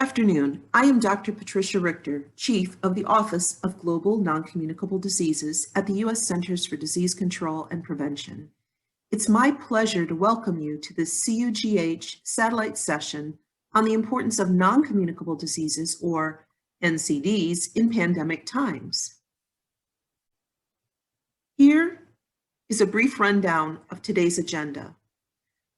Afternoon. I am Dr. Patricia Richter, Chief of the Office of Global Non-Communicable Diseases at the U.S. Centers for Disease Control and Prevention. It's my pleasure to welcome you to this CUGH satellite session on the importance of non-communicable diseases, or NCDs, in pandemic times. Here is a brief rundown of today's agenda.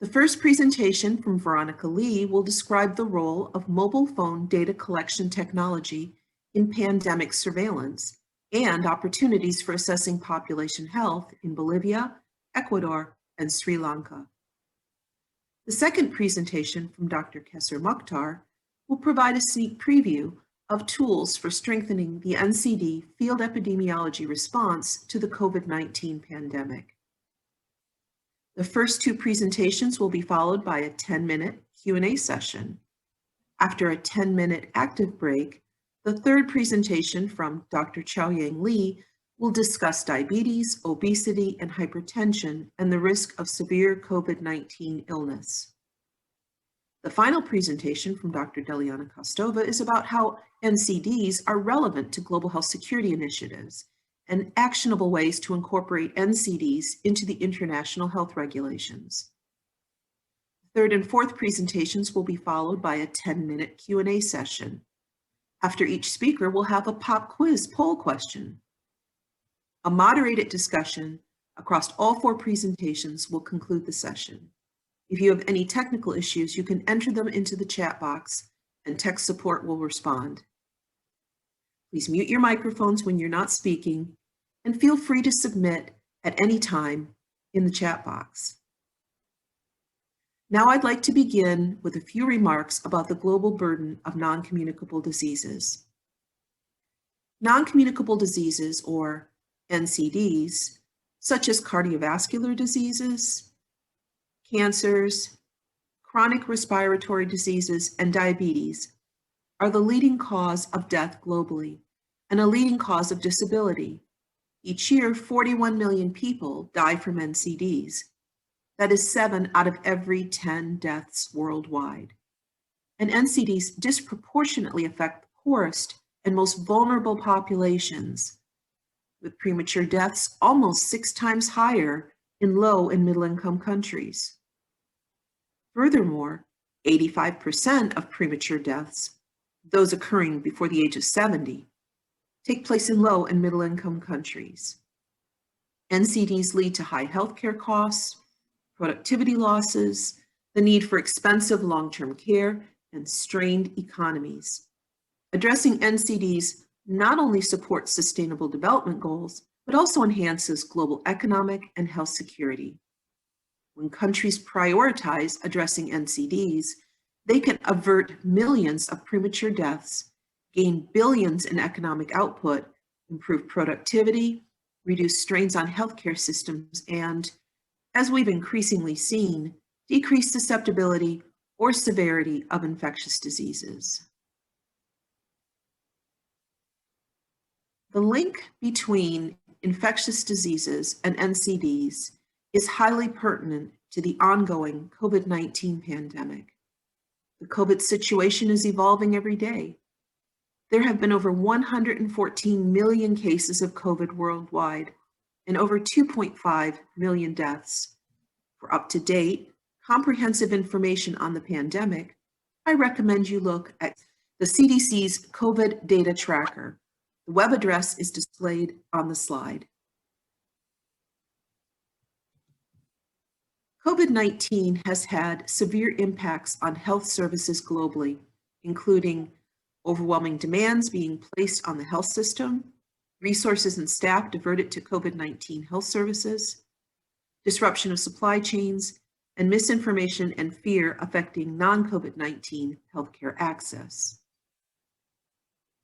The first presentation from Veronica Lee will describe the role of mobile phone data collection technology in pandemic surveillance and opportunities for assessing population health in Bolivia, Ecuador, and Sri Lanka. The second presentation from Dr. Kessler Mukhtar will provide a sneak preview of tools for strengthening the NCD field epidemiology response to the COVID-19 pandemic. The first two presentations will be followed by a 10-minute Q&A session. After a 10-minute active break, the third presentation from Dr. Chaoyang Li will discuss diabetes, obesity, and hypertension and the risk of severe COVID-19 illness. The final presentation from Dr. Daliana Costova is about how NCDs are relevant to global health security initiatives and actionable ways to incorporate NCDs into the international health regulations. Third and fourth presentations will be followed by a 10-minute Q&A session. After each speaker, we'll have a pop quiz poll question. A moderated discussion across all four presentations will conclude the session. If you have any technical issues, you can enter them into the chat box and tech support will respond. Please mute your microphones when you're not speaking and feel free to submit at any time in the chat box. Now I'd like to begin with a few remarks about the global burden of non-communicable diseases. Non-communicable diseases, or NCDs, such as cardiovascular diseases, cancers, chronic respiratory diseases, and diabetes, are the leading cause of death globally and a leading cause of disability. Each year, 41 million people die from NCDs. That is 7 out of every 10 deaths worldwide. And NCDs disproportionately affect the poorest and most vulnerable populations, with premature deaths almost 6 times higher in low and middle-income countries. Furthermore, 85% of premature deaths, those occurring before the age of 70, take place in low and middle-income countries. NCDs lead to high healthcare costs, productivity losses, the need for expensive long-term care, and strained economies. Addressing NCDs not only supports sustainable development goals, but also enhances global economic and health security. When countries prioritize addressing NCDs, they can avert millions of premature deaths, gain billions in economic output, improve productivity, reduce strains on healthcare systems, and, as we've increasingly seen, decrease susceptibility or severity of infectious diseases. The link between infectious diseases and NCDs is highly pertinent to the ongoing COVID-19 pandemic. The COVID situation is evolving every day. There have been over 114 million cases of COVID worldwide and over 2.5 million deaths. For up-to-date, comprehensive information on the pandemic, I recommend you look at the CDC's COVID data tracker. The web address is displayed on the slide. COVID-19 has had severe impacts on health services globally, including overwhelming demands being placed on the health system, resources and staff diverted to COVID-19 health services, disruption of supply chains, and misinformation and fear affecting non-COVID-19 healthcare access.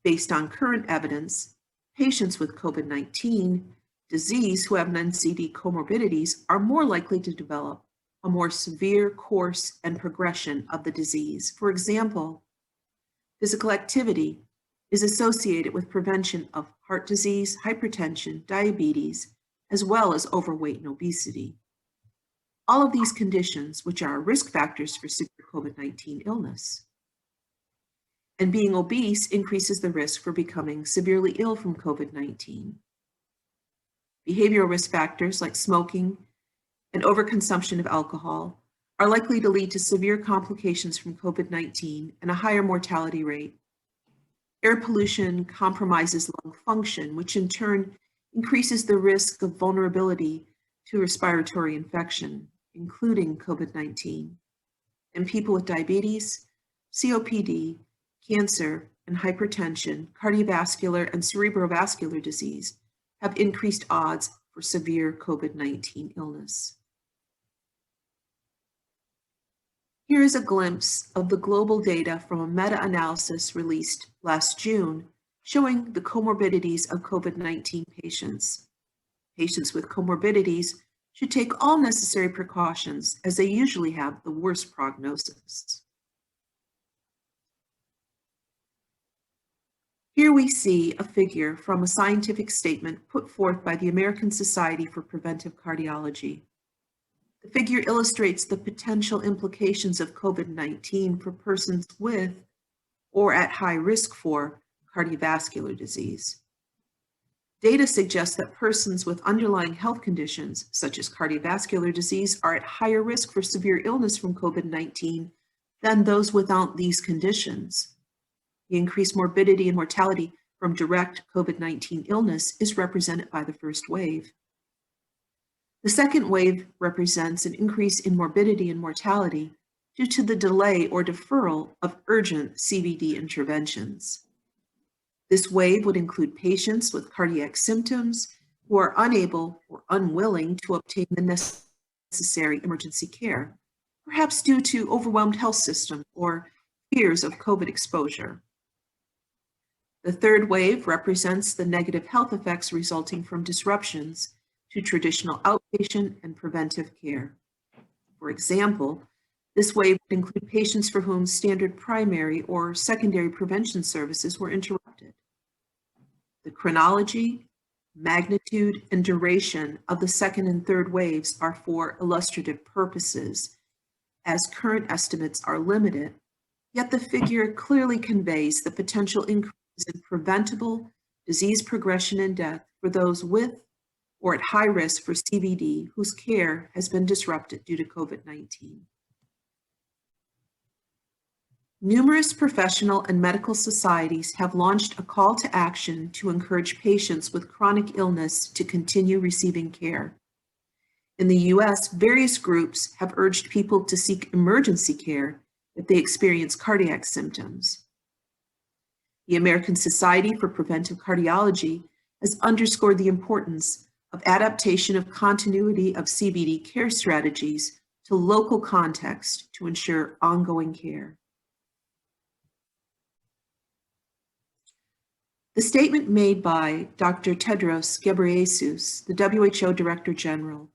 Based on current evidence, patients with COVID-19 disease who have NCD comorbidities are more likely to develop a more severe course and progression of the disease. For example, physical activity is associated with prevention of heart disease, hypertension, diabetes, as well as overweight and obesity. All of these conditions, which are risk factors for severe COVID-19 illness. and being obese increases the risk for becoming severely ill from COVID-19. Behavioral risk factors like smoking and overconsumption of alcohol are likely to lead to severe complications from COVID-19 and a higher mortality rate. Air pollution compromises lung function, which in turn increases the risk of vulnerability to respiratory infection, including COVID-19. And people with diabetes, COPD, cancer, and hypertension, cardiovascular and cerebrovascular disease have increased odds for severe COVID-19 illness. Here is a glimpse of the global data from a meta-analysis released last June showing the comorbidities of COVID-19 patients. Patients with comorbidities should take all necessary precautions as they usually have the worst prognosis. Here we see a figure from a scientific statement put forth by the American Society for Preventive Cardiology. The figure illustrates the potential implications of COVID-19 for persons with or at high risk for cardiovascular disease. Data suggests that persons with underlying health conditions, such as cardiovascular disease, are at higher risk for severe illness from COVID-19 than those without these conditions. The increased morbidity and mortality from direct COVID-19 illness is represented by the first wave. The second wave represents an increase in morbidity and mortality due to the delay or deferral of urgent CVD interventions. This wave would include patients with cardiac symptoms who are unable or unwilling to obtain the necessary emergency care, perhaps due to overwhelmed health system or fears of COVID exposure. The third wave represents the negative health effects resulting from disruptions to traditional outpatient and preventive care. For example, this wave would include patients for whom standard primary or secondary prevention services were interrupted. The chronology, magnitude, and duration of the second and third waves are for illustrative purposes, as current estimates are limited, yet the figure clearly conveys the potential increase in preventable disease progression and death for those with or at high risk for CVD whose care has been disrupted due to COVID-19. Numerous professional and medical societies have launched a call to action to encourage patients with chronic illness to continue receiving care. In the US, various groups have urged people to seek emergency care if they experience cardiac symptoms. The American Society for Preventive Cardiology has underscored the importance of adaptation of continuity of CVD care strategies to local context to ensure ongoing care. The statement made by Dr. Tedros Ghebreyesus, the WHO Director General,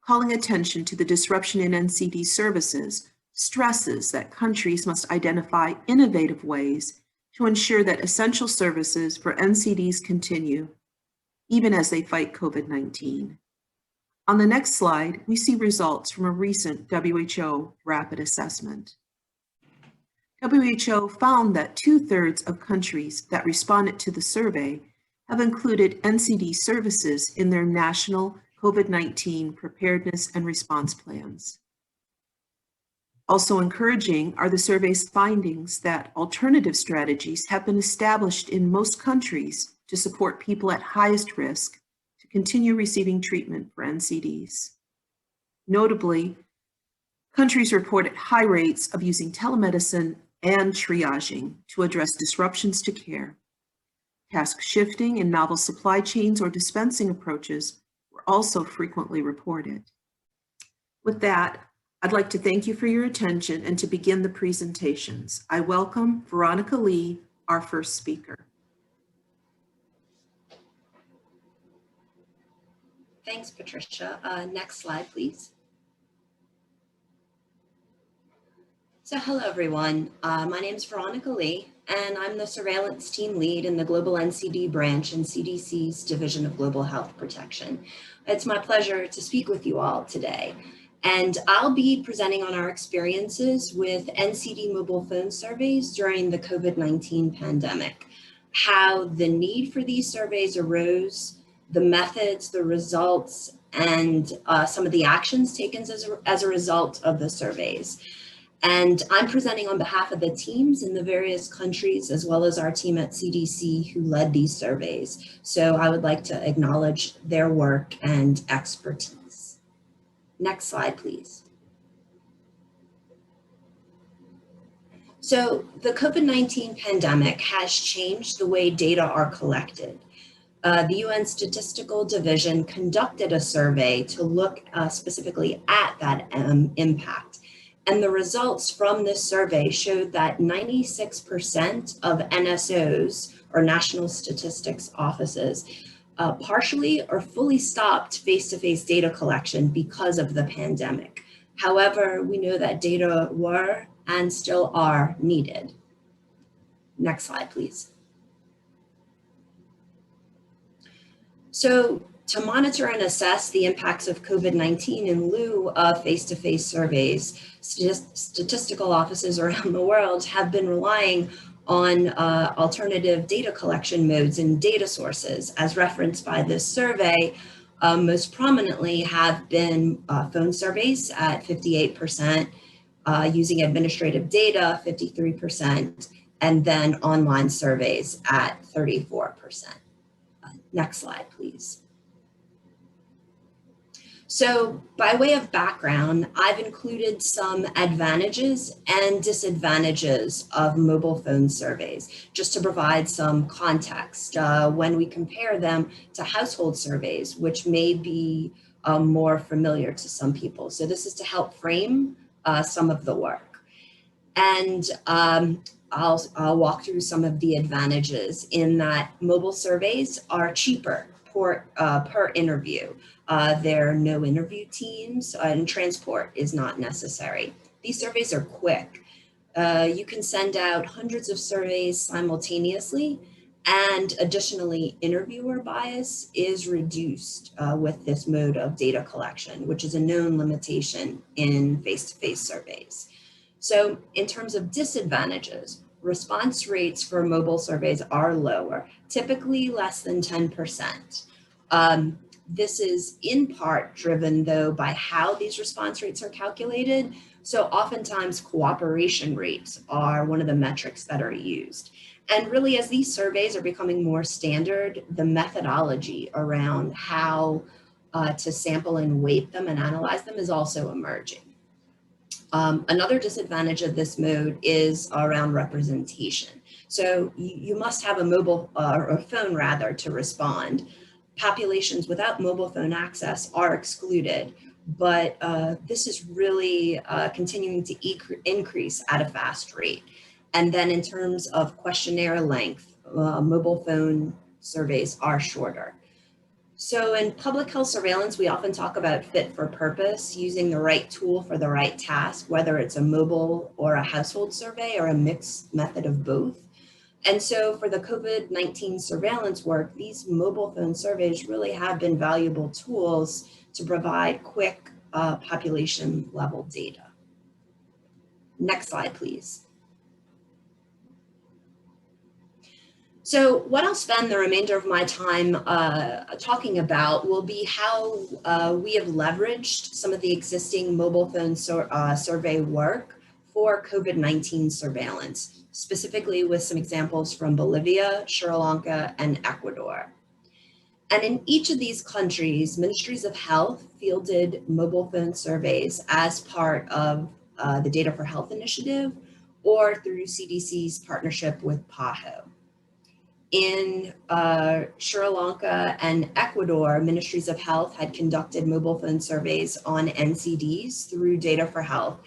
calling attention to the disruption in NCD services, stresses that countries must identify innovative ways to ensure that essential services for NCDs continue, even as they fight COVID-19. On the next slide, we see results from a recent WHO rapid assessment. WHO found that 2/3 of countries that responded to the survey have included NCD services in their national COVID-19 preparedness and response plans. Also encouraging are the survey's findings that alternative strategies have been established in most countries to support people at highest risk to continue receiving treatment for NCDs. Notably, countries reported high rates of using telemedicine and triaging to address disruptions to care. Task shifting and novel supply chains or dispensing approaches were also frequently reported. With that, I'd like to thank you for your attention and to begin the presentations. I welcome Veronica Lee, our first speaker. Thanks, Patricia. Next slide, please. So hello, everyone. My name is Veronica Lee, and I'm the surveillance team lead in the Global NCD branch in CDC's Division of Global Health Protection. It's my pleasure to speak with you all today. And I'll be presenting on our experiences with NCD mobile phone surveys during the COVID-19 pandemic, how the need for these surveys arose, the methods, the results, and some of the actions taken as a result of the surveys. And I'm presenting on behalf of the teams in the various countries, as well as our team at CDC who led these surveys. So I would like to acknowledge their work and expertise. Next slide, please. So the COVID-19 pandemic has changed the way data are collected. The UN Statistical Division conducted a survey to look specifically at that impact. And the results from this survey showed that 96% of NSOs, or National Statistics Offices, partially or fully stopped face-to-face data collection because of the pandemic. However, we know that data were and still are needed. Next slide, please. So to monitor and assess the impacts of COVID-19 in lieu of face-to-face surveys, statistical offices around the world have been relying on alternative data collection modes and data sources, as referenced by this survey. Most prominently have been phone surveys at 58%, using administrative data 53%, and then online surveys at 34%. Next slide, please. So by way of background, I've included some advantages and disadvantages of mobile phone surveys, just to provide some context when we compare them to household surveys, which may be more familiar to some people. So this is to help frame some of the work. And I'll walk through some of the advantages in that mobile surveys are cheaper per interview. There are no interview teams and transport is not necessary. These surveys are quick. You can send out hundreds of surveys simultaneously, and additionally, interviewer bias is reduced with this mode of data collection, which is a known limitation in face-to-face surveys. So in terms of disadvantages, response rates for mobile surveys are lower, typically less than 10%. This is in part driven, though, by how these response rates are calculated. So oftentimes cooperation rates are one of the metrics that are used. And really, as these surveys are becoming more standard, the methodology around how to sample and weight them and analyze them is also emerging. Another disadvantage of this mode is around representation. So you must have a mobile or phone rather to respond. Populations without mobile phone access are excluded, but this is really continuing to increase at a fast rate. And then in terms of questionnaire length, mobile phone surveys are shorter. So in public health surveillance, we often talk about fit for purpose, using the right tool for the right task, whether it's a mobile or a household survey or a mixed method of both. And so for the COVID-19 surveillance work, these mobile phone surveys really have been valuable tools to provide quick population level data. Next slide, please. So what I'll spend the remainder of my time talking about will be how we have leveraged some of the existing mobile phone survey work for COVID-19 surveillance, specifically with some examples from Bolivia, Sri Lanka, and Ecuador. And in each of these countries, ministries of health fielded mobile phone surveys as part of the Data for Health initiative or through CDC's partnership with PAHO. In Sri Lanka and Ecuador, ministries of health had conducted mobile phone surveys on NCDs through Data for Health,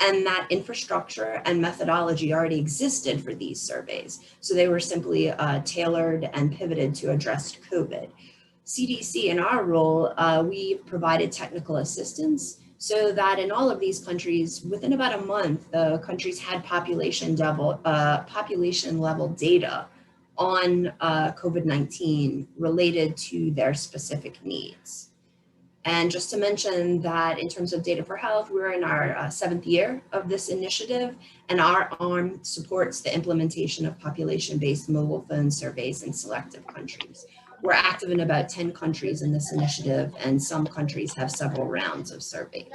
and that infrastructure and methodology already existed for these surveys. So they were simply tailored and pivoted to address COVID. CDC, in our role, we provided technical assistance so that in all of these countries, within about a month, the countries had population level data on COVID-19 related to their specific needs. And just to mention that in terms of data for health, we're in our 7th year of this initiative, and our arm supports the implementation of population-based mobile phone surveys in selected countries. We're active in about 10 countries in this initiative, and some countries have several rounds of surveys.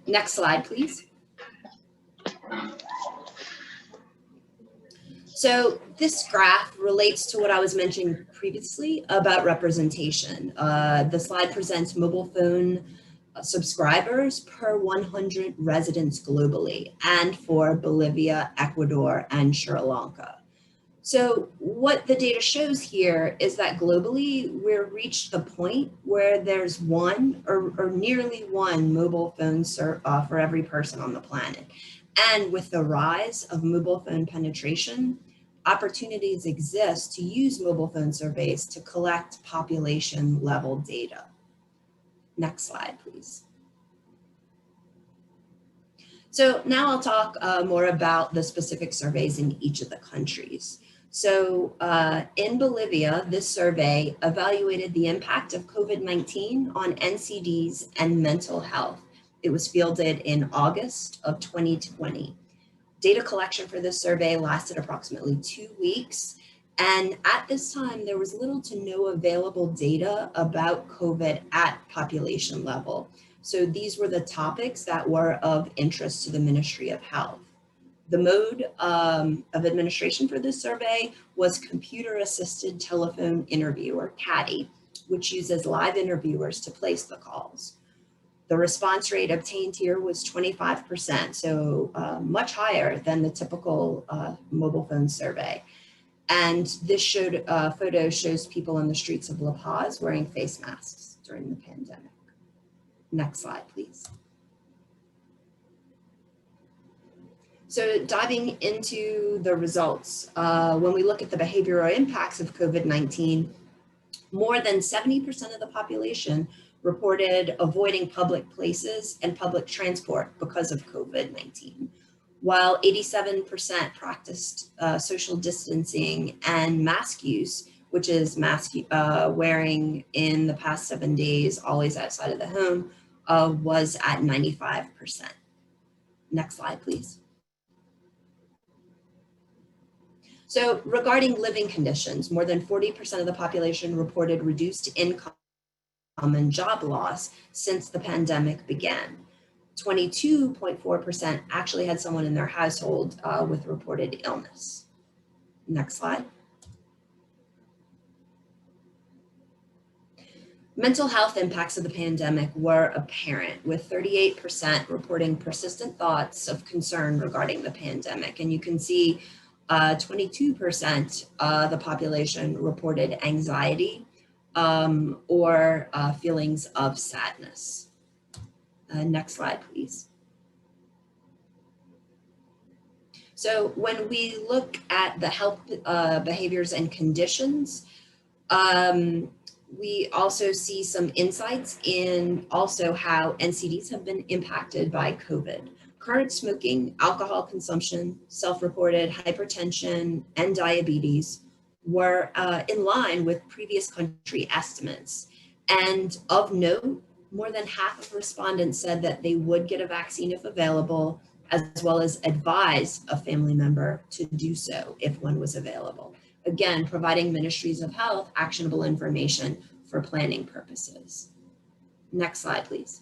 Next slide, please. So this graph relates to what I was mentioning previously about representation. The slide presents mobile phone subscribers per 100 residents globally, and for Bolivia, Ecuador, and Sri Lanka. So what the data shows here is that globally, we've reached the point where there's one or nearly one mobile phone for every person on the planet. And with the rise of mobile phone penetration, opportunities exist to use mobile phone surveys to collect population level data. Next slide, please. So now I'll talk more about the specific surveys in each of the countries. So in Bolivia, this survey evaluated the impact of COVID-19 on NCDs and mental health. It was fielded in August of 2020. Data collection for this survey lasted approximately 2 weeks. And at this time, there was little to no available data about COVID at population level. So these were the topics that were of interest to the Ministry of Health. The mode of administration for this survey was computer-assisted telephone interview, or CATI, which uses live interviewers to place the calls. The response rate obtained here was 25%, so much higher than the typical mobile phone survey. And this photo shows people on the streets of La Paz wearing face masks during the pandemic. Next slide, please. So diving into the results, when we look at the behavioral impacts of COVID-19, more than 70% of the population reported avoiding public places and public transport because of COVID-19, while 87% practiced social distancing and mask use, which is mask wearing in the past 7 days, always outside of the home, was at 95%. Next slide, please. So regarding living conditions, more than 40% of the population reported reduced income and job loss since the pandemic began. 22.4% actually had someone in their household with reported illness. Next slide. Mental health impacts of the pandemic were apparent, with 38% reporting persistent thoughts of concern regarding the pandemic. And you can see 22% of the population reported anxiety or feelings of sadness. Next slide, please. So when we look at the health behaviors and conditions, we also see some insights in also how NCDs have been impacted by COVID. Current smoking, alcohol consumption, self-reported hypertension, and diabetes were in line with previous country estimates. And of note, more than half of respondents said that they would get a vaccine if available, as well as advise a family member to do so if one was available. Again, providing ministries of health actionable information for planning purposes. Next slide, please.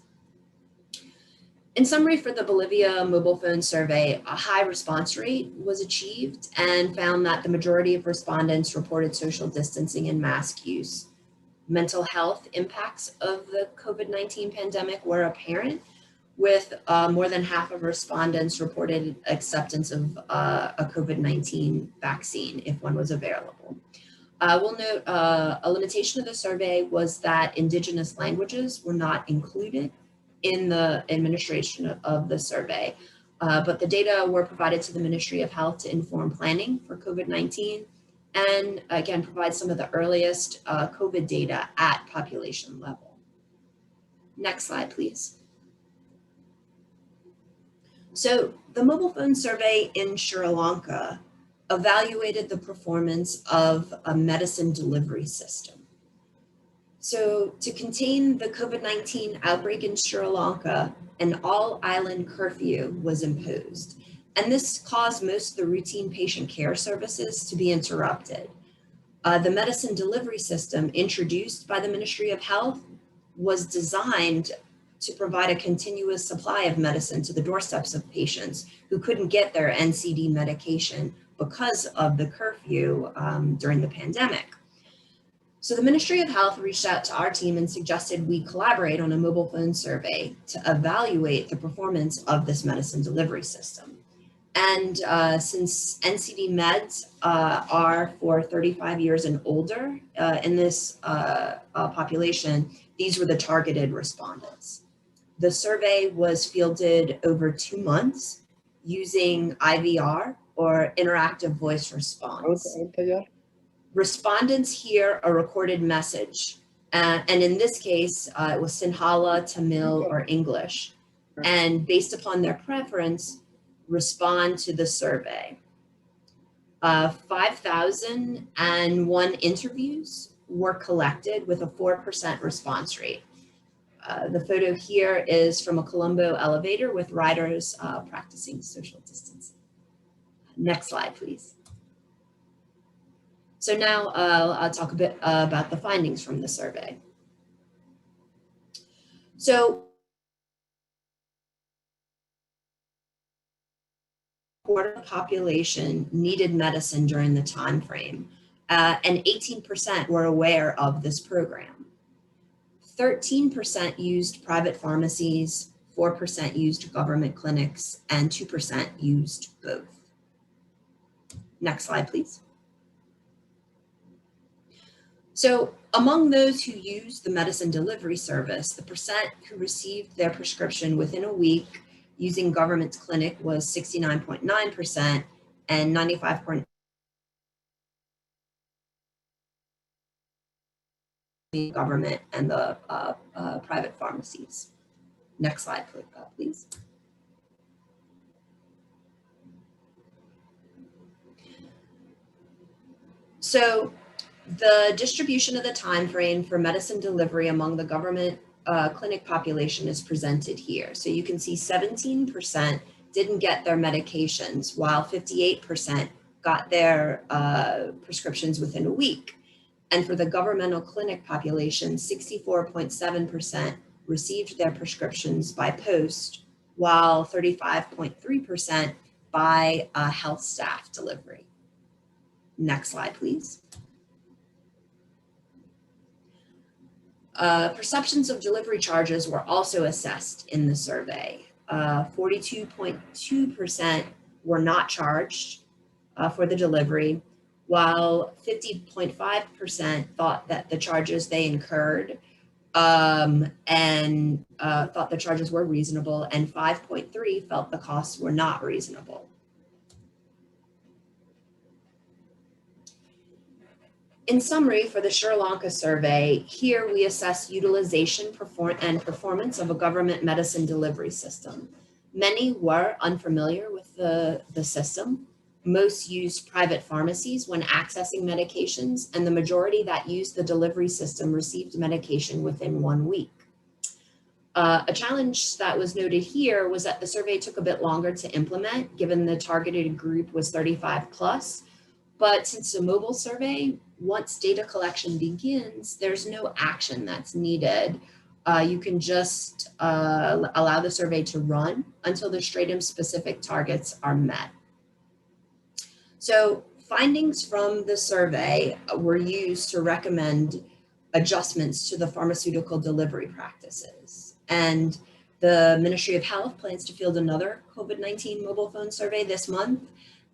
In summary, for the Bolivia mobile phone survey, a high response rate was achieved and found that the majority of respondents reported social distancing and mask use. Mental health impacts of the COVID-19 pandemic were apparent, with more than half of respondents reported acceptance of a COVID-19 vaccine if one was available. We'll note a limitation of the survey was that Indigenous languages were not included in the administration of the survey, but the data were provided to the Ministry of Health to inform planning for COVID-19 and again, provide some of the earliest COVID data at population level. Next slide, please. So the mobile phone survey in Sri Lanka evaluated the performance of a medicine delivery system. So to contain the COVID-19 outbreak in Sri Lanka, an all-island curfew was imposed. And this caused most of the routine patient care services to be interrupted. The medicine delivery system introduced by the Ministry of Health was designed to provide a continuous supply of medicine to the doorsteps of patients who couldn't get their NCD medication because of the curfew during the pandemic. So the Ministry of Health reached out to our team and suggested we collaborate on a mobile phone survey to evaluate the performance of this medicine delivery system. And since NCD meds are for 35 years and older in this population, these were the targeted respondents. The survey was fielded over 2 months using IVR, or interactive voice response. Respondents hear a recorded message, and in this case, it was Sinhala, Tamil, or English, and based upon their preference, respond to the survey. 5,001 interviews were collected with a 4% response rate. The photo here is from a Colombo elevator with riders practicing social distancing. Next slide, please. So now I'll talk a bit about the findings from the survey. So, quarter of the population needed medicine during the time frame, and 18% were aware of this program. 13% used private pharmacies, 4% used government clinics, and 2% used both. Next slide, please. So among those who used the medicine delivery service, the percent who received their prescription within a week using government's clinic was 69.9% and 95.9% government and the private pharmacies. Next slide, please. So the distribution of the time frame for medicine delivery among the government clinic population is presented here. So you can see 17% didn't get their medications, while 58% got their prescriptions within a week. And for the governmental clinic population, 64.7% received their prescriptions by post, while 35.3% by health staff delivery. Next slide, please. Perceptions of delivery charges were also assessed in the survey. 42.2% were not charged for the delivery, while 50.5% thought that the charges they incurred thought the charges were reasonable, and 5.3% felt the costs were not reasonable. In summary, for the Sri Lanka survey, here we assess utilization and performance of a government medicine delivery system. Many were unfamiliar with the system. Most used private pharmacies when accessing medications, and the majority that used the delivery system received medication within 1 week. A challenge that was noted here was that the survey took a bit longer to implement, given the targeted group was 35 plus. But since a mobile survey, once data collection begins, there's no action that's needed. You can just allow the survey to run until the stratum-specific targets are met. So findings from the survey were used to recommend adjustments to the pharmaceutical delivery practices. And the Ministry of Health plans to field another COVID-19 mobile phone survey this month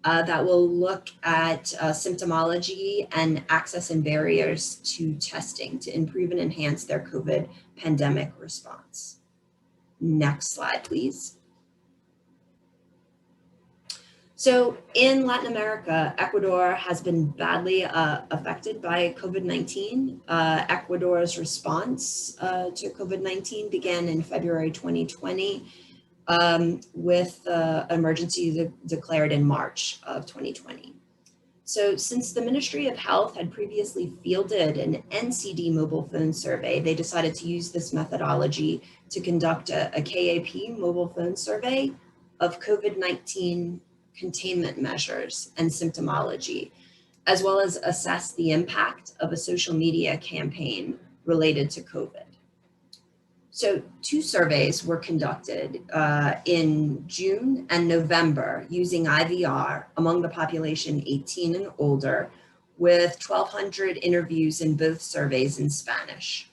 that will look at symptomology and access and barriers to testing to improve and enhance their COVID pandemic response. Next slide, please. So in Latin America, Ecuador has been badly affected by COVID-19. Ecuador's response to COVID-19 began in February 2020 with emergency declared in March of 2020. So since the Ministry of Health had previously fielded an NCD mobile phone survey, they decided to use this methodology to conduct a KAP mobile phone survey of COVID-19 containment measures and symptomology, as well as assess the impact of a social media campaign related to COVID. So 2 surveys were conducted in June and November using IVR among the population 18 and older, with 1,200 interviews in both surveys in Spanish.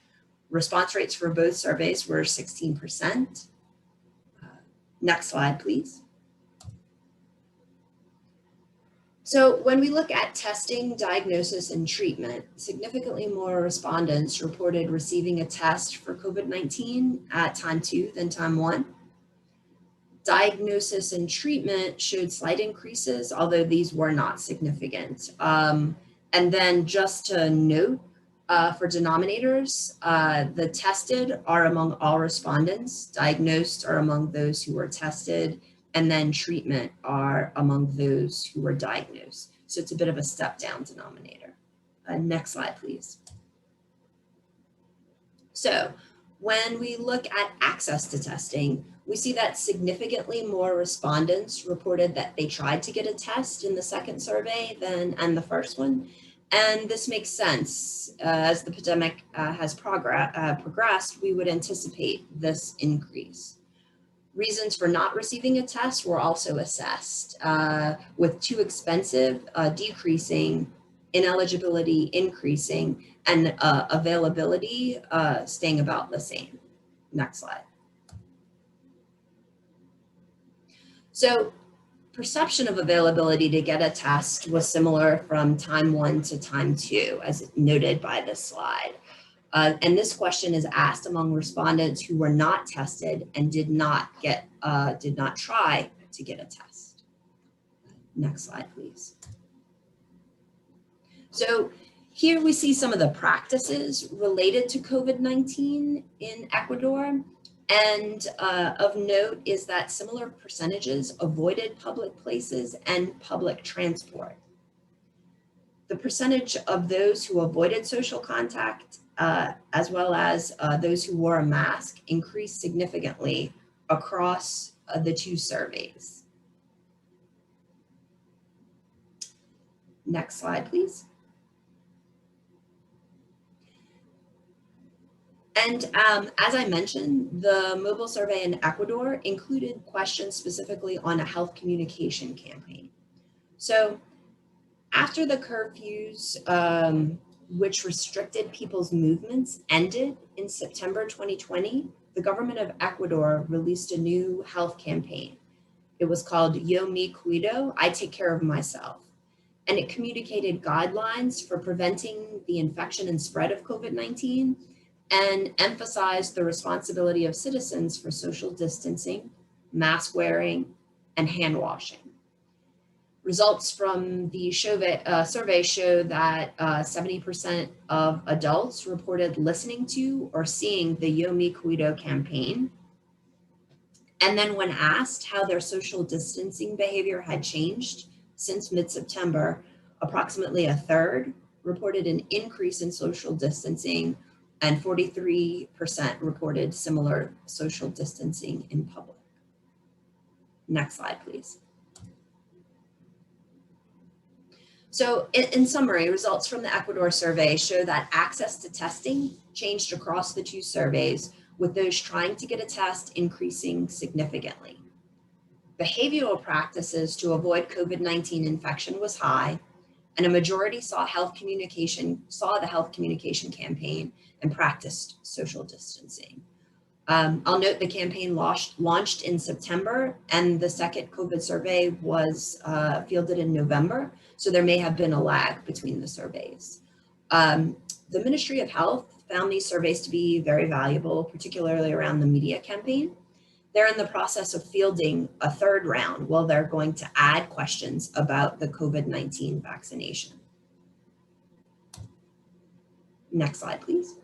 Response rates for both surveys were 16%. Next slide, please. So when we look at testing, diagnosis, and treatment, significantly more respondents reported receiving a test for COVID-19 at time 2 than time 1. Diagnosis and treatment showed slight increases, although these were not significant. And then just to note, for denominators, the tested are among all respondents, diagnosed are among those who were tested, and then treatment are among those who were diagnosed. So it's a bit of a step down denominator. Next slide, please. So when we look at access to testing, we see that significantly more respondents reported that they tried to get a test in the second survey than the first one. And this makes sense. As the epidemic has progressed, we would anticipate this increase. Reasons for not receiving a test were also assessed, with too expensive decreasing, ineligibility increasing, and availability staying about the same. Next slide. So perception of availability to get a test was similar from time 1 to time 2, as noted by this slide. And this question is asked among respondents who were not tested and did not try to get a test. Next slide, please. So here we see some of the practices related to COVID-19 in Ecuador. And of note is that similar percentages avoided public places and public transport. The percentage of those who avoided social contact, as well as those who wore a mask, increased significantly across the 2 surveys. Next slide, please. And as I mentioned, the mobile survey in Ecuador included questions specifically on a health communication campaign. So after the curfews, which restricted people's movements, ended in September 2020, the government of Ecuador released a new health campaign. It was called Yo Me Cuido, I Take Care of Myself. And it communicated guidelines for preventing the infection and spread of COVID-19 and emphasized the responsibility of citizens for social distancing, mask wearing, and hand washing. Results from the survey show that 70% of adults reported listening to or seeing the Yo Me Cuido campaign. And then when asked how their social distancing behavior had changed since mid-September, approximately a third reported an increase in social distancing and 43% reported similar social distancing in public. Next slide, please. So in summary, results from the Ecuador survey show that access to testing changed across the 2 surveys, with those trying to get a test increasing significantly. Behavioral practices to avoid COVID-19 infection was high, and a majority saw the health communication campaign and practiced social distancing. I'll note the campaign launched in September, and the second COVID survey was fielded in November, so there may have been a lag between the surveys. The Ministry of Health found these surveys to be very valuable, particularly around the media campaign. They're in the process of fielding a 3rd round, where they're going to add questions about the COVID-19 vaccination. Next slide, please.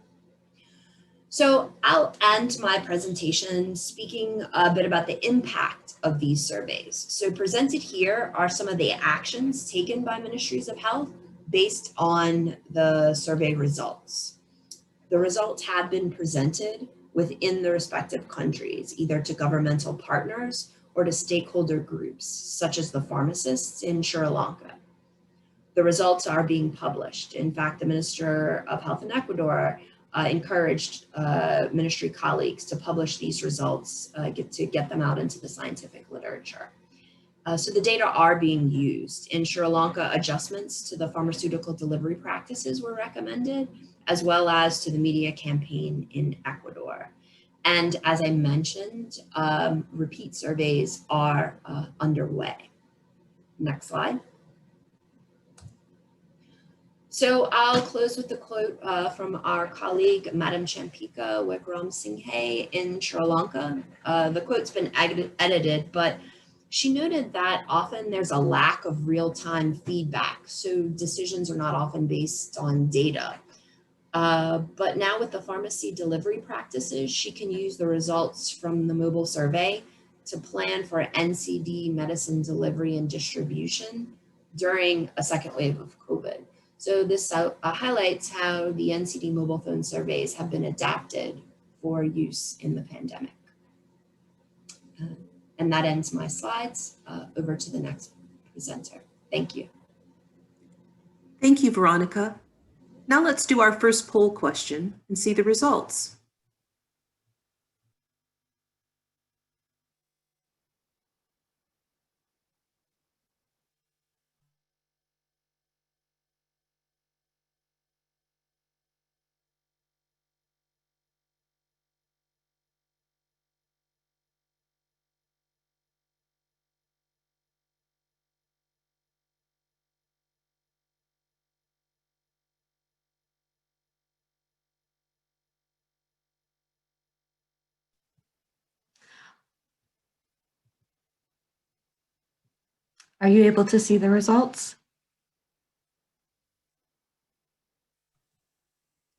So I'll end my presentation speaking a bit about the impact of these surveys. So presented here are some of the actions taken by ministries of health based on the survey results. The results have been presented within the respective countries, either to governmental partners or to stakeholder groups, such as the pharmacists in Sri Lanka. The results are being published. In fact, the Minister of Health in Ecuador encouraged ministry colleagues to publish these results, to get them out into the scientific literature. So the data are being used. In Sri Lanka, adjustments to the pharmaceutical delivery practices were recommended, as well as to the media campaign in Ecuador. And as I mentioned, repeat surveys are underway. Next slide. So I'll close with a quote from our colleague, Madam Champika Wikram Singhe in Sri Lanka. The quote's been edited, but she noted that often there's a lack of real-time feedback, so decisions are not often based on data. But now with the pharmacy delivery practices, she can use the results from the mobile survey to plan for NCD medicine delivery and distribution during a second wave of COVID. So this highlights how the NCD mobile phone surveys have been adapted for use in the pandemic. And that ends my slides. Over to the next presenter. Thank you. Thank you, Veronica. Now let's do our first poll question and see the results. Are you able to see the results?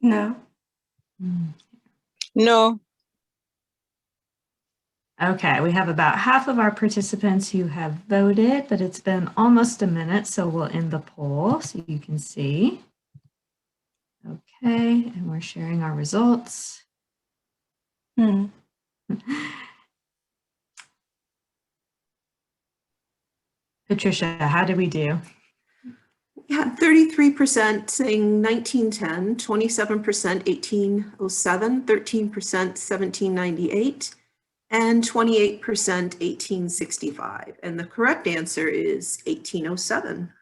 No. No. Okay, we have about half of our participants who have voted, but it's been almost a minute, so we'll end the poll so you can see. Okay, and we're sharing our results. Patricia, how did we do? We had 33% saying 1910, 27% 1807, 13% 1798, and 28% 1865. And the correct answer is 1807.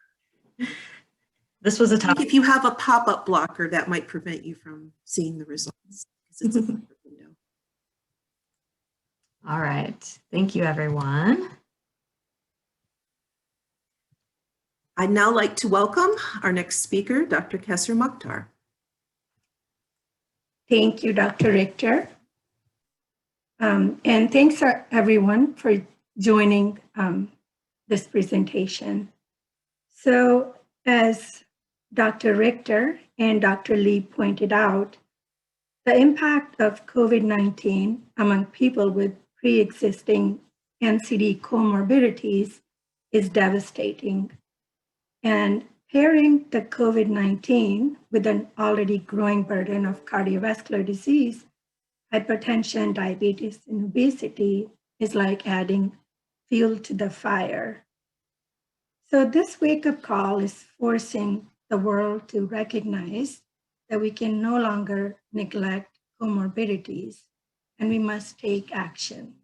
This was a tough. If you have a pop-up blocker, that might prevent you from seeing the results because it's a separate window. All right, thank you, everyone. I'd now like to welcome our next speaker, Dr. Kessler Mukhtar. Thank you, Dr. Richter. And thanks everyone for joining this presentation. So as Dr. Richter and Dr. Lee pointed out, the impact of COVID-19 among people with pre-existing NCD comorbidities is devastating. And pairing the COVID-19 with an already growing burden of cardiovascular disease, hypertension, diabetes, and obesity is like adding fuel to the fire. So this wake-up call is forcing the world to recognize that we can no longer neglect comorbidities and we must take action.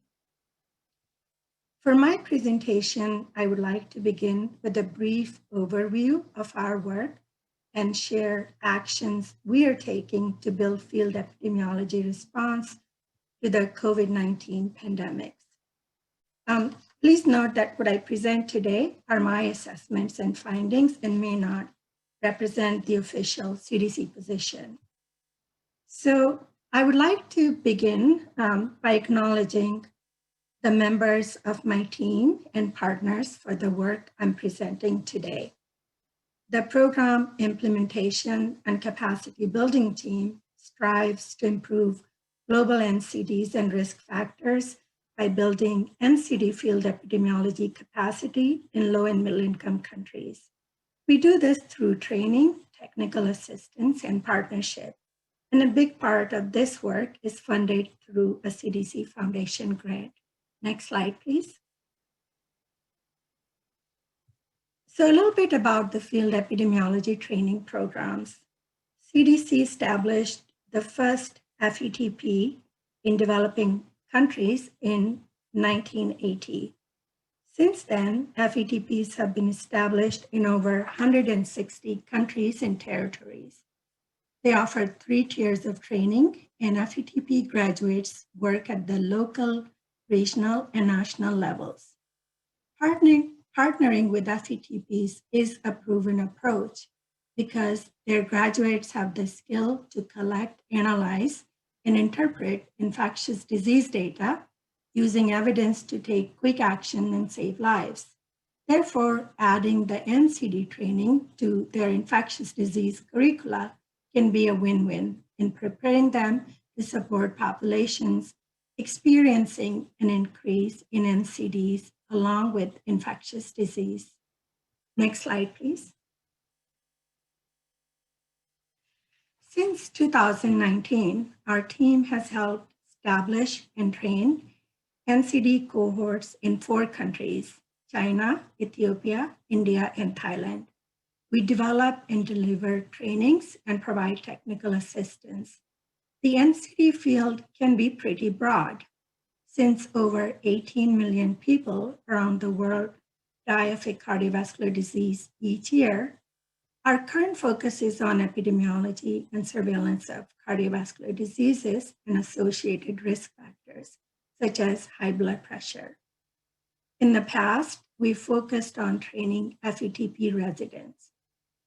For my presentation, I would like to begin with a brief overview of our work and share actions we are taking to build field epidemiology response to the COVID-19 pandemic. Please note that what I present today are my assessments and findings and may not represent the official CDC position. So I would like to begin by acknowledging the members of my team and partners for the work I'm presenting today. The program implementation and capacity building team strives to improve global NCDs and risk factors by building NCD field epidemiology capacity in low and middle income countries. We do this through training, technical assistance, and partnership. And a big part of this work is funded through a CDC Foundation grant. Next slide, please. So a little bit about the field epidemiology training programs. CDC established the first FETP in developing countries in 1980. Since then, FETPs have been established in over 160 countries and territories. They offer 3 tiers of training, and FETP graduates work at the local, regional, and national levels. Partnering with FETPs is a proven approach because their graduates have the skill to collect, analyze, and interpret infectious disease data using evidence to take quick action and save lives. Therefore, adding the NCD training to their infectious disease curricula can be a win-win in preparing them to support populations experiencing an increase in NCDs along with infectious disease. Next slide, please. Since 2019, our team has helped establish and train NCD cohorts in 4 countries: China, Ethiopia, India, and Thailand. We develop and deliver trainings and provide technical assistance. The NCD field can be pretty broad. Since over 18 million people around the world die of a cardiovascular disease each year, our current focus is on epidemiology and surveillance of cardiovascular diseases and associated risk factors, such as high blood pressure. In the past, we focused on training FETP residents,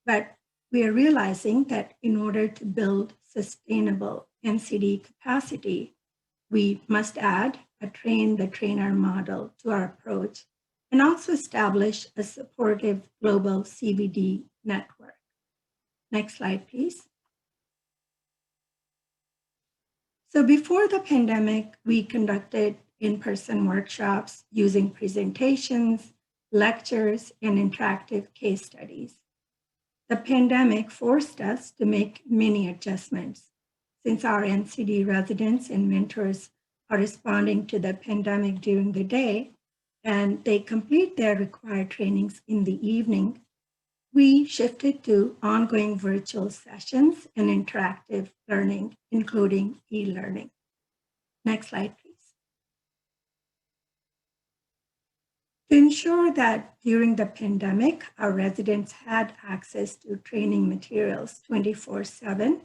but we are realizing that in order to build sustainable NCD capacity, we must add a train-the-trainer model to our approach and also establish a supportive global CVD network. Next slide, please. So before the pandemic, we conducted in-person workshops using presentations, lectures, and interactive case studies. The pandemic forced us to make many adjustments. Since our NCD residents and mentors are responding to the pandemic during the day, and they complete their required trainings in the evening, we shifted to ongoing virtual sessions and interactive learning, including e-learning. Next slide, please. To ensure that during the pandemic, our residents had access to training materials 24/7,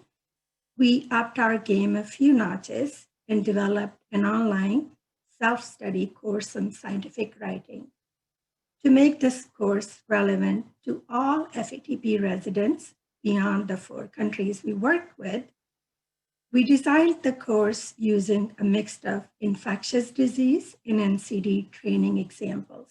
we upped our game a few notches and developed an online self-study course on scientific writing. To make this course relevant to all FETP residents beyond the 4 countries we work with, we designed the course using a mix of infectious disease and NCD training examples.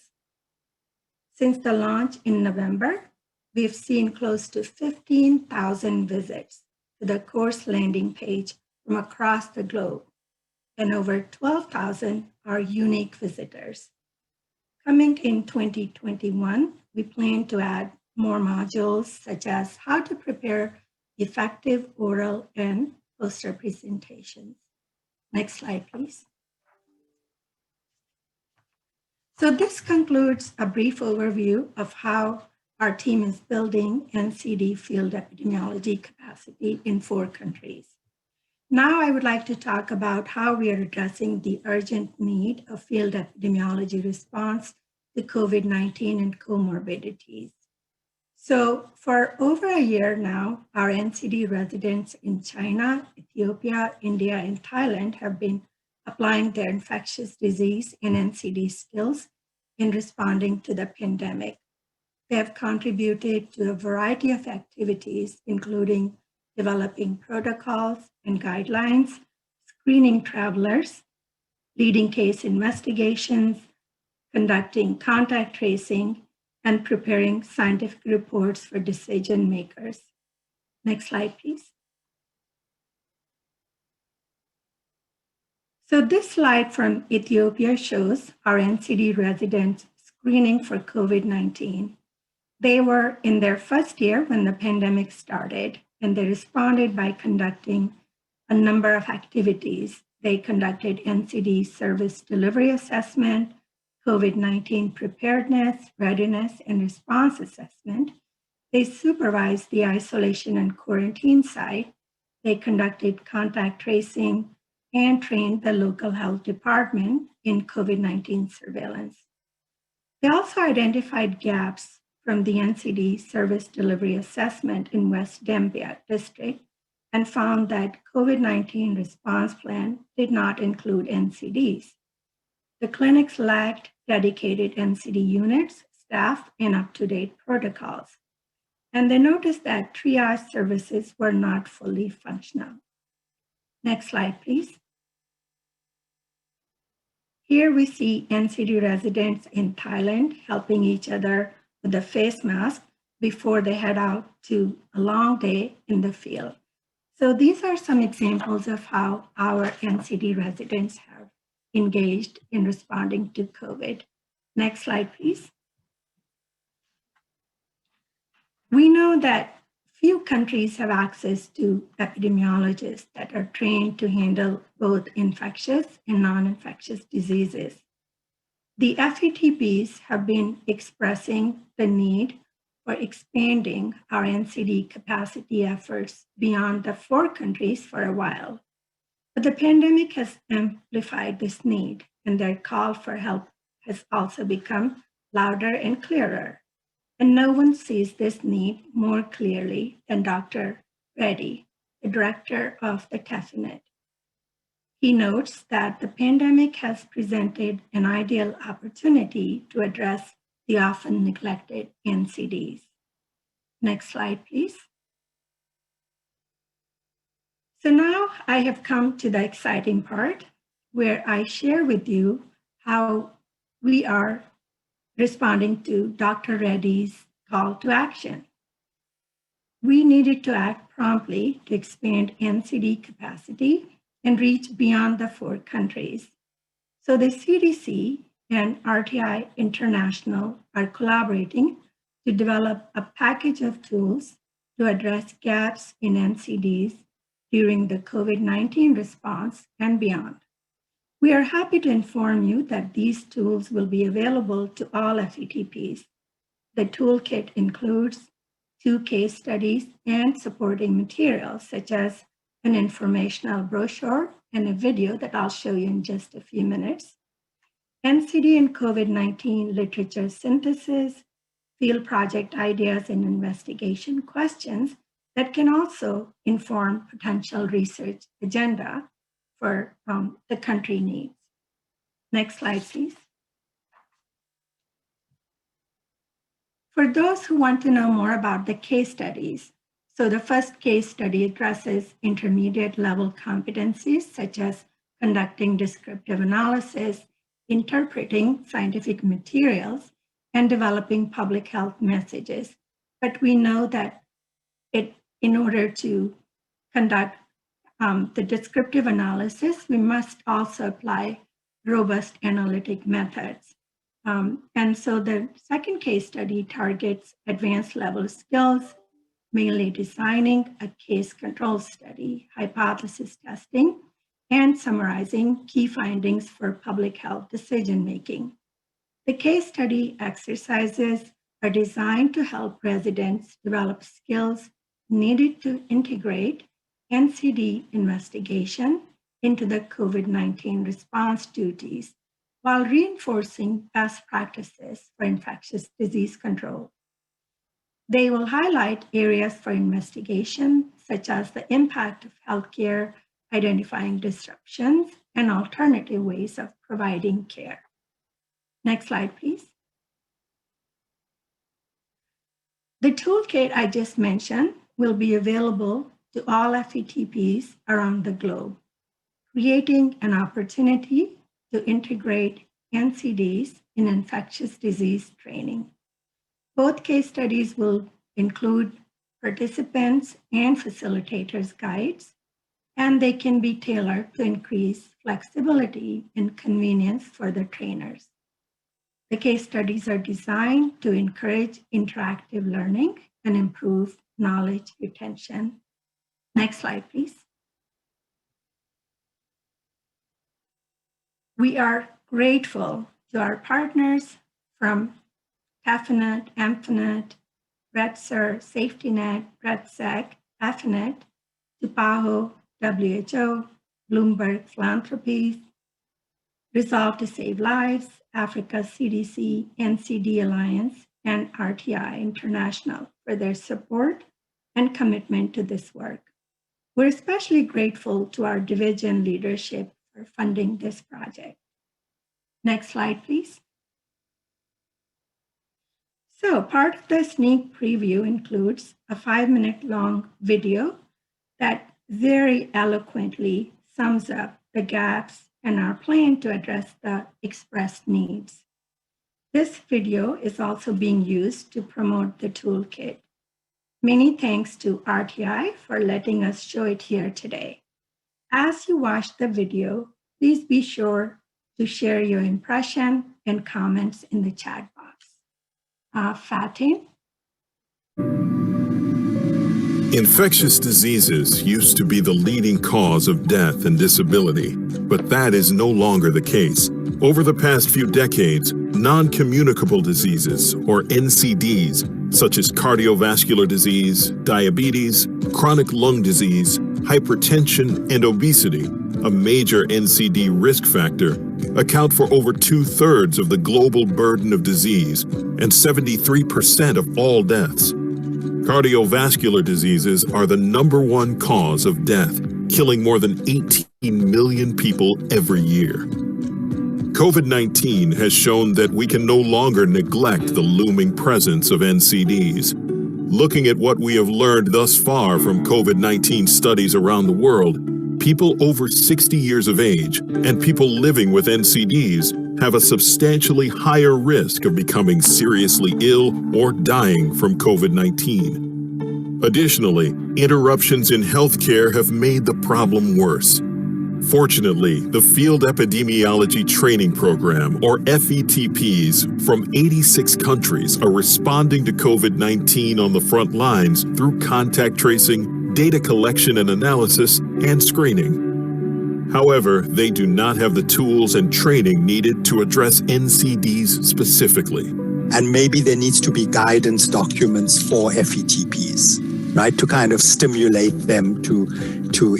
Since the launch in November, we've seen close to 15,000 visits to the course landing page from across the globe, and over 12,000 are unique visitors. Coming in 2021, we plan to add more modules such as how to prepare effective oral and poster presentations. Next slide, please. So this concludes a brief overview of how our team is building NCD field epidemiology capacity in 4 countries. Now I would like to talk about how we are addressing the urgent need of field epidemiology response to COVID-19 and comorbidities. So for over a year now, our NCD residents in China, Ethiopia, India, and Thailand have been applying their infectious disease and NCD skills in responding to the pandemic. They have contributed to a variety of activities, including developing protocols and guidelines, screening travelers, leading case investigations, conducting contact tracing, and preparing scientific reports for decision makers. Next slide, please. So this slide from Ethiopia shows our NCD residents screening for COVID-19. They were in their first year when the pandemic started, and they responded by conducting a number of activities. They conducted NCD service delivery assessment, COVID-19 preparedness, readiness, and response assessment. They supervised the isolation and quarantine site. They conducted contact tracing and trained the local health department in COVID-19 surveillance. They also identified gaps from the NCD service delivery assessment in West Dambia district and found that COVID-19 response plan did not include NCDs. The clinics lacked dedicated NCD units, staff, and up-to-date protocols. And they noticed that triage services were not fully functional. Next slide, please. Here we see NCD residents in Thailand helping each other with a face mask before they head out to a long day in the field. So these are some examples of how our NCD residents have engaged in responding to COVID. Next slide, please. We know that few countries have access to epidemiologists that are trained to handle both infectious and non-infectious diseases. The FETPs have been expressing the need for expanding our NCD capacity efforts beyond the 4 countries for a while. But the pandemic has amplified this need, and their call for help has also become louder and clearer. And no one sees this need more clearly than Dr. Reddy, the director of the TEFINET. He notes that the pandemic has presented an ideal opportunity to address the often neglected NCDs. Next slide, please. So now I have come to the exciting part where I share with you how we are responding to Dr. Reddy's call to action. We needed to act promptly to expand NCD capacity and reach beyond the 4 countries. So the CDC and RTI International are collaborating to develop a package of tools to address gaps in NCDs during the COVID-19 response and beyond. We are happy to inform you that these tools will be available to all FETPs. The toolkit includes 2 case studies and supporting materials, such as an informational brochure and a video that I'll show you in just a few minutes, NCD and COVID-19 literature synthesis, field project ideas and investigation questions that can also inform potential research agenda for the country needs. Next slide, please. For those who want to know more about the case studies, so the first case study addresses intermediate level competencies such as conducting descriptive analysis, interpreting scientific materials, and developing public health messages. But we know that in order to conduct the descriptive analysis, we must also apply robust analytic methods. And so the second case study targets advanced level skills, mainly designing a case control study, hypothesis testing, and summarizing key findings for public health decision-making. The case study exercises are designed to help residents develop skills needed to integrate NCD investigation into the COVID-19 response duties while reinforcing best practices for infectious disease control. They will highlight areas for investigation, such as the impact of healthcare, identifying disruptions, and alternative ways of providing care. Next slide, please. The toolkit I just mentioned will be available to all FETPs around the globe, creating an opportunity to integrate NCDs in infectious disease training. Both case studies will include participants and facilitators' guides. and they can be tailored to increase flexibility and convenience for the trainers. The case studies are designed to encourage interactive learning and improve knowledge retention. Next slide, please. We are grateful to our partners from CAFINET, AMFINET, REDSER, SafetyNet, RedSec, AFINET, TUPAHO, WHO, Bloomberg Philanthropies, Resolve to Save Lives, Africa CDC, NCD Alliance, and RTI International for their support and commitment to this work. We're especially grateful to our division leadership for funding this project. Next slide, please. So part of the sneak preview includes a 5-minute long video that very eloquently sums up the gaps in our plan to address the expressed needs. This video is also being used to promote the toolkit. Many thanks to RTI for letting us show it here today. As you watch the video, please be sure to share your impression and comments in the chat box. Fatin? Infectious diseases used to be the leading cause of death and disability, but that is no longer the case. Over the past few decades, non-communicable diseases, or NCDs, such as cardiovascular disease, diabetes, chronic lung disease, hypertension, and obesity, a major NCD risk factor, account for over 2/3 of the global burden of disease and 73% of all deaths. Cardiovascular diseases are the #1 cause of death, killing more than 18 million people every year. COVID-19 has shown that we can no longer neglect the looming presence of NCDs. Looking at what we have learned thus far from COVID-19 studies around the world, people over 60 years of age and people living with NCDs have a substantially higher risk of becoming seriously ill or dying from COVID-19. Additionally, interruptions in healthcare have made the problem worse. Fortunately, the Field Epidemiology Training Program, or FETPs, from 86 countries are responding to COVID-19 on the front lines through contact tracing, data collection and analysis, and screening. However, they do not have the tools and training needed to address NCDs specifically. And maybe there needs to be guidance documents for FETPs, right, to kind of stimulate them to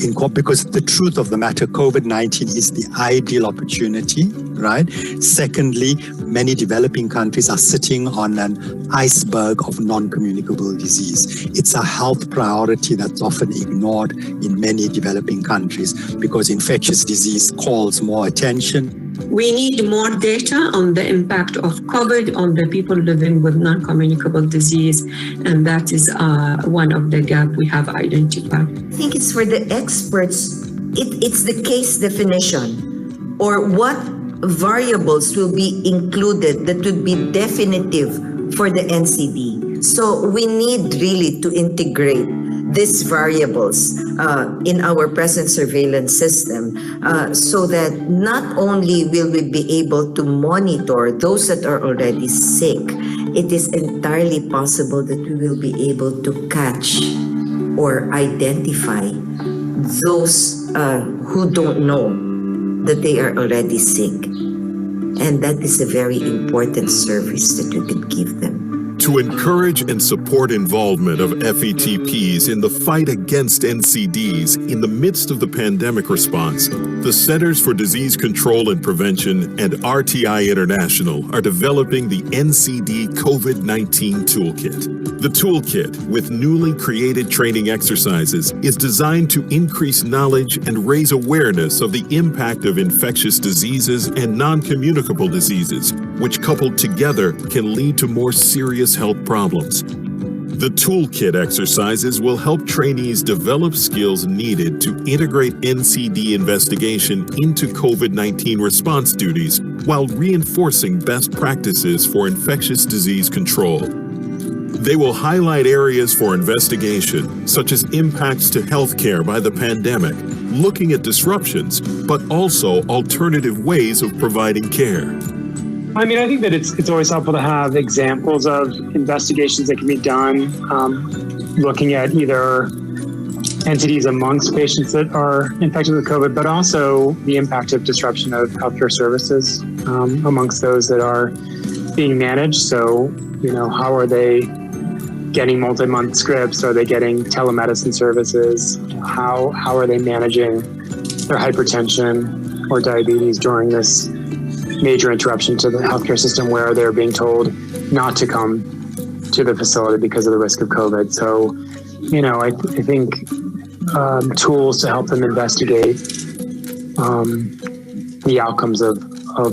incorporate, because the truth of the matter, COVID-19 is the ideal opportunity, right? Secondly, many developing countries are sitting on an iceberg of non-communicable disease. It's a health priority that's often ignored in many developing countries because infectious disease calls more attention. We need more data on the impact of COVID on the people living with non-communicable disease, and that is one of the gaps we have identified. I think it's for the experts, it's the case definition, or what variables will be included that would be definitive for the NCD. So we need really to integrate these variables in our present surveillance system so that not only will we be able to monitor those that are already sick, it is entirely possible that we will be able to catch or identify those who don't know that they are already sick. And that is a very important service that we can give them. To encourage and support involvement of FETPs in the fight against NCDs in the midst of the pandemic response, the Centers for Disease Control and Prevention and RTI International are developing the NCD COVID-19 Toolkit. The toolkit, with newly created training exercises, is designed to increase knowledge and raise awareness of the impact of infectious diseases and non-communicable diseases, which coupled together can lead to more serious health problems. The toolkit exercises will help trainees develop skills needed to integrate NCD investigation into COVID-19 response duties while reinforcing best practices for infectious disease control. They will highlight areas for investigation, such as impacts to healthcare by the pandemic, looking at disruptions, but also alternative ways of providing care. I mean, I think that it's always helpful to have examples of investigations that can be done, looking at either NCDs amongst patients that are infected with COVID, but also the impact of disruption of healthcare services amongst those that are being managed. So, how are they getting multi-month scripts? Are they getting telemedicine services? How are they managing their hypertension or diabetes during this major interruption to the healthcare system where they're being told not to come to the facility because of the risk of COVID? So, I think tools to help them investigate the outcomes of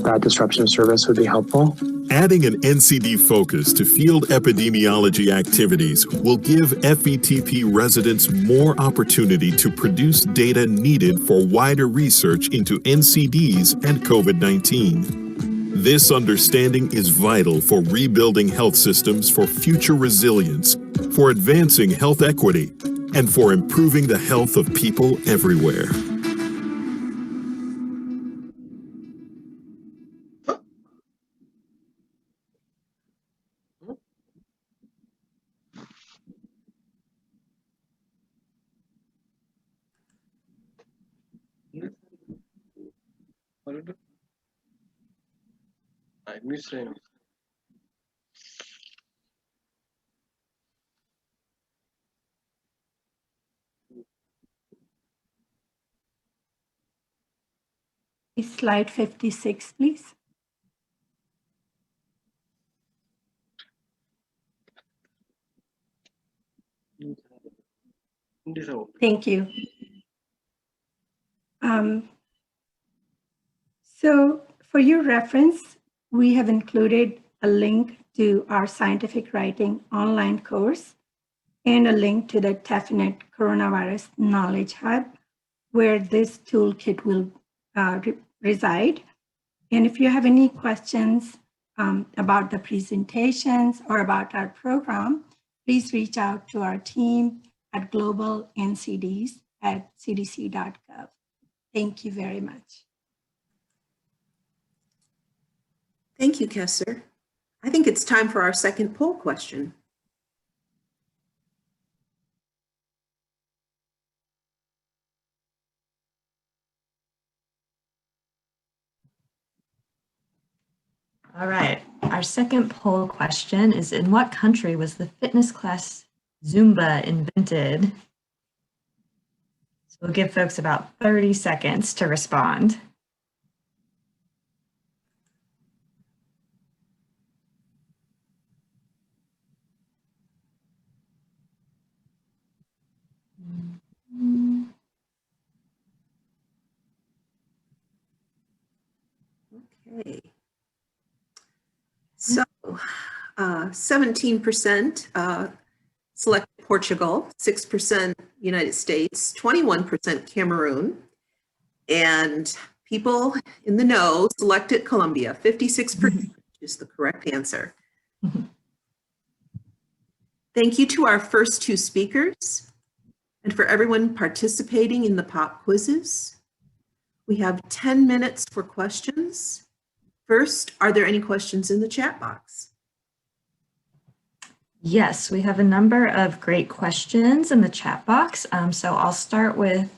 that disruption of service would be helpful. Adding an NCD focus to field epidemiology activities will give FETP residents more opportunity to produce data needed for wider research into NCDs and COVID-19. This understanding is vital for rebuilding health systems for future resilience, for advancing health equity, and for improving the health of people everywhere. Slide 56, please. Thank you. So for your reference, we have included a link to our scientific writing online course and a link to the TEFNet Coronavirus Knowledge Hub, where this toolkit will reside. And if you have any questions about the presentations or about our program, please reach out to our team at globalncds@cdc.gov. Thank you very much. Thank you, Kessler. I think it's time for our second poll question. All right, our second poll question is, in what country was the fitness class Zumba invented? So we'll give folks about 30 seconds to respond. Okay. So 17% selected Portugal, 6% United States, 21% Cameroon, and people in the know selected Colombia, 56% is the correct answer. Thank you to our first two speakers and for everyone participating in the pop quizzes. We have 10 minutes for questions. First, are there any questions in the chat box? Yes, we have a number of great questions in the chat box. So I'll start with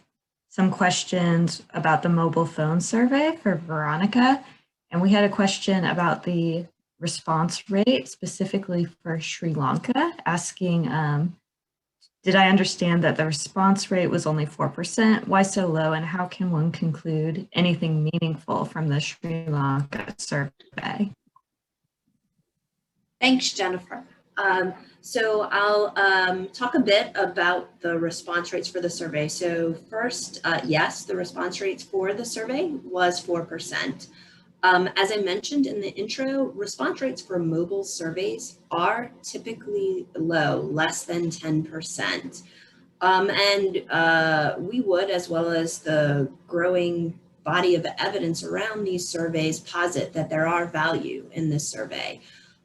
some questions about the mobile phone survey for Veronica. And we had a question about the response rate, specifically for Sri Lanka, asking, did I understand that the response rate was only 4%? Why so low? And how can one conclude anything meaningful from the Sri Lanka survey? Thanks, Jennifer. So I'll talk a bit about the response rates for the survey. So first, yes, the response rates for the survey was 4%. As I mentioned in the intro, response rates for mobile surveys are typically low, less than 10%. And we would, as well as the growing body of evidence around these surveys, posit that there are value in this survey.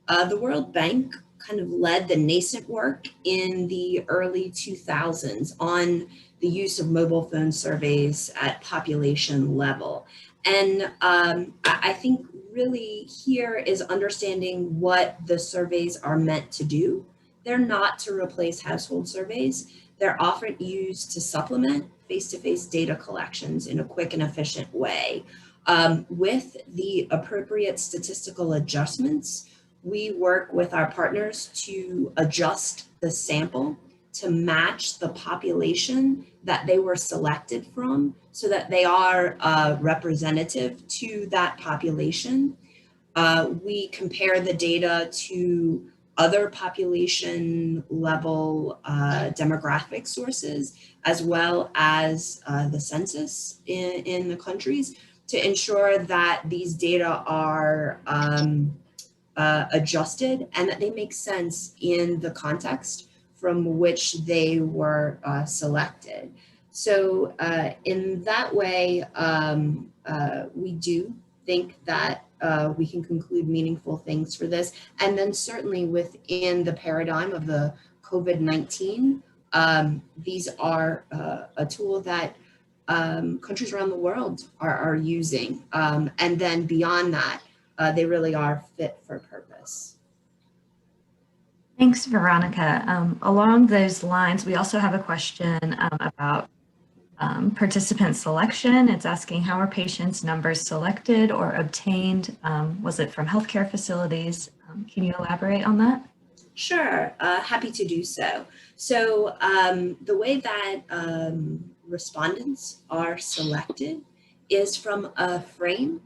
The World Bank kind of led the nascent work in the early 2000s on the use of mobile phone surveys at population level. And I think really here is understanding what the surveys are meant to do. They're not to replace household surveys. They're often used to supplement face-to-face data collections in a quick and efficient way. With the appropriate statistical adjustments, we work with our partners to adjust the sample to match the population that they were selected from so that they are representative to that population. We compare the data to other population level demographic sources, as well as the census in the countries, to ensure that these data are adjusted and that they make sense in the context from which they were selected. So in that way, we do think that we can conclude meaningful things for this. And then certainly within the paradigm of the COVID-19, these are a tool that countries around the world are using. And then beyond that, they really are fit for purpose. Thanks, Veronica. Along those lines, we also have a question about participant selection. It's asking, how are patients' numbers selected or obtained? Was it from healthcare facilities? Can you elaborate on that? Sure, happy to do so. So the way that respondents are selected is from a frame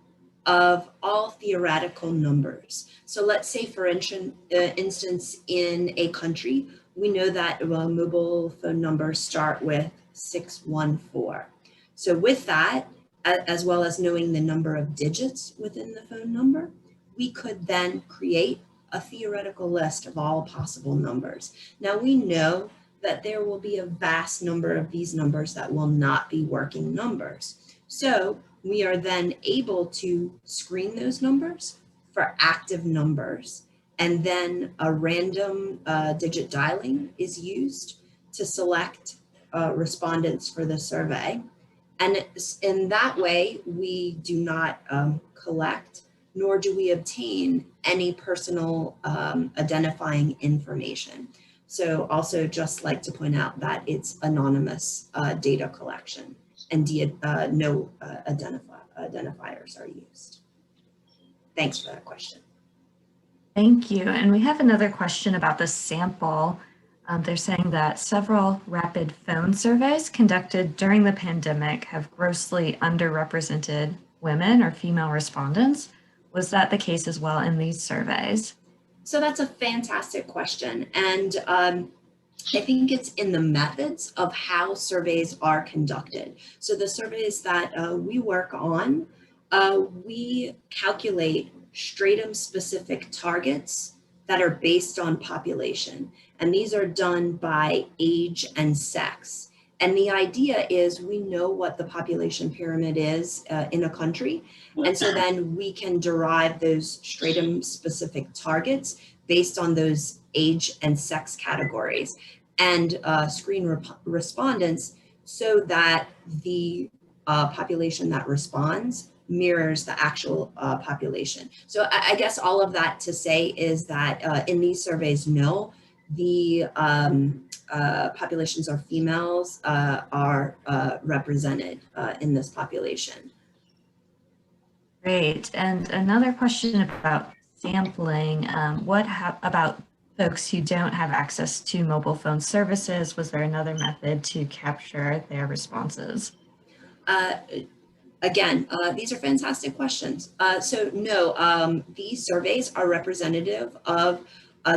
of all theoretical numbers. So let's say, for instance, in a country, we know that mobile phone numbers start with 614. So with that, as well as knowing the number of digits within the phone number, we could then create a theoretical list of all possible numbers. Now we know that there will be a vast number of these numbers that will not be working numbers. So we are then able to screen those numbers for active numbers, and then a random digit dialing is used to select respondents for the survey. And in that way, we do not collect, nor do we obtain any personal identifying information. So also just like to point out that it's anonymous data collection, and no identifiers are used. Thanks for that question. Thank you. And we have another question about the sample. They're saying that several rapid phone surveys conducted during the pandemic have grossly underrepresented women or female respondents. Was that the case as well in these surveys? So that's a fantastic question. And I think it's in the methods of how surveys are conducted. So the surveys that we work on, we calculate stratum-specific targets that are based on population. And these are done by age and sex. And the idea is we know what the population pyramid is in a country. And so then we can derive those stratum-specific targets based on those age and sex categories, and screen respondents so that the population that responds mirrors the actual population. So I guess all of that to say is that in these surveys, no, the populations or females are represented in this population. Great. And another question about sampling. What about folks who don't have access to mobile phone services? Was there another method to capture their responses? Again, these are fantastic questions. So no, these surveys are representative of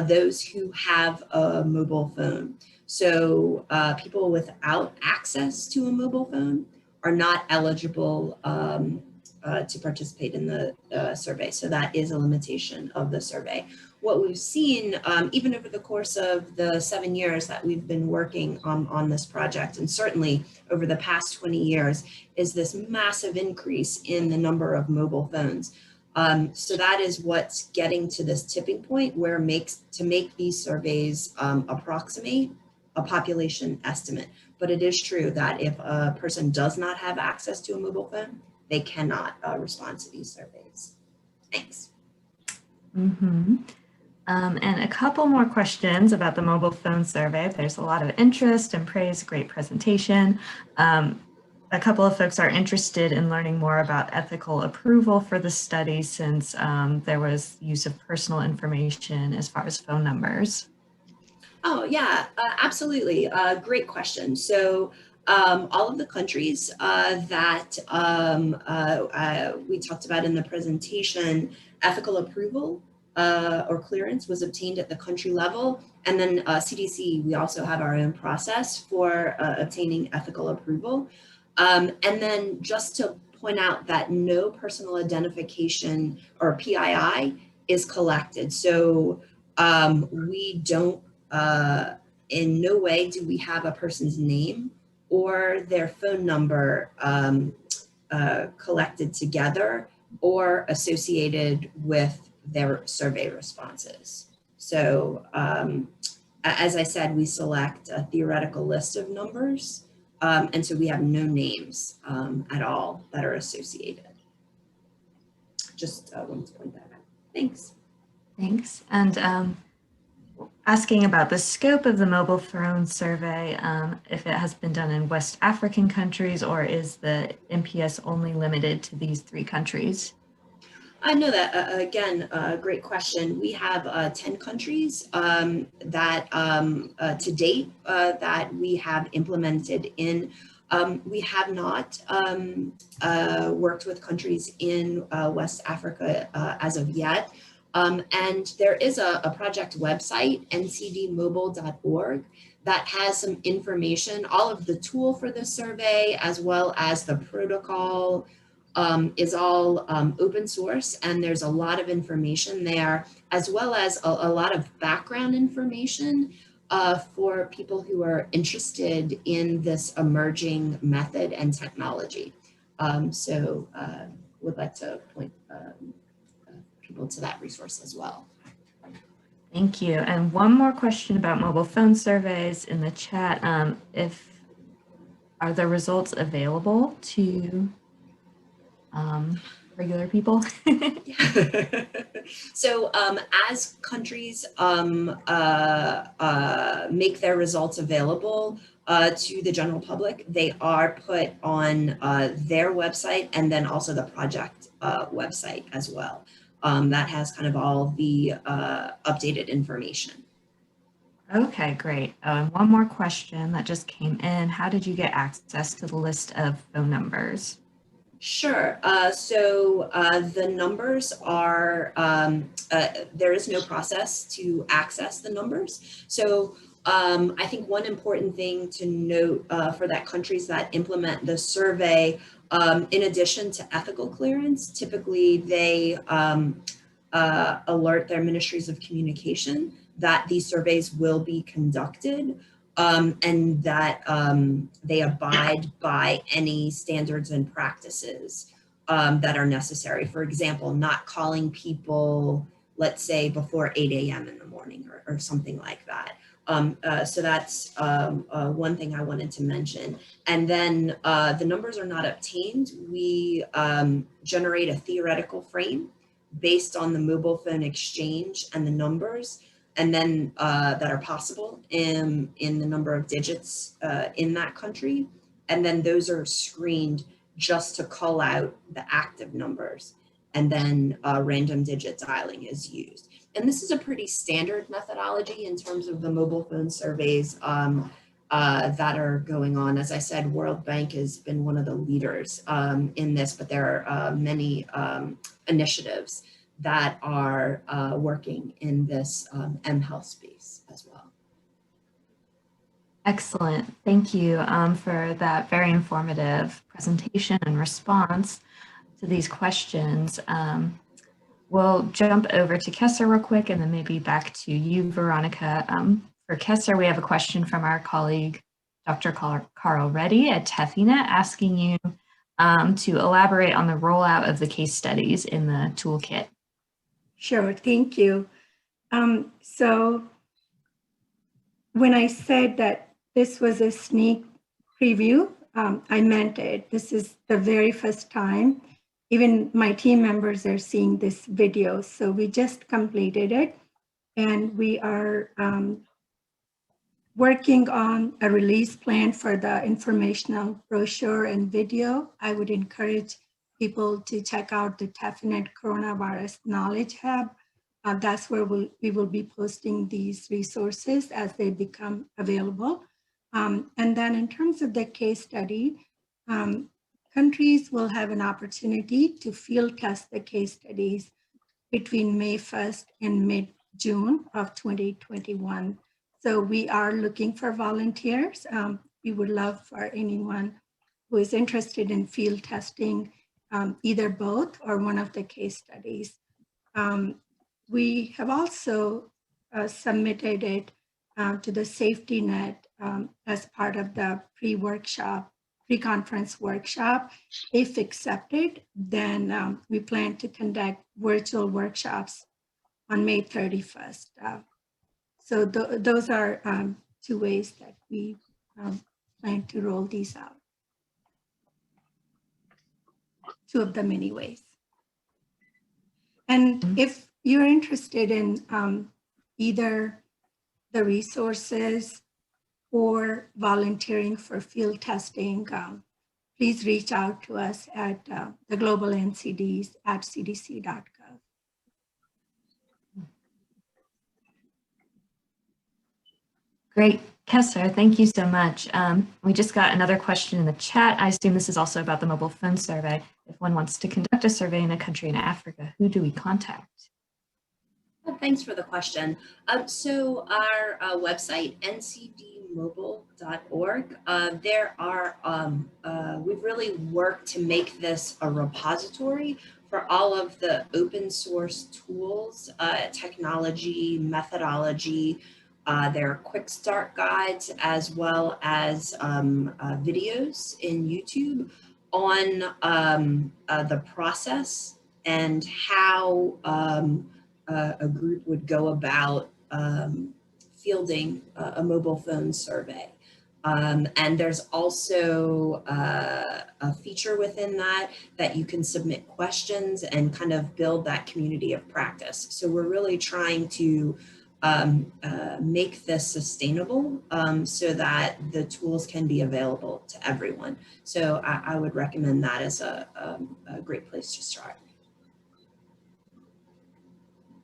those who have a mobile phone. So people without access to a mobile phone are not eligible to participate in the survey. So that is a limitation of the survey. What we've seen, even over the course of the 7 years that we've been working on this project, and certainly over the past 20 years, is this massive increase in the number of mobile phones. So that is what's getting to this tipping point where to make these surveys approximate a population estimate. But it is true that if a person does not have access to a mobile phone, they cannot respond to these surveys. Thanks. Mm-hmm. And a couple more questions about the mobile phone survey. There's a lot of interest and praise, great presentation. A couple of folks are interested in learning more about ethical approval for the study since there was use of personal information as far as phone numbers. Oh yeah, absolutely. Great question. So all of the countries that we talked about in the presentation, ethical approval or clearance was obtained at the country level. And then CDC, we also have our own process for obtaining ethical approval. And then just to point out that no personal identification or PII is collected. So we don't, in no way do we have a person's name or their phone number collected together or associated with their survey responses. So as I said, we select a theoretical list of numbers, and so we have no names at all that are associated. Just wanted to point that out. Thanks. Thanks. And asking about the scope of the mobile phone survey, if it has been done in West African countries or is the MPS only limited to these 3 countries? I know that, again, great question. We have 10 countries that to date that we have implemented in. We have not worked with countries in West Africa as of yet. And there is a project website, ncdmobile.org, that has some information. All of the tool for the survey, as well as the protocol, is all open source, and there's a lot of information there, as well as a lot of background information for people who are interested in this emerging method and technology. So would like to point people to that resource as well. Thank you. And one more question about mobile phone surveys in the chat. Are the results available to regular people? So as countries make their results available to the general public, they are put on their website and then also the project website as well. That has kind of all the updated information. Okay, great. Oh, and one more question that just came in. How did you get access to the list of phone numbers? Sure. So the numbers are, there is no process to access the numbers. So I think one important thing to note for that countries that implement the survey, in addition to ethical clearance, typically they alert their ministries of communication that these surveys will be conducted. And that they abide by any standards and practices that are necessary. For example, not calling people, let's say, before 8 a.m. in the morning or something like that. So that's one thing I wanted to mention. And then the numbers are not obtained. We generate a theoretical frame based on the mobile phone exchange and the numbers, and then that are possible in the number of digits in that country. And then those are screened just to call out the active numbers. And then random digit dialing is used. And this is a pretty standard methodology in terms of the mobile phone surveys that are going on. As I said, World Bank has been one of the leaders in this, but there are many initiatives that are working in this mHealth space as well. Excellent. Thank you for that very informative presentation and response to these questions. We'll jump over to Kessler real quick and then maybe back to you, Veronica. For Kessler, we have a question from our colleague, Dr. Carl Reddy at TEFINET, asking you, to elaborate on the rollout of the case studies in the toolkit. Sure, thank you. So when I said that this was a sneak preview, I meant it. This is the very first time. Even my team members are seeing this video. So we just completed it, and we are working on a release plan for the informational brochure and video. I would encourage people to check out the Definite Coronavirus Knowledge Hub. That's where we will be posting these resources as they become available. And then in terms of the case study, countries will have an opportunity to field test the case studies between May 1st and mid-June of 2021. So we are looking for volunteers. We would love for anyone who is interested in field testing either both or one of the case studies. We have also submitted it to the safety net as part of the pre-conference workshop. If accepted, then we plan to conduct virtual workshops on May 31st. So those are two ways that we plan to roll these out. Two of the many ways. And if you're interested in either the resources or volunteering for field testing, please reach out to us at the Global NCDs at cdc.gov. Great. Kessler, thank you so much. We just got another question in the chat. I assume this is also about the mobile phone survey. If one wants to conduct a survey in a country in Africa, who do we contact? Well, thanks for the question. So our website, ncdmobile.org, there are, we've really worked to make this a repository for all of the open source tools, technology, methodology. There are quick start guides as well as videos in YouTube on the process and how a group would go about fielding a mobile phone survey. And there's also a feature within that you can submit questions and kind of build that community of practice. So we're really trying to make this sustainable so that the tools can be available to everyone. So I would recommend that as a great place to start.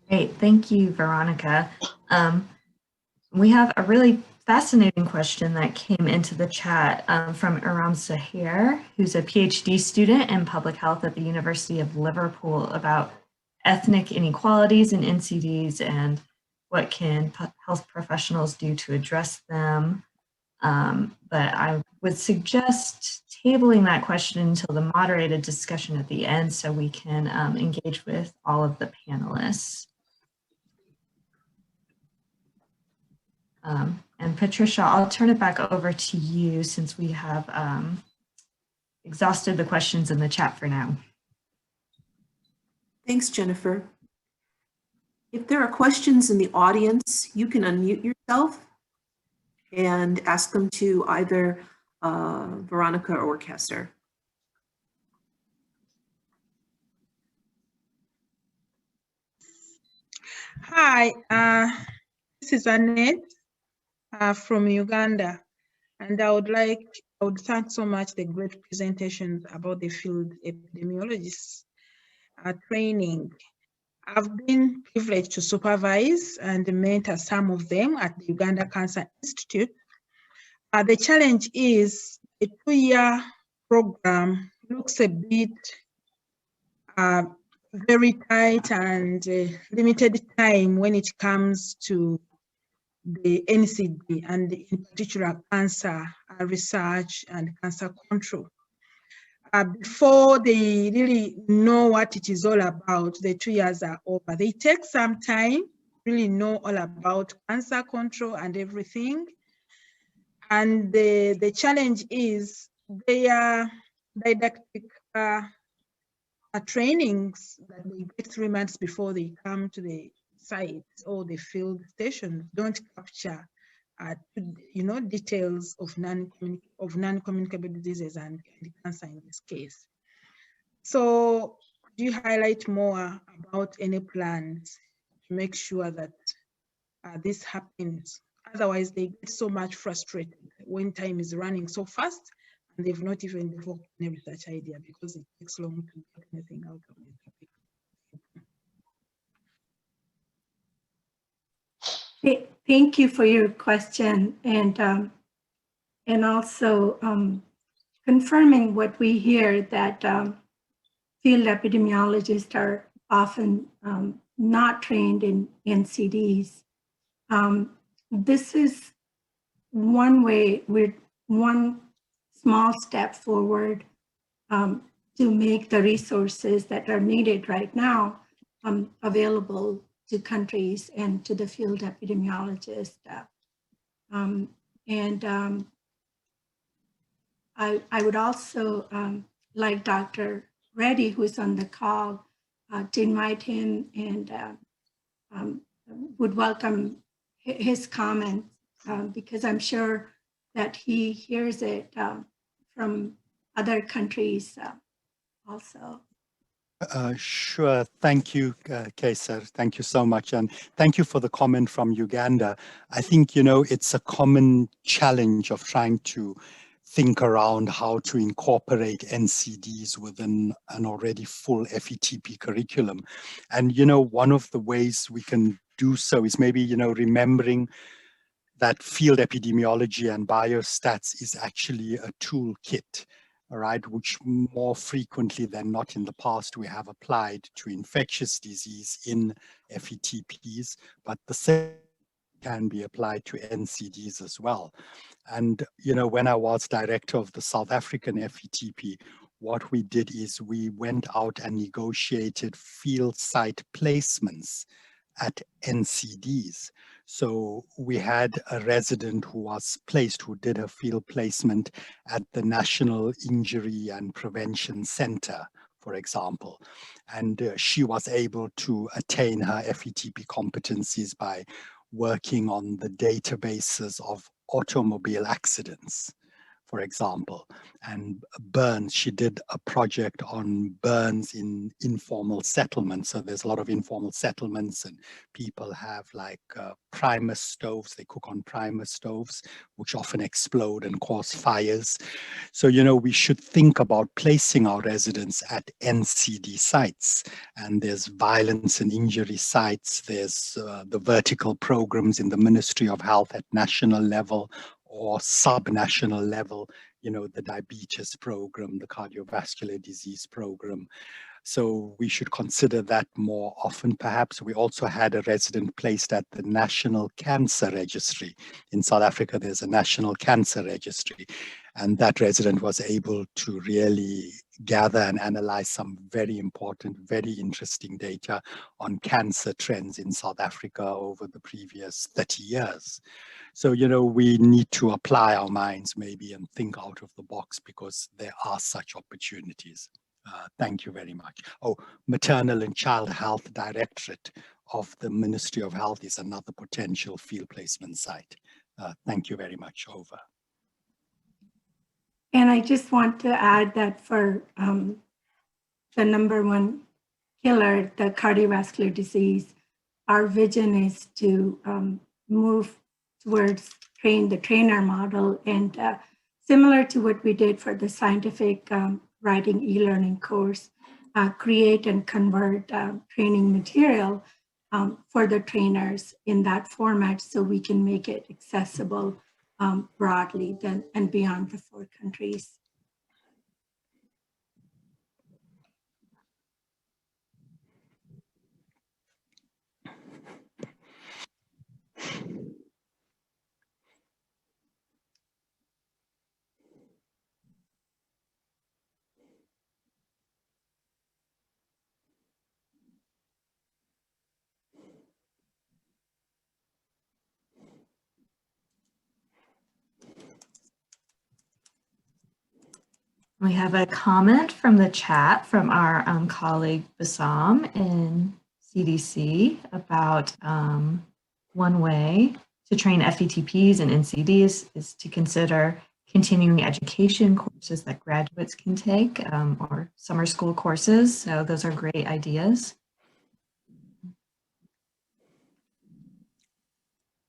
Great, thank you, Veronica. We have a really fascinating question that came into the chat from Aram Sahir, who's a PhD student in public health at the University of Liverpool, about ethnic inequalities in NCDs and what can health professionals do to address them. But I would suggest tabling that question until the moderated discussion at the end so we can engage with all of the panelists. And Patricia, I'll turn it back over to you since we have exhausted the questions in the chat for now. Thanks, Jennifer. If there are questions in the audience, you can unmute yourself and ask them to either Veronica or Kessler. Hi, this is Annette from Uganda, and I would thank so much the great presentations about the field epidemiologists training. I've been privileged to supervise and mentor some of them at the Uganda Cancer Institute. The challenge is a 2-year program looks a bit very tight and limited time when it comes to the NCD and in particular cancer research and cancer control. Before they really know what it is all about, the 2 years are over. They take some time to really know all about cancer control and everything. And the challenge is their didactic trainings that they get 3 months before they come to the sites or the field stations don't capture, details of non-communicable diseases and cancer in this case. So could you highlight more about any plans to make sure that this happens? Otherwise, they get so much frustrated when time is running so fast and they've not even developed any research idea because it takes long to get anything out of it. Thank you for your question, and also confirming what we hear, that field epidemiologists are often not trained in NCDs. This is one way, with one small step forward to make the resources that are needed right now available to countries and to the field epidemiologists. I would also like Dr. Reddy, who's on the call, to invite him, and would welcome his comments because I'm sure that he hears it from other countries also. Sure. Thank you, Kessler. Thank you so much. And thank you for the comment from Uganda. I think, it's a common challenge of trying to think around how to incorporate NCDs within an already full FETP curriculum. And, one of the ways we can do so is maybe, remembering that field epidemiology and biostats is actually a toolkit, all right, which more frequently than not in the past we have applied to infectious disease in FETPs, but the same can be applied to NCDs as well. And, when I was director of the South African FETP, what we did is we went out and negotiated field site placements at NCDs. So we had a resident who was placed, who did a field placement at the National Injury and Prevention Center, for example. And she was able to attain her FETP competencies by working on the databases of automobile accidents, for example, and burns. She did a project on burns in informal settlements. So there's a lot of informal settlements, and people have like primer stoves. They cook on primer stoves, which often explode and cause fires. So, we should think about placing our residents at NCD sites. And there's violence and injury sites. There's the vertical programs in the Ministry of Health at national level or sub-national level, the diabetes program, the cardiovascular disease program. So we should consider that more often. Perhaps we also had a resident placed at the National Cancer Registry. In South Africa, there's a National Cancer Registry. And that resident was able to really gather and analyze some very important, very interesting data on cancer trends in South Africa over the previous 30 years. So, we need to apply our minds maybe and think out of the box because there are such opportunities. Thank you very much. Oh, Maternal and Child Health Directorate of the Ministry of Health is another potential field placement site. Thank you very much. Over. And I just want to add that for the number one killer, the cardiovascular disease, our vision is to move towards the trainer model, and similar to what we did for the scientific writing e-learning course, create and convert training material for the trainers in that format so we can make it accessible broadly and beyond the 4 countries. We have a comment from the chat from our colleague Bassam in CDC about one way to train FETPs and NCDs is to consider continuing education courses that graduates can take or summer school courses. So those are great ideas.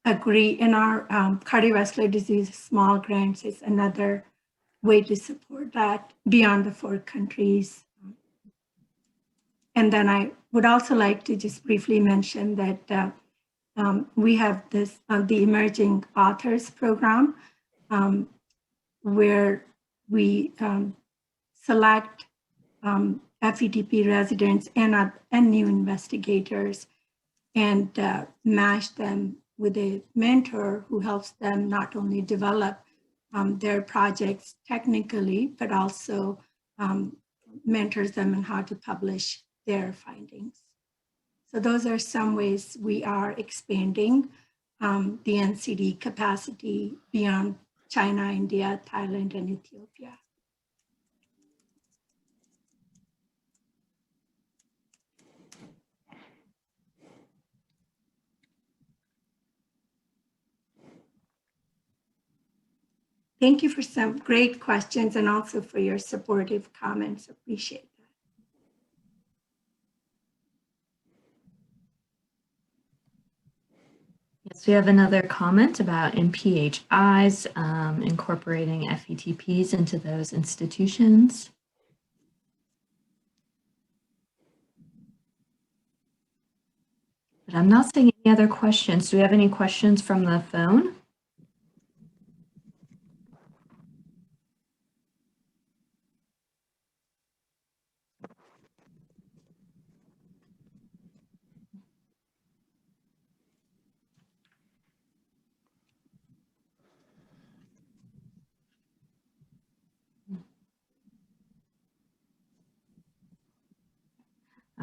Agree. In our cardiovascular disease small grants is another way to support that beyond the 4 countries. And then I would also like to just briefly mention that we have this the Emerging Authors Program, where we select FETP residents and new investigators and match them with a mentor who helps them not only develop their projects technically, but also mentors them in how to publish their findings. So those are some ways we are expanding the NCD capacity beyond China, India, Thailand, and Ethiopia. Thank you for some great questions and also for your supportive comments. Appreciate that. Yes, we have another comment about MPHIs incorporating FETPs into those institutions. But I'm not seeing any other questions. Do we have any questions from the phone?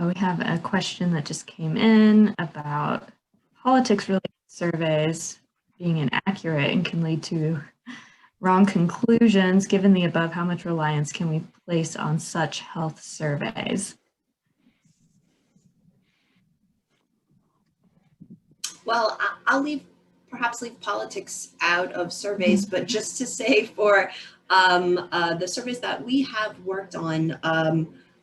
We have a question that just came in about politics-related surveys being inaccurate and can lead to wrong conclusions. Given the above, how much reliance can we place on such health surveys? Well, I'll perhaps leave politics out of surveys, but just to say for the surveys that we have worked on,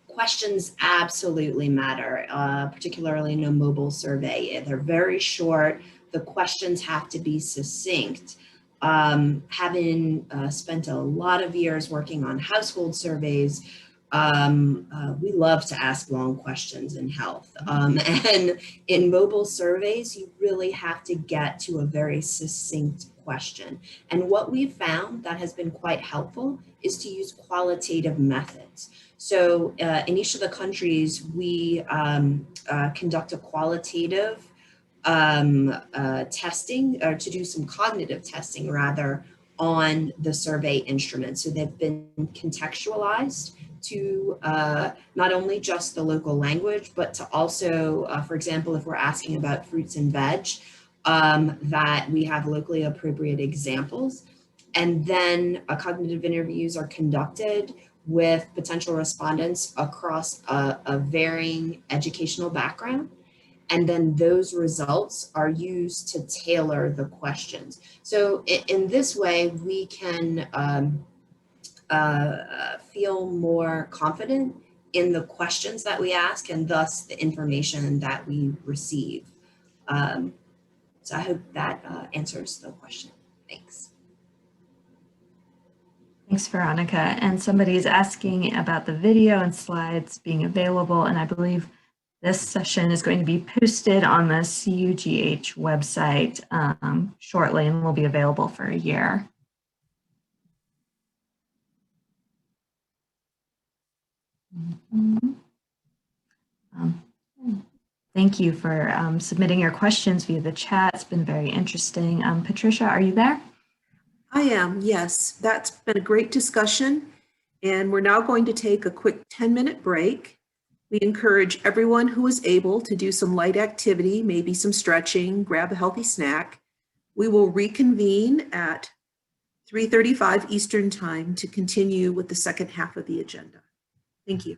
questions absolutely matter, particularly in a mobile survey. They're very short. The questions have to be succinct. Having spent a lot of years working on household surveys, we love to ask long questions in health. And in mobile surveys, you really have to get to a very succinct question. And what we've found that has been quite helpful is to use qualitative methods. So in each of the countries, we conduct a qualitative testing, or to do some cognitive testing rather, on the survey instruments. So they've been contextualized to not only just the local language, but to also, for example, if we're asking about fruits and veg, that we have locally appropriate examples. And then cognitive interviews are conducted with potential respondents across a varying educational background. And then those results are used to tailor the questions. So in this way, we can feel more confident in the questions that we ask and thus the information that we receive. So I hope that answers the question. Thanks. Thanks, Veronica. And somebody's asking about the video and slides being available, and I believe this session is going to be posted on the CUGH website shortly and will be available for a year. Thank you for submitting your questions via the chat. It's been very interesting. Patricia, are you there? I am, yes. That's been a great discussion, and we're now going to take a quick 10-minute break. We encourage everyone who is able to do some light activity, maybe some stretching, grab a healthy snack. We will reconvene at 3:35 Eastern Time to continue with the second half of the agenda. Thank you.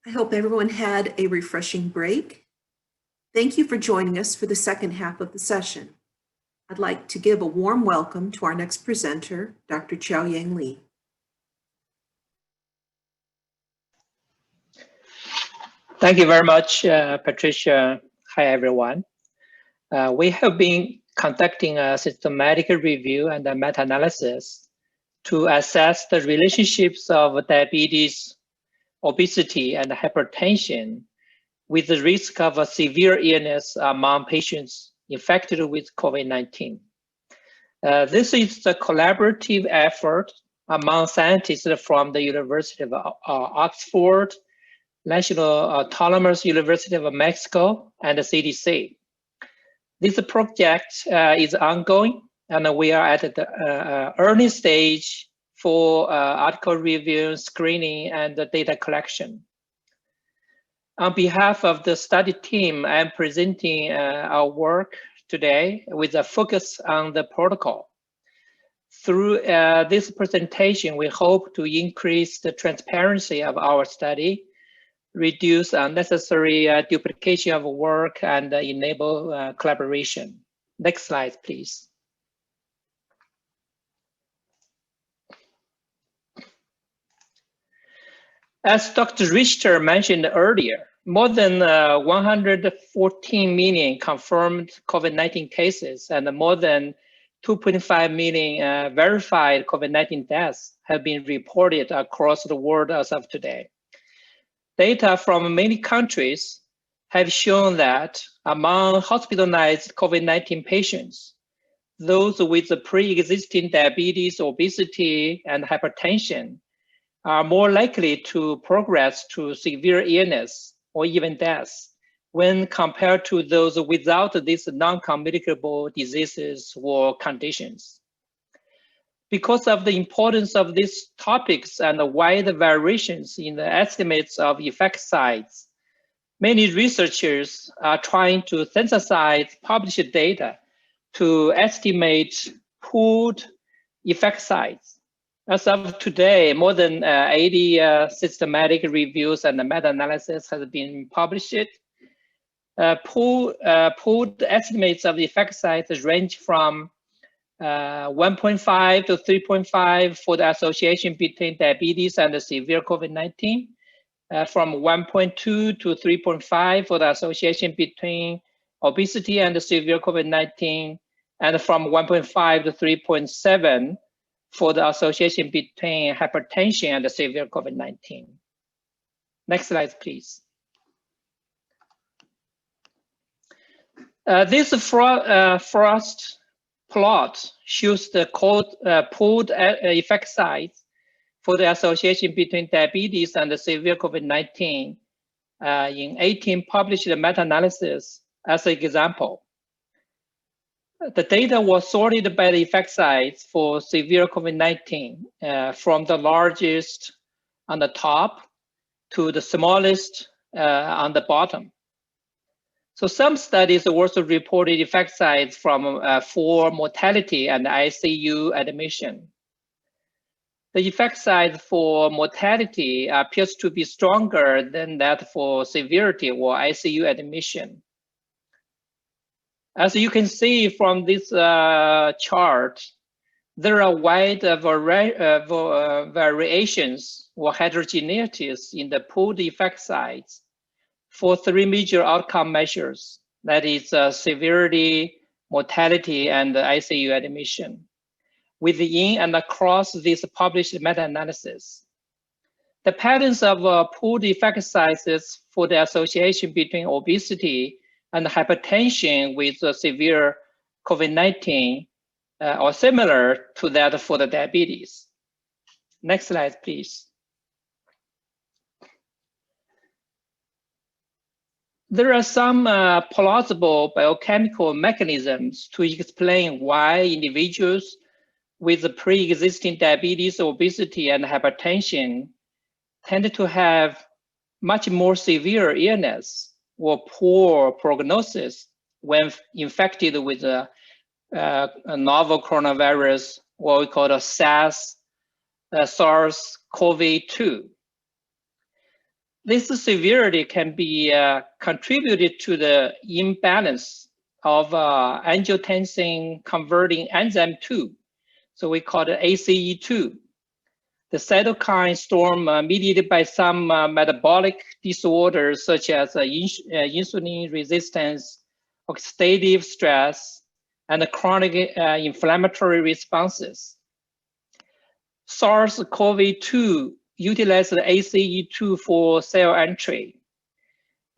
I hope everyone had a refreshing break. Thank you for joining us for the second half of the session. I'd like to give a warm welcome to our next presenter, Dr. Xiaoyang Li. Thank you very much, Patricia. Hi, everyone. We have been conducting a systematic review and a meta-analysis to assess the relationships of diabetes, obesity, and hypertension with the risk of a severe illness among patients infected with COVID-19. This is a collaborative effort among scientists from the University of Oxford, National Autonomous University of Mexico, and the CDC. This project is ongoing, and we are at the early stage for article review, screening, and data collection. On behalf of the study team, I'm presenting our work today with a focus on the protocol. Through this presentation, we hope to increase the transparency of our study, reduce unnecessary duplication of work, and enable collaboration. Next slide, please. As Dr. Richter mentioned earlier, more than 114 million confirmed COVID-19 cases and more than 2.5 million verified COVID-19 deaths have been reported across the world as of today. Data from many countries have shown that among hospitalized COVID-19 patients, those with pre-existing diabetes, obesity, and hypertension are more likely to progress to severe illness or even death when compared to those without these non-communicable diseases or conditions. Because of the importance of these topics and the wide variations in the estimates of effect size, many researchers are trying to synthesize published data to estimate pooled effect size. As of today, more than 80 systematic reviews and meta-analysis has been published. Pooled estimates of the effect size range from 1.5 to 3.5 for the association between diabetes and the severe COVID-19, from 1.2 to 3.5 for the association between obesity and the severe COVID-19, and from 1.5 to 3.7 for the association between hypertension and the severe COVID-19. Next slide, please. This frost plot shows the pooled effect size for the association between diabetes and the severe COVID-19 in 18 published meta-analysis as an example. The data was sorted by the effect size for severe COVID-19 from the largest on the top to the smallest on the bottom. So some studies also reported effect size from for mortality and ICU admission. The effect size for mortality appears to be stronger than that for severity or ICU admission. As you can see from this chart, there are wide variations or heterogeneities in the pooled effect size for three major outcome measures, that is severity, mortality, and ICU admission, within and across these published meta-analysis. The patterns of pooled effect sizes for the association between obesity and hypertension with severe COVID-19 are similar to that for the diabetes. Next slide, please. There are some plausible biochemical mechanisms to explain why individuals with pre-existing diabetes, obesity, and hypertension tend to have much more severe illness or poor prognosis when infected with a novel coronavirus, what we call a SARS-CoV-2. This severity can be contributed to the imbalance of angiotensin converting enzyme 2. So we call it ACE2. The cytokine storm mediated by some metabolic disorders such as insulin resistance, oxidative stress, and chronic inflammatory responses. SARS-CoV-2 utilizes ACE2 for cell entry.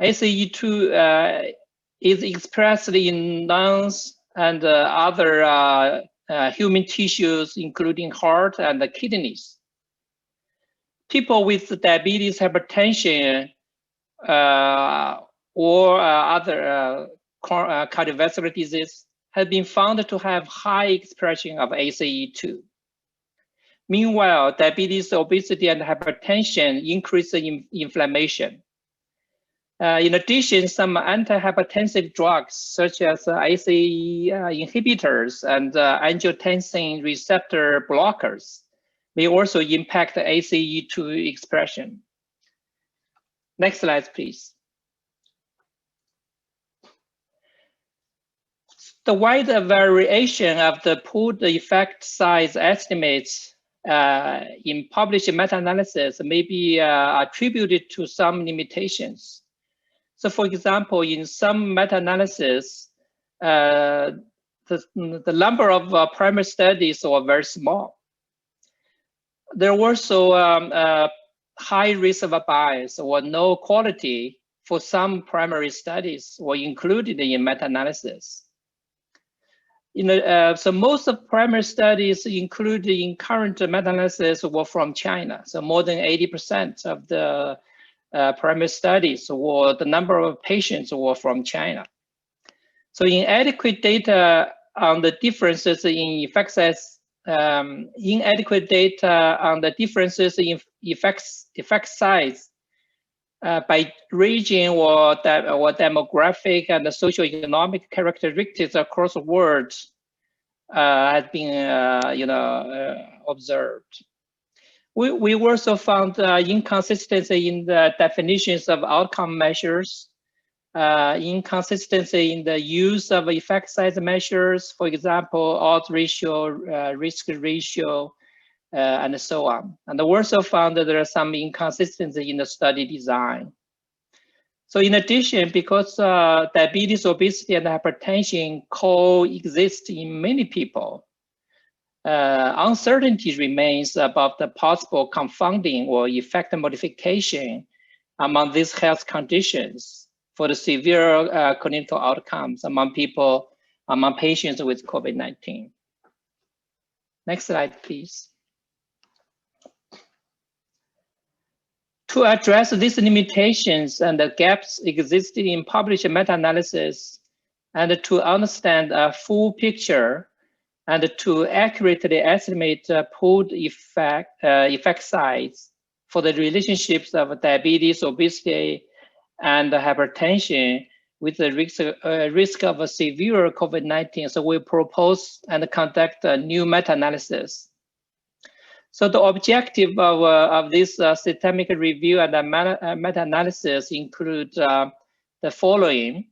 ACE2 is expressed in lungs and other human tissues, including heart and the kidneys. People with diabetes, hypertension, or other cardiovascular disease have been found to have high expression of ACE2. Meanwhile, diabetes, obesity, and hypertension increase inflammation. In addition, some antihypertensive drugs, such as ACE inhibitors and angiotensin receptor blockers, may also impact ACE2 expression. Next slide, please. The wide variation of the pooled effect size estimates in published meta-analysis may be attributed to some limitations. So for example, in some meta-analysis, the number of primary studies were very small. There were also high risk of bias or no quality for some primary studies were included in meta-analysis. So most of primary studies included in current meta-analysis were from China. So more than 80% of the primary studies or the number of patients were from China. So inadequate data on the differences in effect size, inadequate data on the differences in effect size by region or demographic and the socioeconomic characteristics across the world has been observed. We also found inconsistency in the definitions of outcome measures, inconsistency in the use of effect size measures, for example, odds ratio, risk ratio, and so on. And we also found that there are some inconsistency in the study design. So in addition, because diabetes, obesity, and hypertension coexist in many people, uncertainty remains about the possible confounding or effect modification among these health conditions for the severe clinical outcomes among patients with COVID-19. Next slide, please. To address these limitations and the gaps existing in published meta-analysis, and to understand a full picture, and to accurately estimate pooled effect size for the relationships of diabetes, obesity, and hypertension with the risk of a severe COVID-19. So we propose and conduct a new meta-analysis. So the objective of this systemic review and meta-analysis include the following.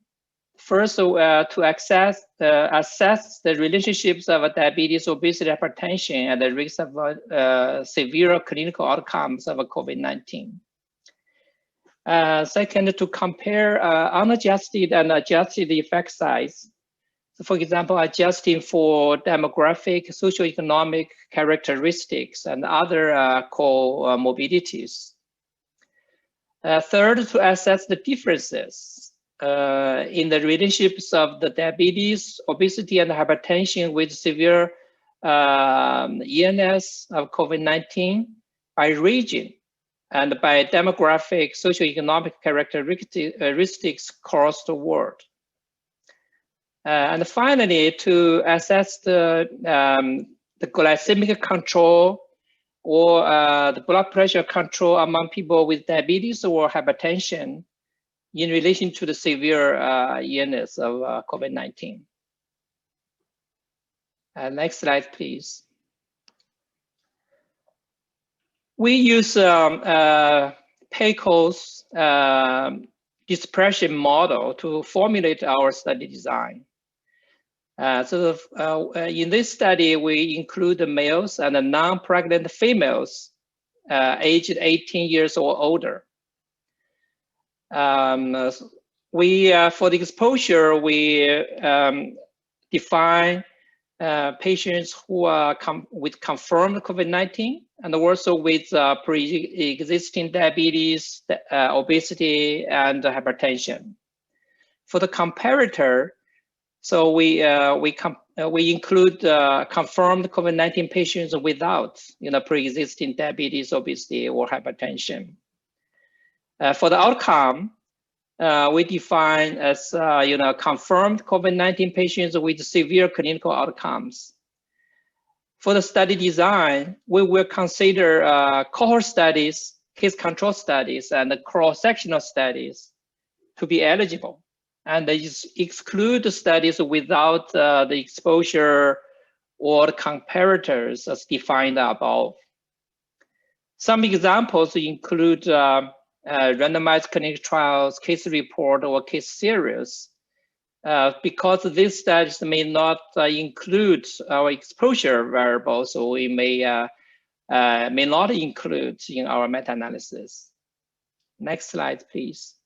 First, to assess the relationships of diabetes, obesity, hypertension, and the risk of severe clinical outcomes of COVID-19. Second, to compare unadjusted and adjusted effect size. So for example, adjusting for demographic, socioeconomic characteristics, and other comorbidities. Third, to assess the differences in the relationships of the diabetes, obesity, and hypertension with severe ENS of COVID-19 by region and by demographic, socioeconomic characteristics across the world. And finally, to assess the glycemic control or the blood pressure control among people with diabetes or hypertension in relation to the severe ENS of COVID-19. Next slide, please. We use PECO's dispersion model to formulate our study design. In this study, we include the males and the non-pregnant females aged 18 years or older. For the exposure, we define patients who are with confirmed COVID-19 and also with pre-existing diabetes, obesity, and hypertension. For the comparator, so we include confirmed COVID-19 patients without pre-existing diabetes, obesity, or hypertension. For the outcome, we define as confirmed COVID-19 patients with severe clinical outcomes. For the study design, we will consider cohort studies, case control studies, and cross-sectional studies to be eligible, and exclude the studies without the exposure or the comparators as defined above. Some examples include randomized clinical trials, case report, or case series. Because these studies may not include our exposure variables, so we may not include in our meta-analysis. Next slide, please.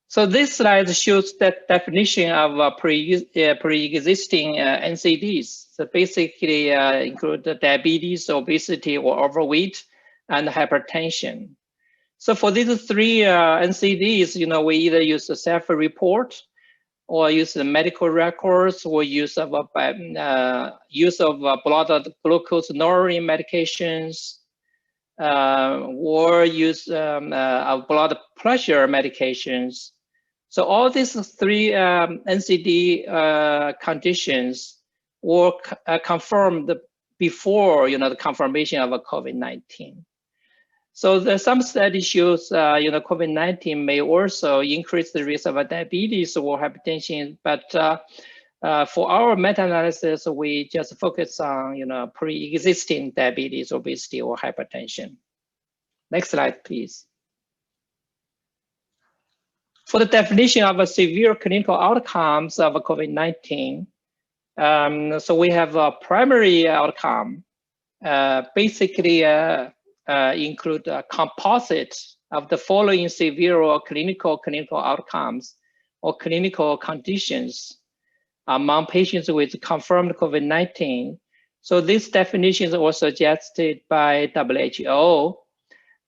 So this slide shows the definition of pre-existing NCDs. So basically include the diabetes, obesity, or overweight, and hypertension. So for these three NCDs, we either use a self-report, or use the medical records, or use of blood glucose lowering medications, or use of blood pressure medications. So all these three NCD conditions were confirmed before the confirmation of a COVID-19. So some studies shows COVID-19 may also increase the risk of diabetes or hypertension, but for our meta-analysis, we just focus on pre-existing diabetes, obesity, or hypertension. Next slide, please. For the definition of a severe clinical outcomes of COVID-19, so we have a primary outcome, basically include a composite of the following severe or clinical outcomes or clinical conditions among patients with confirmed COVID-19. So these definitions were suggested by WHO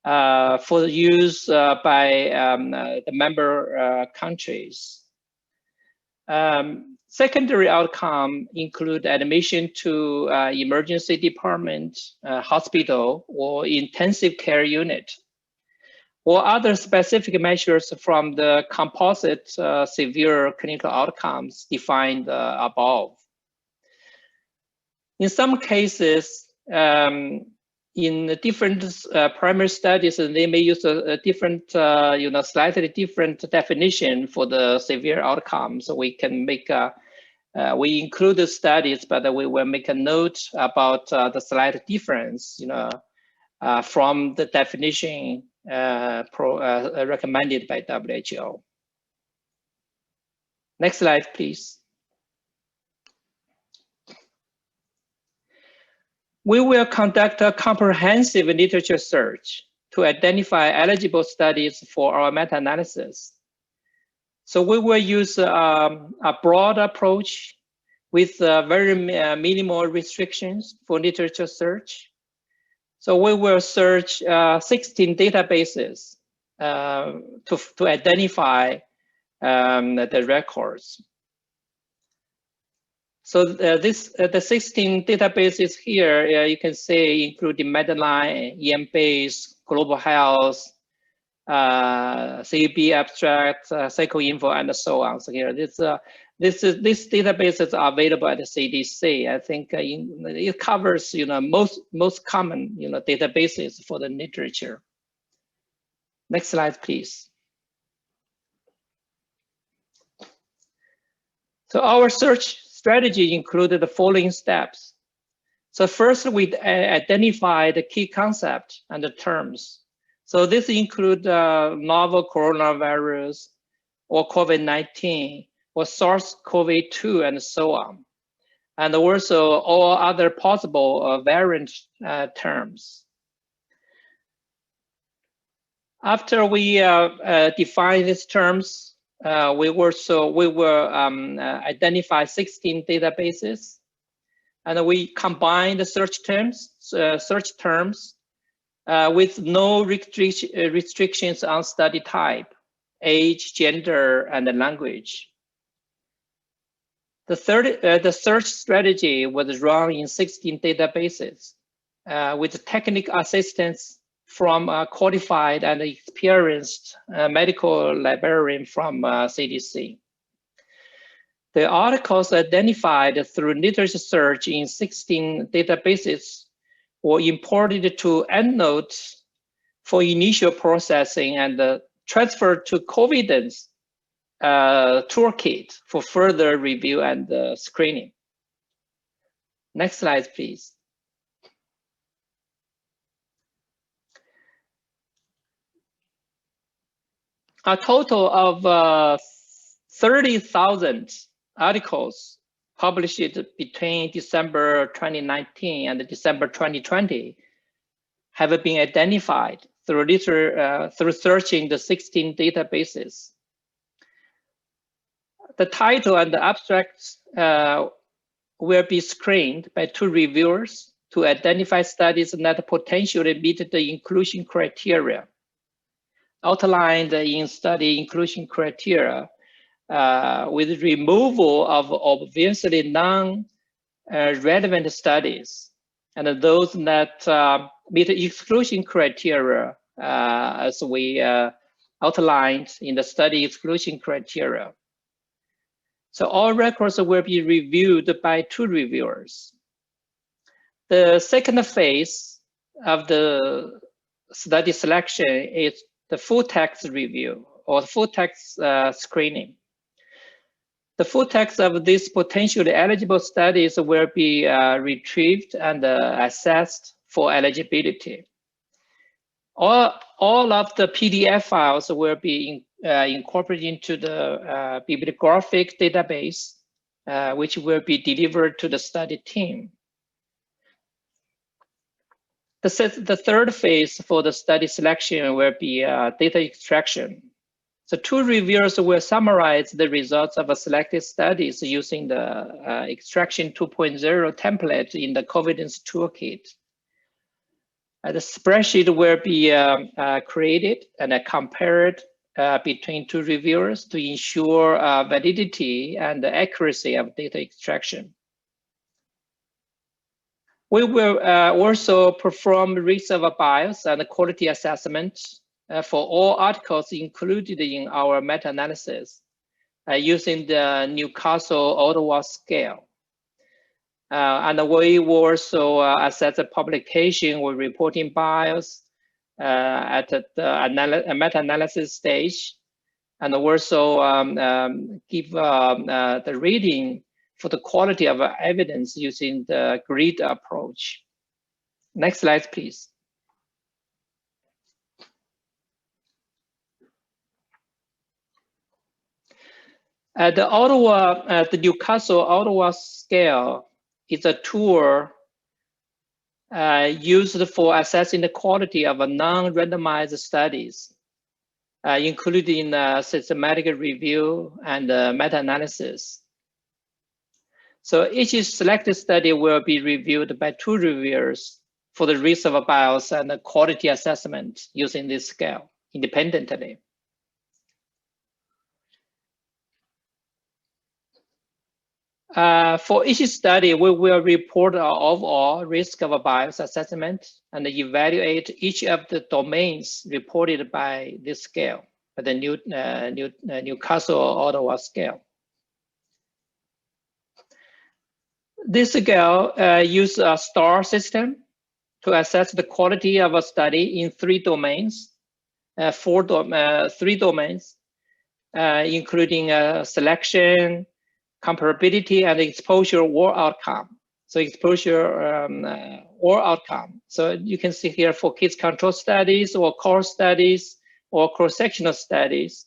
for use by the member countries. Secondary outcome include admission to emergency department, hospital, or intensive care unit, or other specific measures from the composite severe clinical outcomes defined above. In some cases, in different primary studies, they may use a different, slightly different definition for the severe outcomes. So we can make we include the studies, but we will make a note about the slight difference, from the definition recommended by WHO. Next slide, please. We will conduct a comprehensive literature search to identify eligible studies for our meta-analysis. So we will use a broad approach with very minimal restrictions for literature search. So we will search 16 databases to identify the records. So the 16 databases here, you can see include the Medline, EMBase, Global Health, CEB Abstract, PsychoInfo, and so on. So here, this databases are available at the CDC. I think it covers most common databases for the literature. Next slide, please. So our search strategy included the following steps. So first, we identify the key concept and the terms. So this includes novel coronavirus or COVID-19 or SARS-CoV-2 and so on, and also all other possible variant terms. After we define these terms, we will identify 16 databases, and we combine the search terms with no restrictions on study type, age, gender, and language. The search strategy was run in 16 databases with technical assistance from a qualified and experienced medical librarian from CDC. The articles identified through literature search in 16 databases were imported to EndNote for initial processing and transferred to Covidence toolkit for further review and screening. Next slide, please. A total of 30,000 articles published between December 2019 and December 2020 have been identified through searching the 16 databases. The title and the abstracts will be screened by 2 reviewers to identify studies that potentially meet the inclusion criteria outlined in study inclusion criteria, with removal of obviously non-relevant studies, and those that meet the exclusion criteria as we outlined in the study exclusion criteria. So all records will be reviewed by 2 reviewers. The second phase of the study selection is the full text review or full text screening. The full text of these potentially eligible studies will be retrieved and assessed for eligibility. All of the PDF files will be incorporated into the bibliographic database, which will be delivered to the study team. The third phase for the study selection will be data extraction. So 2 reviewers will summarize the results of selected studies using the extraction 2.0 template in the Covidence toolkit. The spreadsheet will be created and compared between 2 reviewers to ensure validity and accuracy of data extraction. We will also perform risk of bias and quality assessment for all articles included in our meta-analysis using the Newcastle, Ottawa scale. And we will also assess the publication with reporting bias at the meta-analysis stage, and also give the rating for the quality of evidence using the grid approach. Next slide, please. The Newcastle Ottawa scale is a tool used for assessing the quality of non-randomized studies, including systematic review and meta-analysis. So each selected study will be reviewed by 2 reviewers for the risk of bias and the quality assessment using this scale independently. For each study, we will report our overall risk of bias assessment and evaluate each of the domains reported by this scale, by the Newcastle Ottawa scale. This scale uses a star system to assess the quality of a study in 3 domains, 3 domains, including selection, comparability, and exposure or outcome. So exposure or outcome. So you can see here for kids control studies or core studies or cross-sectional studies.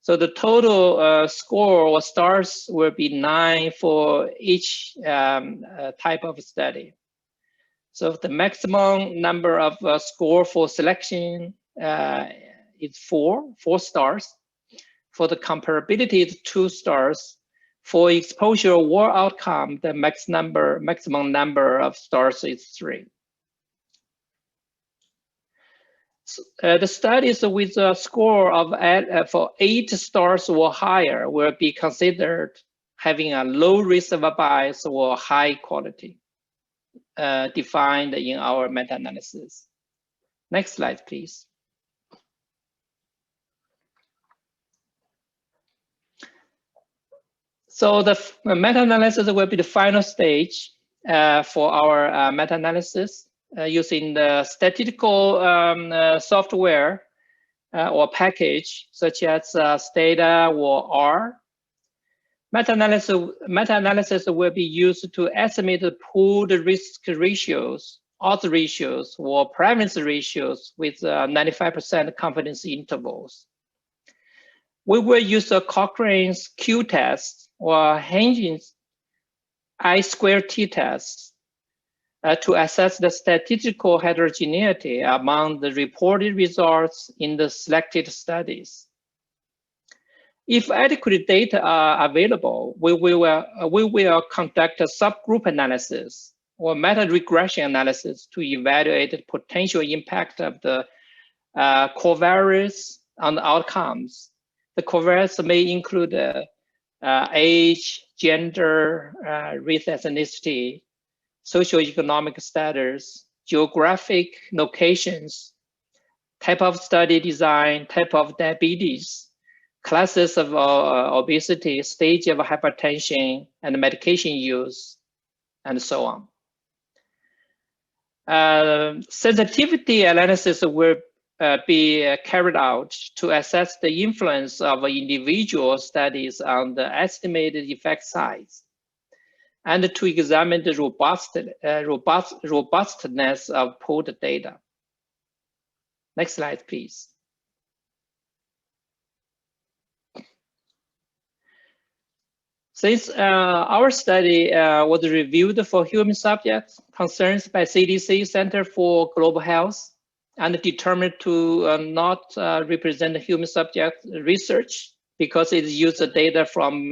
So the total score or stars will be 9 for each type of study. So the maximum number of score for selection is 4 stars. For the comparability, it's 2 stars. For exposure or outcome, the maximum number of stars is 3. So, the studies with a score of for 8 stars or higher will be considered having a low risk of a bias or high quality, defined in our meta-analysis. Next slide, please. So the meta-analysis will be the final stage for our meta-analysis using the statistical software or package such as Stata or R. Meta-analysis will be used to estimate the pooled risk ratios, odds ratios, or prevalence ratios with 95% confidence intervals. We will use a Cochrane's Q test or Hengen's I²T test to assess the statistical heterogeneity among the reported results in the selected studies. If adequate data are available, we will conduct a subgroup analysis or meta-regression analysis to evaluate the potential impact of the covariates on the outcomes. The covariates may include age, gender, race, ethnicity, socioeconomic status, geographic locations, type of study design, type of diabetes, classes of obesity, stage of hypertension, and medication use, and so on. Sensitivity analysis will be carried out to assess the influence of individual studies on the estimated effect size, and to examine the robustness of pooled data. Next slide, please. Since our study was reviewed for human subjects, concerns by CDC, Center for Global Health, and determined to not represent human subject research because it used data from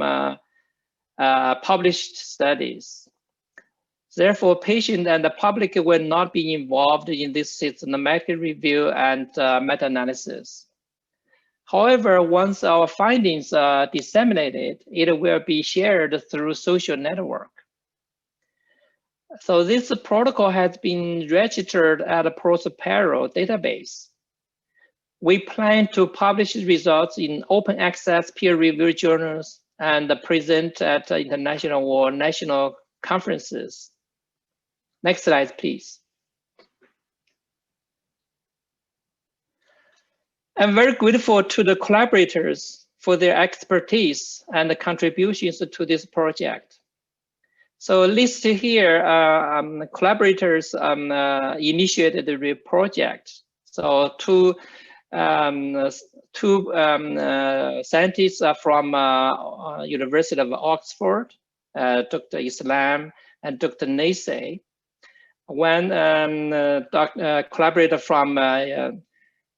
published studies. Therefore, patients and the public will not be involved in this systematic review and meta-analysis. However, once our findings are disseminated, it will be shared through social network. So this protocol has been registered at a Prospero database. We plan to publish results in open access peer-reviewed journals and present at international or national conferences. Next slide, please. I'm very grateful to the collaborators for their expertise and the contributions to this project. So listed here, collaborators initiated the project. So two scientists from University of Oxford, Dr. Islam and Dr. Ghsa. One collaborator from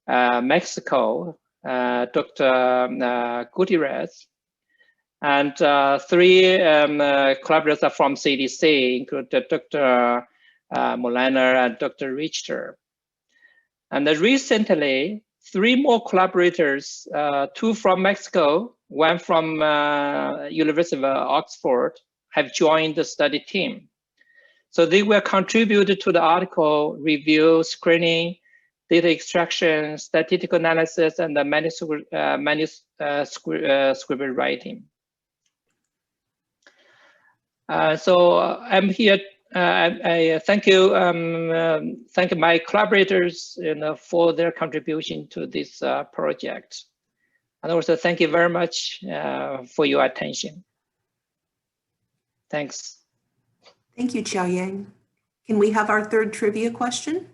Mexico, Dr. Gutierrez, and 3 collaborators from CDC, including Dr. Moliner and Dr. Richter. And recently, 3 more collaborators, 2 from Mexico, 1 from University of Oxford, have joined the study team. So they will contribute to the article review, screening, data extraction, statistical analysis, and the manuscript writing. So I'm here. I thank you. Thank my collaborators, for their contribution to this project, and also thank you very much for your attention. Thanks. Thank you, Xiaoyang. Can we have our third trivia question?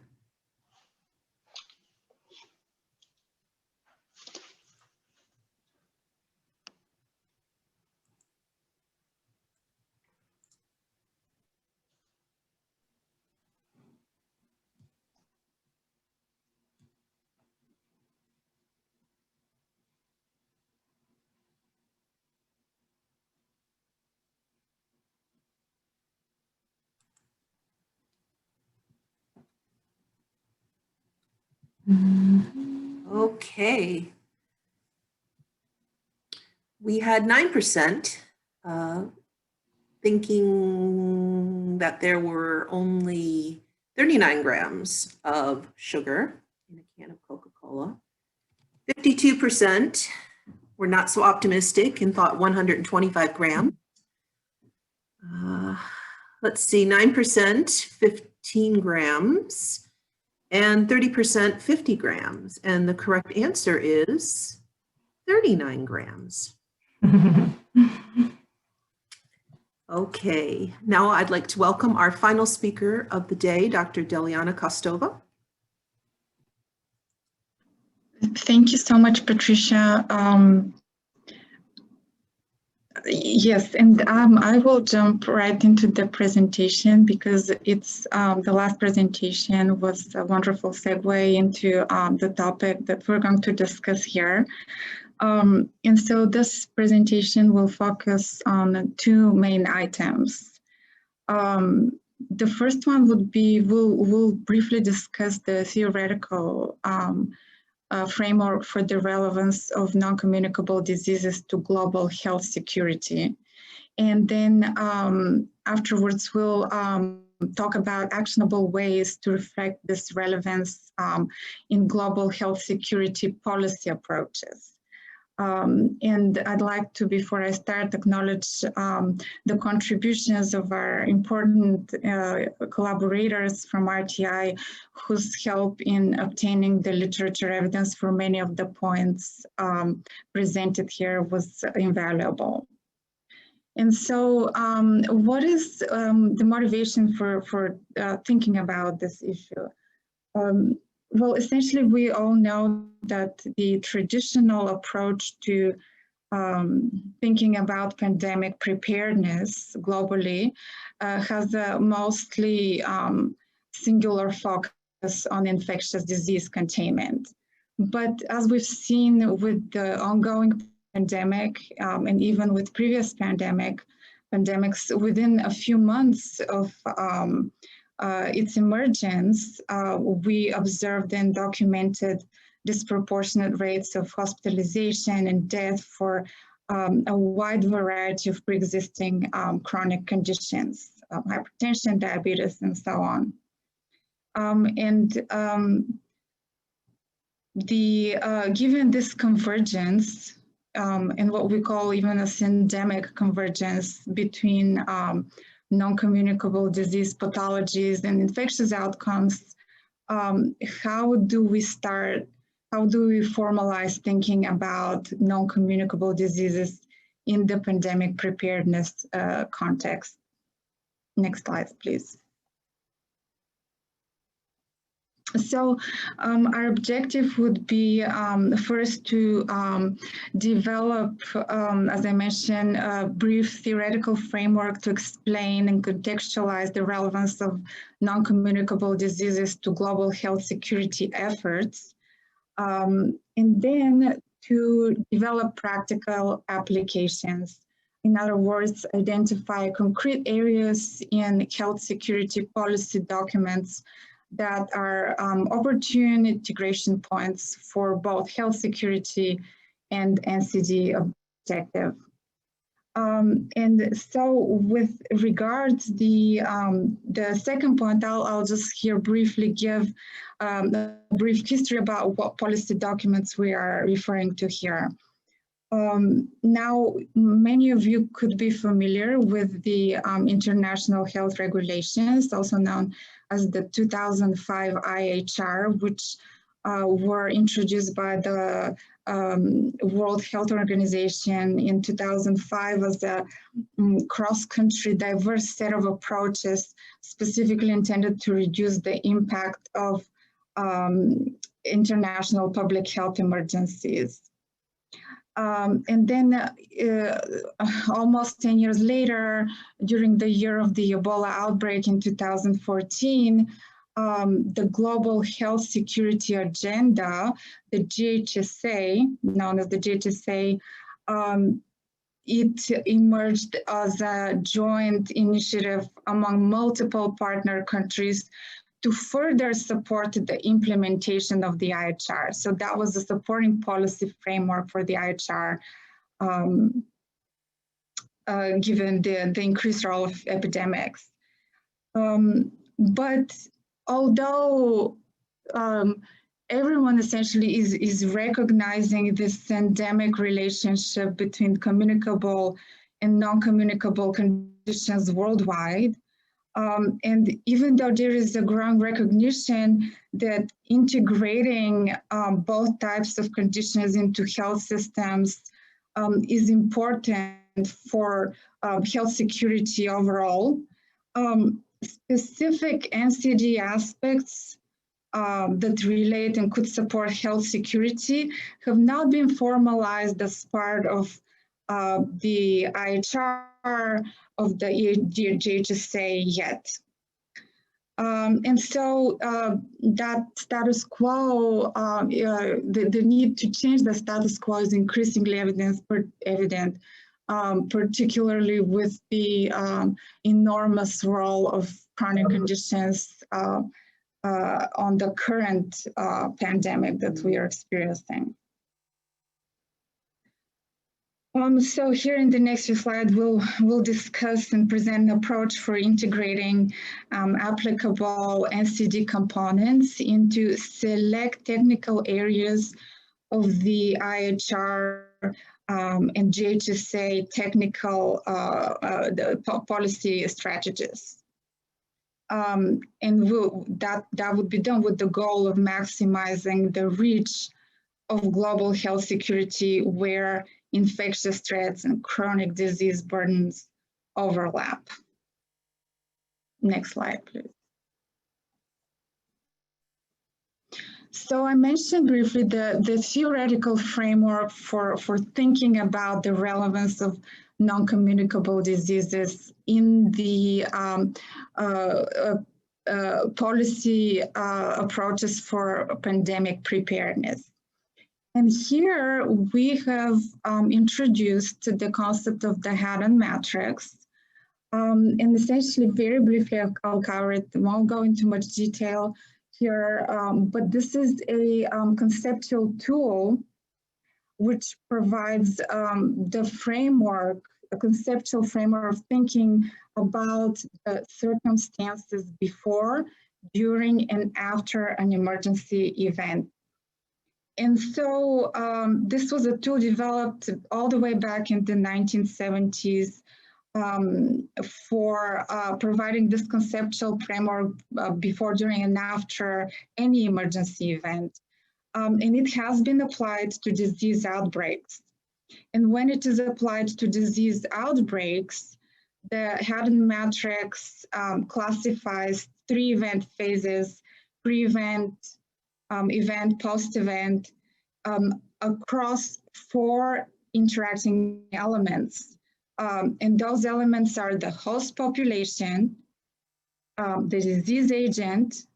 Okay. We had 9% thinking that there were only 39 grams of sugar in a can of Coca-Cola. 52% were not so optimistic and thought 125 grams. Let's see, 9%, 15 grams, and 30%, 50 grams. And the correct answer is 39 grams. Okay, now I'd like to welcome our final speaker of the day, Dr. Daliana Costova. Thank you so much, Patricia. Yes, and I will jump right into the presentation because it's the last presentation was a wonderful segue into the topic that we're going to discuss here. And so this presentation will focus on two main items. The first one would be, we'll briefly discuss the theoretical framework for the relevance of non-communicable diseases to global health security. And then afterwards, we'll talk about actionable ways to reflect this relevance in global health security policy approaches. And I'd like to, before I start, acknowledge the contributions of our important collaborators from RTI, whose help in obtaining the literature evidence for many of the points presented here was invaluable. And so what is the motivation for thinking about this issue? Well, essentially, we all know that the traditional approach to thinking about pandemic preparedness globally has a mostly singular focus on infectious disease containment. But as we've seen with the ongoing pandemic and even with previous pandemics, within a few months of its emergence, we observed and documented disproportionate rates of hospitalization and death for a wide variety of pre-existing chronic conditions, hypertension, diabetes, and so on. Given this convergence and what we call even a syndemic convergence between non-communicable disease pathologies and infectious outcomes, how do we formalize thinking about non-communicable diseases in the pandemic preparedness context? Next slide, please. So our objective would be first to develop, as I mentioned, a brief theoretical framework to explain and contextualize the relevance of non-communicable diseases to global health security efforts, and then to develop practical applications. In other words, identify concrete areas in health security policy documents that are opportune integration points for both health security and NCD objective. And so with regards the second point, I'll just here briefly give a brief history about what policy documents we are referring to here. Now, many of you could be familiar with the International Health Regulations, also known as the 2005 IHR, which were introduced by the World Health Organization in 2005 as a cross-country diverse set of approaches specifically intended to reduce the impact of international public health emergencies. And then almost 10 years later, during the year of the Ebola outbreak in 2014, the Global Health Security Agenda, the GHSA, known as the GHSA, it emerged as a joint initiative among multiple partner countries to further support the implementation of the IHR. So that was the supporting policy framework for the IHR, given the increased role of epidemics. But although everyone essentially is recognizing this endemic relationship between communicable and non-communicable conditions worldwide, and even though there is a growing recognition that integrating both types of conditions into health systems is important for health security overall, specific NCD aspects that relate and could support health security have not been formalized as part of the IHR of the GHSA yet. And so that status quo, the need to change the status quo is increasingly evident, particularly with the enormous role of chronic conditions on the current pandemic that we are experiencing. So here in the next few slides, we'll discuss and present an approach for integrating applicable NCD components into select technical areas of the IHR and GHSA technical policy strategies. And that would be done with the goal of maximizing the reach of global health security where infectious threats and chronic disease burdens overlap. Next slide, please. So I mentioned briefly the theoretical framework for thinking about the relevance of non-communicable diseases in the policy approaches for pandemic preparedness. And here we have introduced the concept of the Haddon matrix. And essentially, very briefly, I'll cover it. I won't go into much detail here, but this is a conceptual tool which provides the framework, a conceptual framework of thinking about the circumstances before, during, and after an emergency event. And so this was a tool developed all the way back in the 1970s for providing this conceptual framework before, during, and after any emergency event. And it has been applied to disease outbreaks. And when it is applied to disease outbreaks, the Haddon matrix classifies 3 event phases: pre-event, event, post-event, across 4 interacting elements. And those elements are the host population, the disease agent,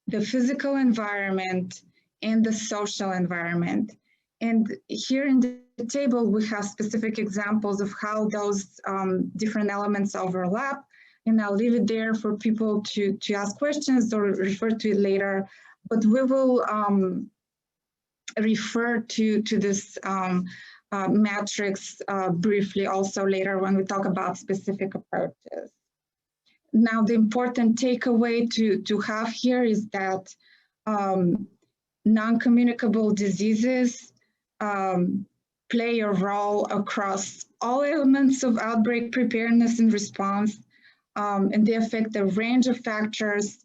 the physical environment, and the social environment. And here in the table, we have specific examples of how those different elements overlap. And I'll leave it there for people to ask questions or refer to it later. But we will refer to this matrix briefly also later when we talk about specific approaches. Now, the important takeaway to have here is that non-communicable diseases play a role across all elements of outbreak preparedness and response, and they affect a range of factors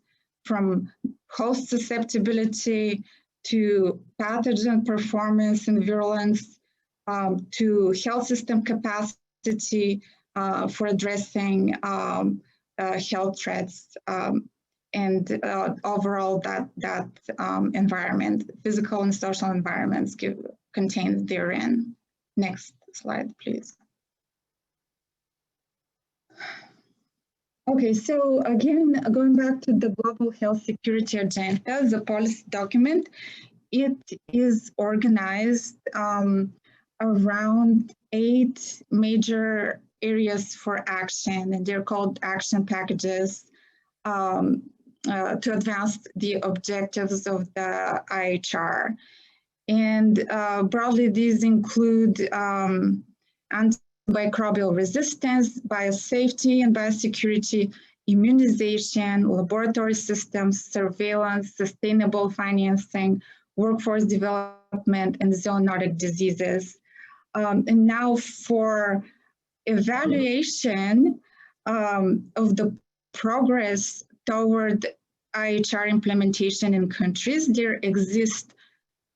from host susceptibility to pathogen performance and virulence, to health system capacity for addressing health threats, and overall that environment, physical and social environments contained therein. Next slide, please. Okay, so again, going back to the Global Health Security Agenda, the policy document, it is organized around 8 major areas for action, and they're called action packages to advance the objectives of the IHR. And broadly, these include antimicrobial resistance, biosafety and biosecurity, immunization, laboratory systems, surveillance, sustainable financing, workforce development, and zoonotic diseases. And now for evaluation of the progress toward IHR implementation in countries, there exist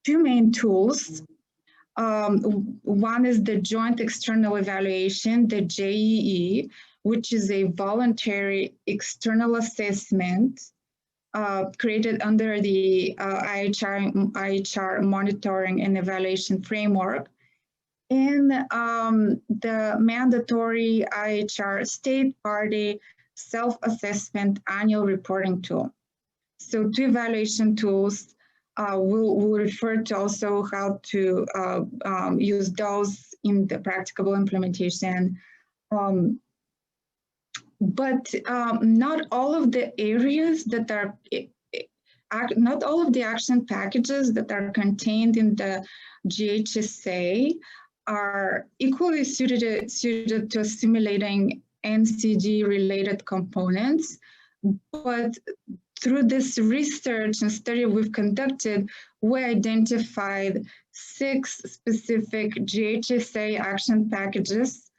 2 main tools. One is the Joint External Evaluation, the JEE, which is a voluntary external assessment created under the IHR monitoring and evaluation framework, and the mandatory IHR state party self-assessment annual reporting tool. So 2 evaluation tools. We'll refer to also how to use those in the practicable implementation. But not all of the areas that are, not all of the action packages that are contained in the GHSA are equally suited to assimilating NCD-related components, but through this research and study we've conducted, we identified 6 specific GHSA action packages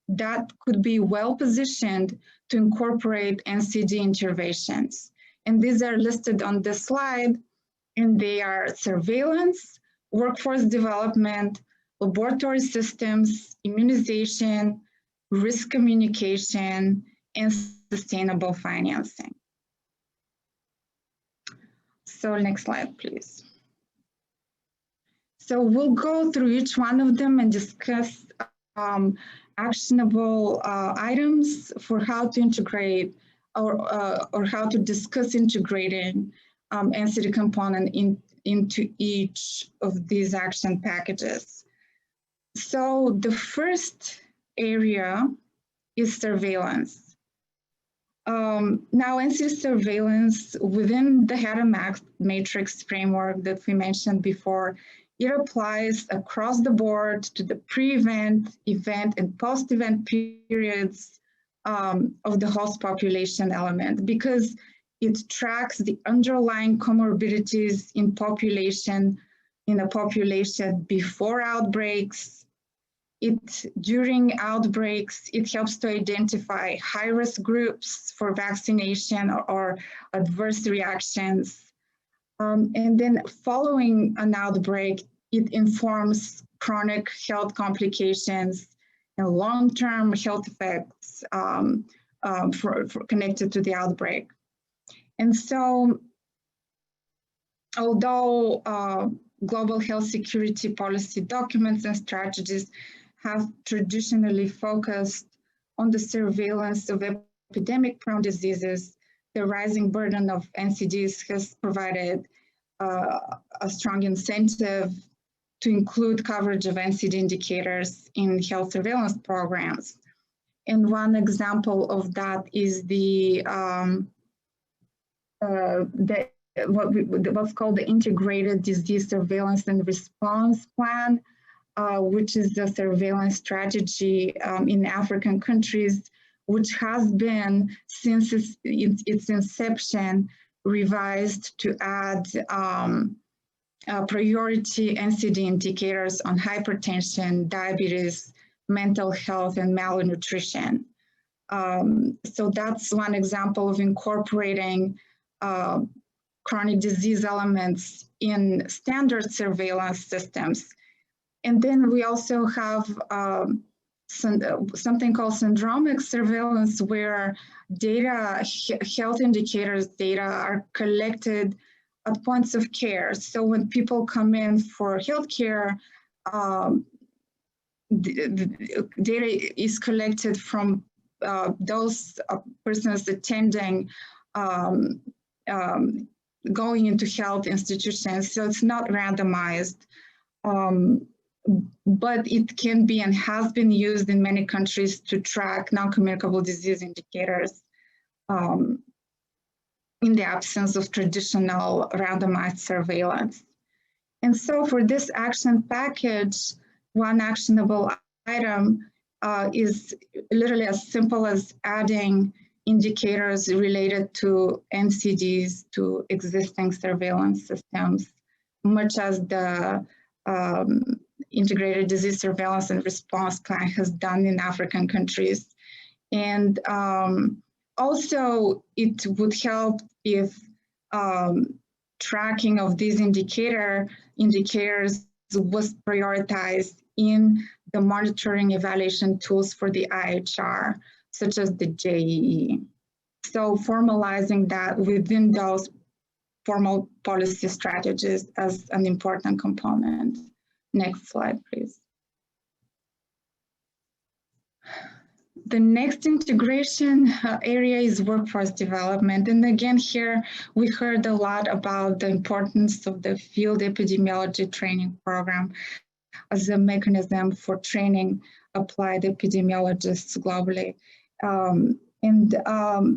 that could be well positioned to incorporate NCD interventions. And these are listed on this slide, and they are surveillance, workforce development, laboratory systems, immunization, risk communication, and sustainable financing. So next slide, please. So we'll go through each one of them and discuss actionable items for how to integrate or how to discuss integrating NCD component into each of these action packages. So the first area is surveillance. Now, NCD surveillance within the HERA matrix framework that we mentioned before, it applies across the board to the pre-event, event, and post-event periods of the host population element, because it tracks the underlying comorbidities in a population before outbreaks. During outbreaks, it helps to identify high-risk groups for vaccination or adverse reactions. And then following an outbreak, it informs chronic health complications and long-term health effects connected to the outbreak. And so, although global health security policy documents and strategies have traditionally focused on the surveillance of epidemic-prone diseases, the rising burden of NCDs has provided a strong incentive to include coverage of NCD indicators in health surveillance programs. And one example of that is what's called the Integrated Disease Surveillance and Response Plan, which is the surveillance strategy in African countries, which has been, since its inception, revised to add priority NCD indicators on hypertension, diabetes, mental health, and malnutrition. So that's one example of incorporating chronic disease elements in standard surveillance systems. And then we also have something called syndromic surveillance, where data, health indicators data are collected at points of care. So when people come in for healthcare, the data is collected from those persons attending, going into health institutions. So it's not randomized. But it can be and has been used in many countries to track non-communicable disease indicators in the absence of traditional randomized surveillance. And so for this action package, one actionable item is literally as simple as adding indicators related to NCDs to existing surveillance systems, much as the Integrated Disease Surveillance and Response Plan has done in African countries. And also, it would help if tracking of these indicators was prioritized in the monitoring evaluation tools for the IHR, such as the JEE. So formalizing that within those formal policy strategies as an important component. Next slide, please. The next integration area is workforce development. And again, here we heard a lot about the importance of the field epidemiology training program as a mechanism for training applied epidemiologists globally.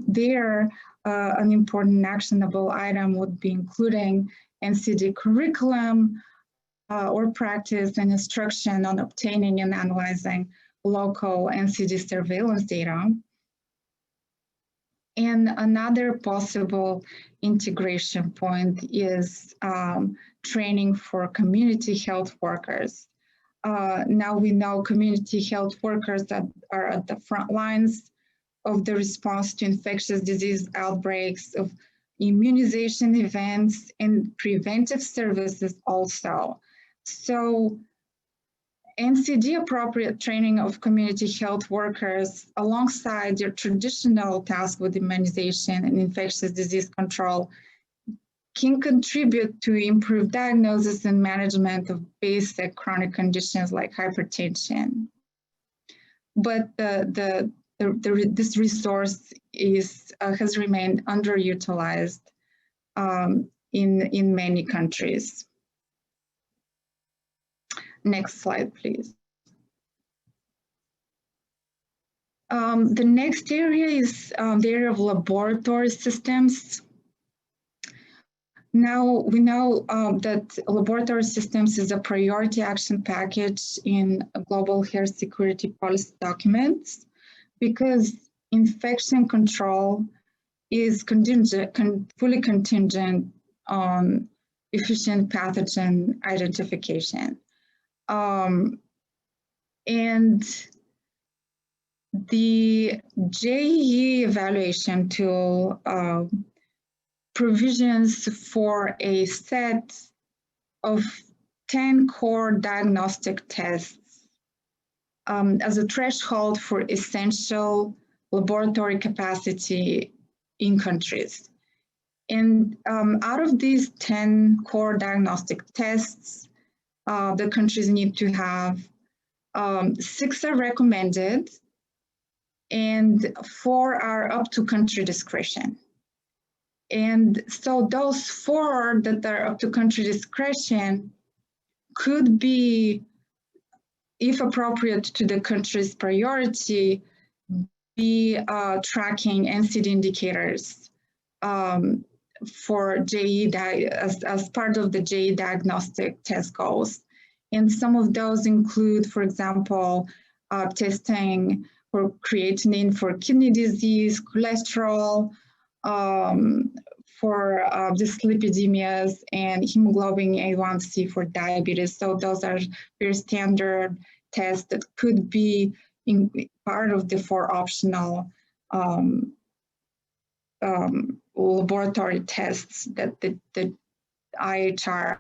There, an important actionable item would be including NCD curriculum or practice and instruction on obtaining and analyzing local NCD surveillance data. And another possible integration point is training for community health workers. Now we know community health workers that are at the front lines of the response to infectious disease outbreaks, of immunization events, and preventive services also. So NCD appropriate training of community health workers alongside their traditional task with immunization and infectious disease control can contribute to improved diagnosis and management of basic chronic conditions like hypertension. But this resource has remained underutilized in many countries. Next slide, please. The next area is the area of laboratory systems. Now we know that laboratory systems is a priority action package in global health security policy documents, because infection control is fully contingent on efficient pathogen identification. And the JEE evaluation tool provisions for a set of 10 core diagnostic tests as a threshold for essential laboratory capacity in countries. And out of these 10 core diagnostic tests, the countries need to have 6 are recommended and 4 are up to country discretion. And so those 4 that are up to country discretion could be, if appropriate to the country's priority, be tracking NCD indicators for JE as part of the JE diagnostic test goals. And some of those include, for example, testing for creatinine for kidney disease, cholesterol, for dyslipidemias, and hemoglobin A1C for diabetes. So those are very standard tests that could be in part of the 4 optional laboratory tests that the IHR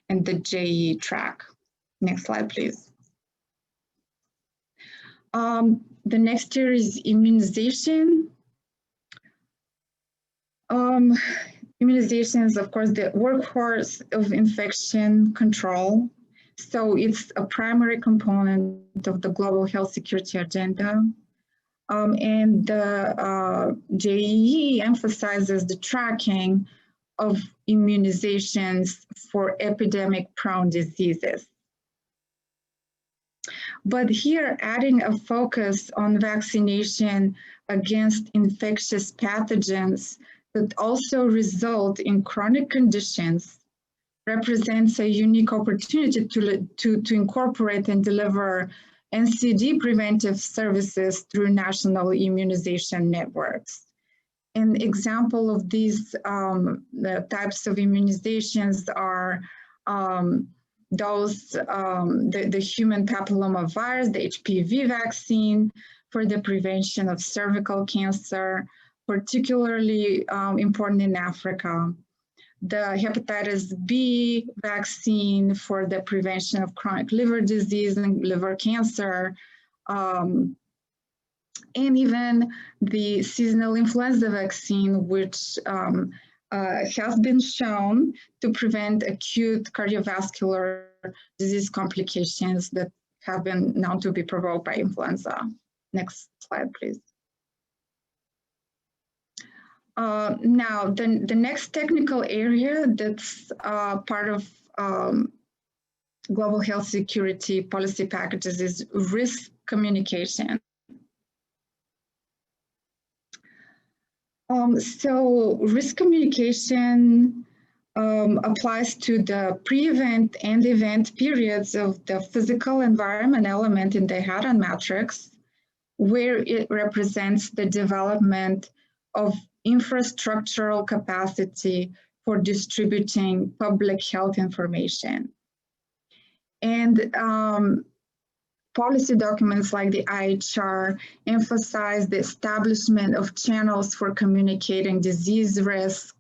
and the JE track. Next slide, please. The next year is immunization. Immunization is, of course, the workhorse of infection control. So it's a primary component of the global health security agenda. And the JEE emphasizes the tracking of immunizations for epidemic-prone diseases. But here, adding a focus on vaccination against infectious pathogens that also result in chronic conditions represents a unique opportunity to incorporate and deliver NCD preventive services through national immunization networks. An example of these the types of immunizations are the human papilloma virus, the HPV vaccine for the prevention of cervical cancer, particularly important in Africa. The hepatitis B vaccine for the prevention of chronic liver disease and liver cancer, and even the seasonal influenza vaccine, which has been shown to prevent acute cardiovascular disease complications that have been known to be provoked by influenza. Next slide, please. Now, the next technical area that's part of global health security policy packages is risk communication. So risk communication applies to the pre-event and event periods of the physical environment element in the Hadron matrix, where it represents the development of infrastructural capacity for distributing public health information. And policy documents like the IHR emphasize the establishment of channels for communicating disease risk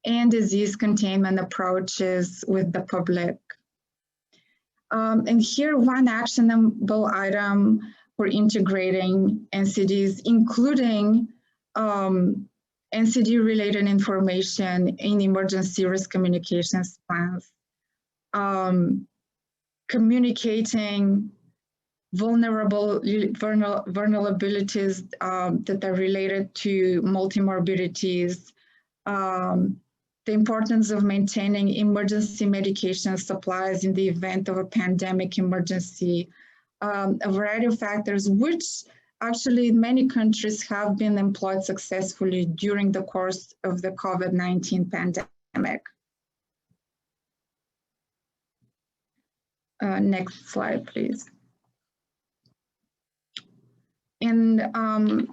and disease containment approaches with the public. And here, one actionable item for integrating NCDs, including NCD-related information in emergency risk communications plans, communicating vulnerabilities that are related to multimorbidities, the importance of maintaining emergency medication supplies in the event of a pandemic emergency, a variety of factors which actually many countries have been employed successfully during the course of the COVID-19 pandemic. Next slide, please. And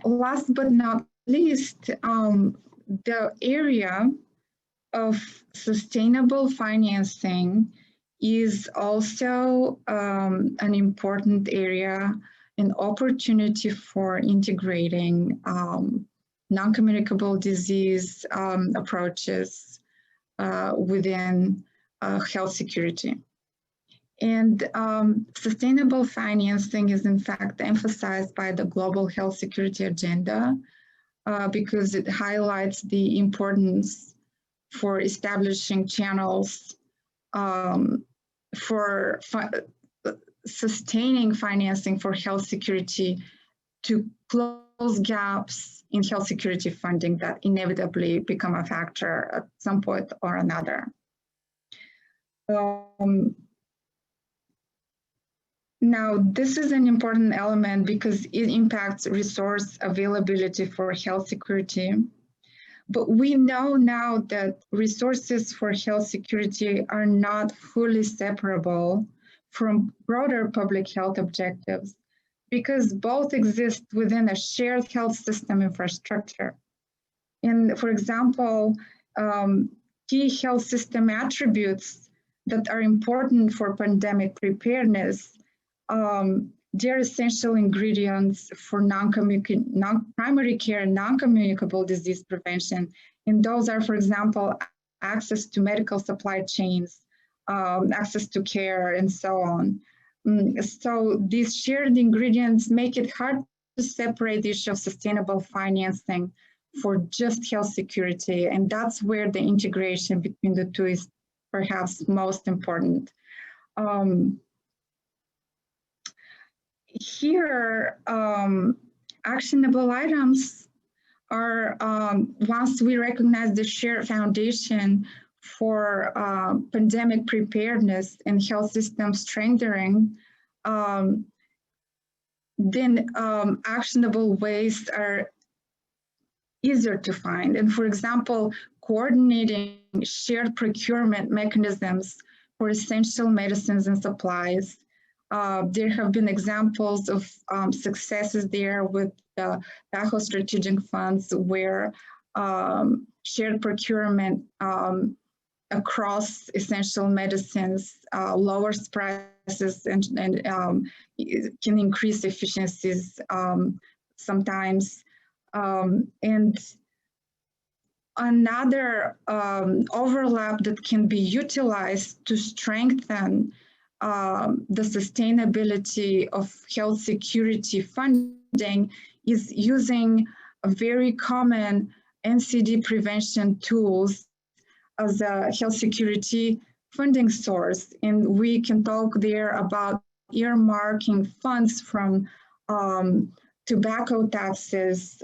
last but not least, the area of sustainable financing is also an important area, an opportunity for integrating non-communicable disease approaches within health security. And sustainable financing is in fact emphasized by the Global Health Security Agenda because it highlights the importance for establishing channels for sustaining financing for health security to close gaps in health security funding that inevitably become a factor at some point or another. Now, this is an important element because it impacts resource availability for health security. But we know now that resources for health security are not fully separable from broader public health objectives because both exist within a shared health system infrastructure. And for example, key health system attributes that are important for pandemic preparedness they're essential ingredients for primary care and non-communicable disease prevention. And those are, for example, access to medical supply chains, access to care, and so on. So these shared ingredients make it hard to separate the issue of sustainable financing for just health security. And that's where the integration between the two is perhaps most important. Here, actionable items are, once we recognize the shared foundation for pandemic preparedness and health system strengthening, then actionable ways are easier to find. And for example, coordinating shared procurement mechanisms for essential medicines and supplies. There have been examples of successes there with the Ghsa strategic funds where shared procurement across essential medicines lowers prices and can increase efficiencies sometimes. And another overlap that can be utilized to strengthen the sustainability of health security funding is using a very common NCD prevention tools as a health security funding source. And we can talk there about earmarking funds from tobacco taxes,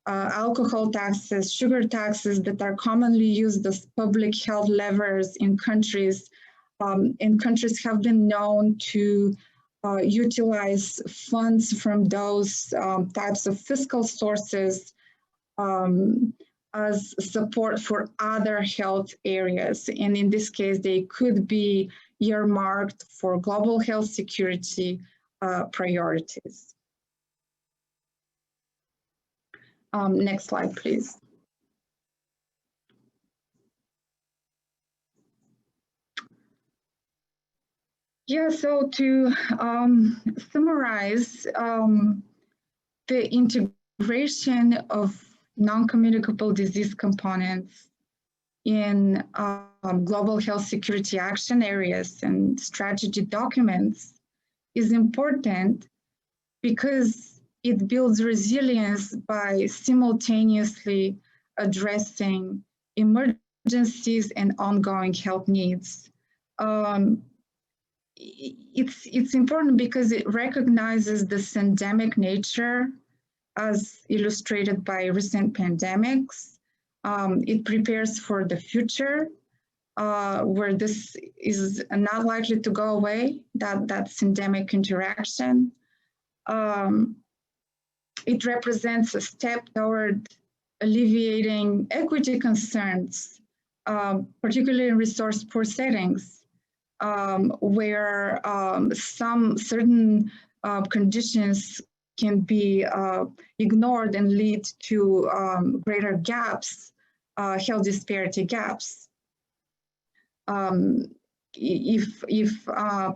alcohol taxes, sugar taxes that are commonly used as public health levers in countries. And countries have been known to utilize funds from those types of fiscal sources as support for other health areas. And in this case, they could be earmarked for global health security priorities. Next slide, please. Yeah, so to summarize, the integration of non-communicable disease components in global health security action areas and strategy documents is important because it builds resilience by simultaneously addressing emergencies and ongoing health needs. It's important because it recognizes the syndemic nature as illustrated by recent pandemics. It prepares for the future where this is not likely to go away, that syndemic interaction. It represents a step toward alleviating equity concerns, particularly in resource-poor settings, where some certain conditions can be ignored and lead to greater gaps, health disparity gaps. If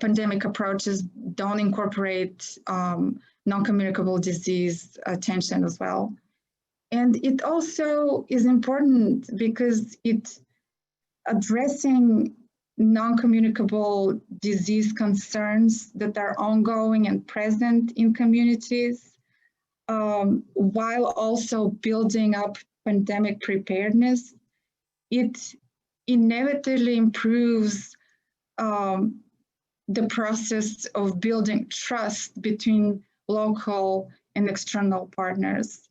pandemic approaches don't incorporate non-communicable disease attention as well. And it also is important because it addressing non-communicable disease concerns that are ongoing and present in communities, while also building up pandemic preparedness, it inevitably improves the process of building trust between local and external partners.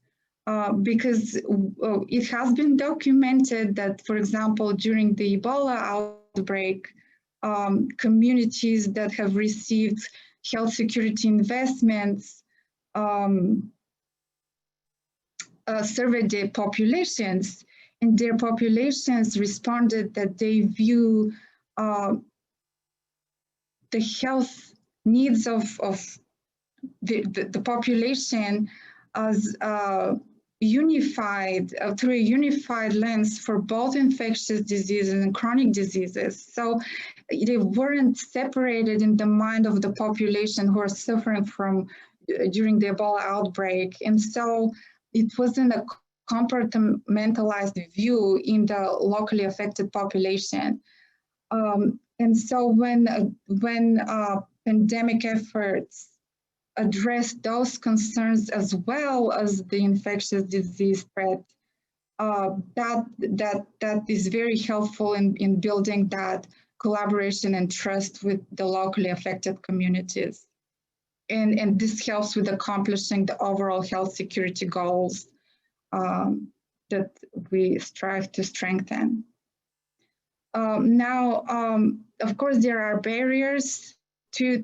Because it has been documented that, for example, during the Ebola outbreak, communities that have received health security investments surveyed their populations, and their populations responded that they view the health needs of the population as unified through a unified lens for both infectious diseases and chronic diseases. So they weren't separated in the mind of the population who are suffering from during the Ebola outbreak. And so it wasn't a compartmentalized view in the locally affected population. And so when pandemic efforts address those concerns as well as the infectious disease spread, that is very helpful in building that collaboration and trust with the locally affected communities. And this helps with accomplishing the overall health security goals that we strive to strengthen. Now, of course, there are barriers to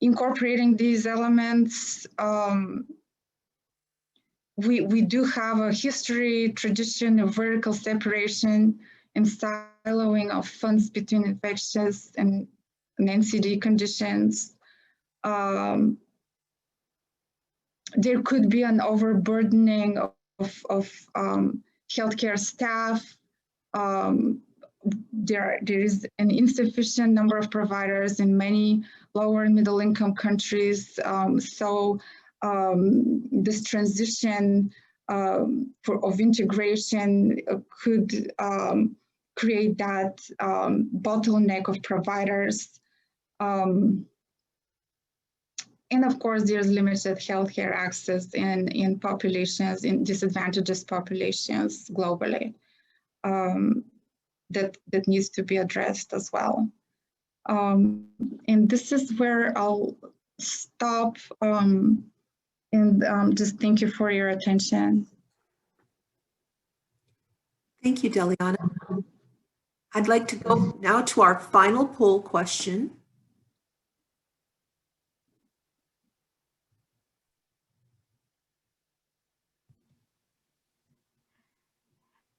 incorporating these elements. We do have a history, tradition of vertical separation and siloing of funds between infectious and NCD conditions. There could be an overburdening of healthcare staff. There is an insufficient number of providers in many lower and middle income countries. This transition of integration could create that bottleneck of providers. And of course, there's limited healthcare access in populations, in disadvantaged populations globally. That needs to be addressed as well. And this is where I'll stop and just thank you for your attention. Thank you, Daliana. I'd like to go now to our final poll question.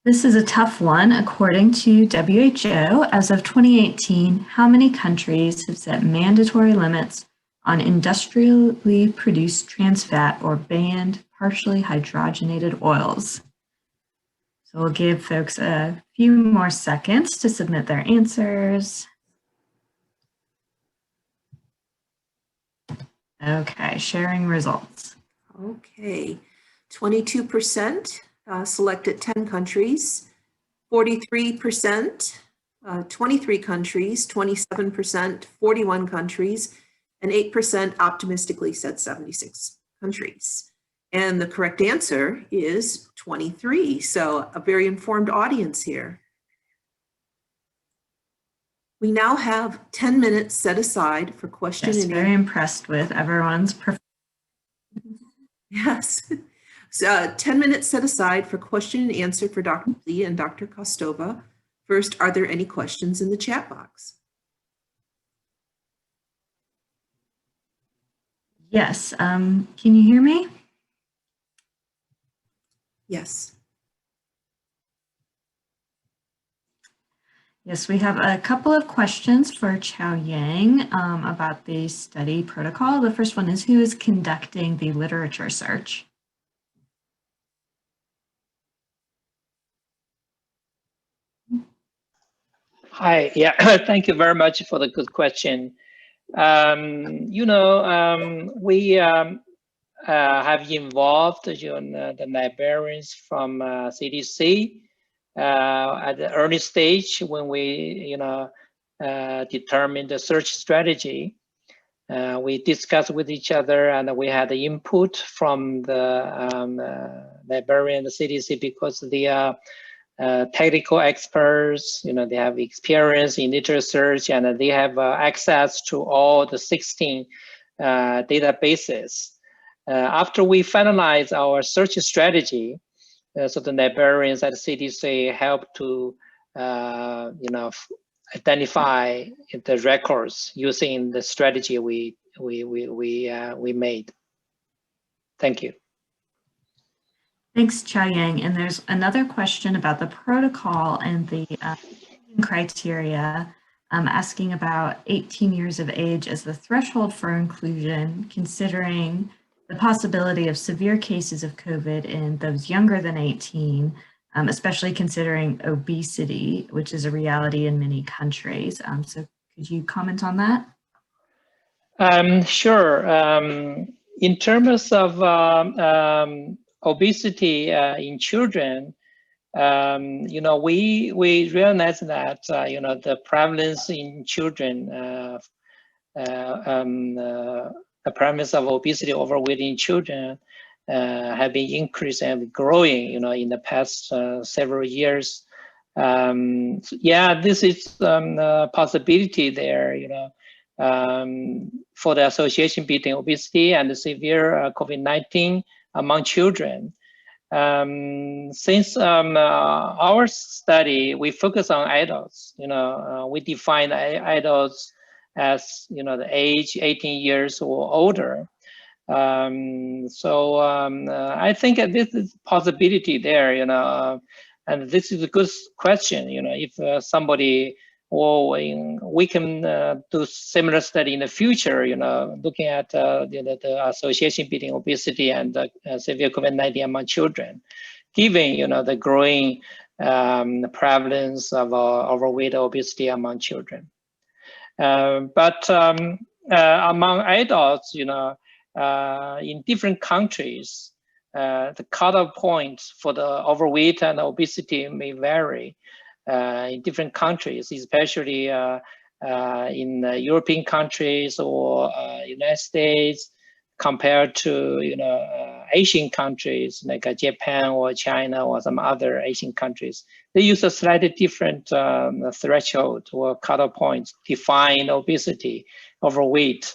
This is a tough one. According to WHO, as of 2018, how many countries have set mandatory limits on industrially produced trans fat or banned partially hydrogenated oils? So we'll give folks a few more seconds to submit their answers. Okay, sharing results. Okay, 22%. Selected 10 countries, 43%, 23 countries, 27%, 41 countries, and 8% optimistically said 76 countries. And the correct answer is 23. So a very informed audience here. We now have 10 minutes set aside for question and answer. Very impressed with everyone's performance. Yes. So 10 minutes set aside for question and answer for Dr. Lee and Dr. Costova. First, are there any questions in the chat box? Yes, can you hear me? Yes. Yes, we have a couple of questions for Chao Yang about the study protocol. The first one is, who is conducting the literature search? Hi, yeah, thank you very much for the good question. We have involved the librarians from CDC at the early stage when we, determined the search strategy. We discussed with each other, and we had the input from the librarian, the CDC, because the technical experts, they have experience in literature search, and they have access to all the 16 databases. After we finalize our search strategy, so the librarians at CDC help to, identify the records using the strategy we made. Thank you. Thanks, Chao Yang. And there's another question about the protocol and the criteria, asking about 18 years of age as the threshold for inclusion, considering the possibility of severe cases of COVID in those younger than 18, especially considering obesity, which is a reality in many countries. So could you comment on that? Sure. In terms of obesity in children, we realize that the prevalence in children, the prevalence of obesity, overweight in children, have been increasing and growing, in the past several years. Yeah, this is a possibility there, for the association between obesity and severe COVID-19 among children. Since our study, we focus on adults. We define adults as the age 18 years or older. I think this is a possibility there. And this is a good question. If somebody, or we can do similar study in the future. Looking at the association between obesity and severe COVID-19 among children, given the growing prevalence of overweight obesity among children. But among adults, in different countries, the cutoff points for the overweight and obesity may vary in different countries, especially in European countries or United States, compared to Asian countries like Japan or China or some other Asian countries. They use a slightly different threshold or cutoff points to define obesity, overweight.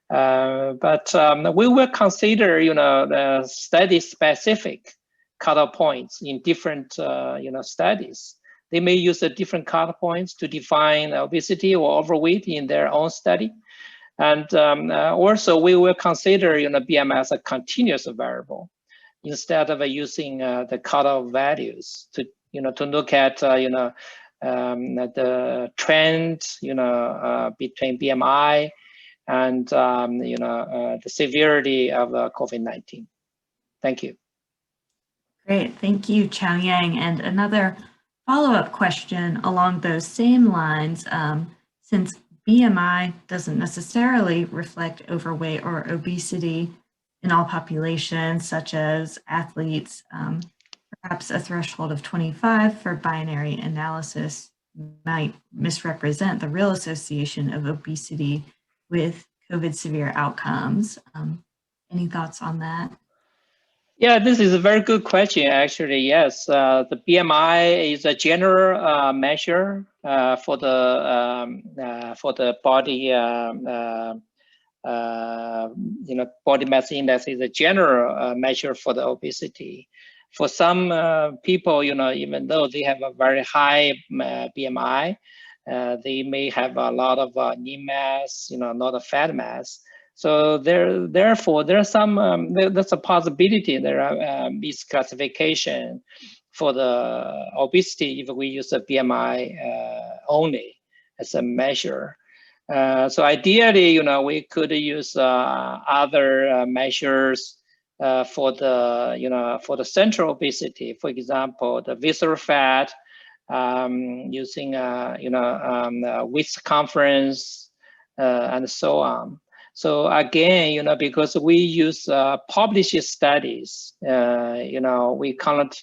But we will consider, the study-specific cutoff points in different, studies. They may use a different cutoff points to define obesity or overweight in their own study. And also, we will consider, BMI as a continuous variable instead of using the cutoff values to look at, the trend, between BMI and the severity of COVID-19. Thank you. Great, thank you, Chao Yang. And another follow-up question along those same lines, since BMI doesn't necessarily reflect overweight or obesity in all populations, such as athletes, perhaps a threshold of 25 for binary analysis might misrepresent the real association of obesity with COVID severe outcomes. Any thoughts on that? Yeah, this is a very good question, actually. Yes, the BMI is a general measure for the body, body mass index is a general measure for the obesity. For some people, even though they have a very high BMI, they may have a lot of lean mass, not a fat mass. So therefore, there's some there's a possibility there are misclassification for the obesity if we use a BMI only as a measure. So ideally, we could use other measures for the central obesity. For example, the visceral fat, using waist circumference and so on. So again, because we use published studies, we cannot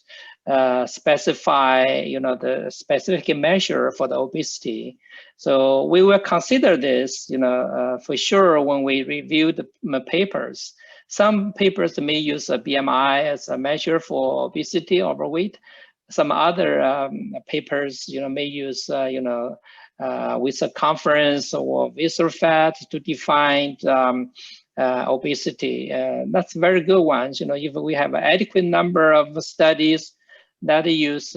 specify, the specific measure for the obesity. So we will consider this, for sure when we review the papers. Some papers may use a BMI as a measure for obesity, overweight. Some other papers, may use, with circumference or visceral fat to define obesity. That's very good ones. If we have an adequate number of studies that use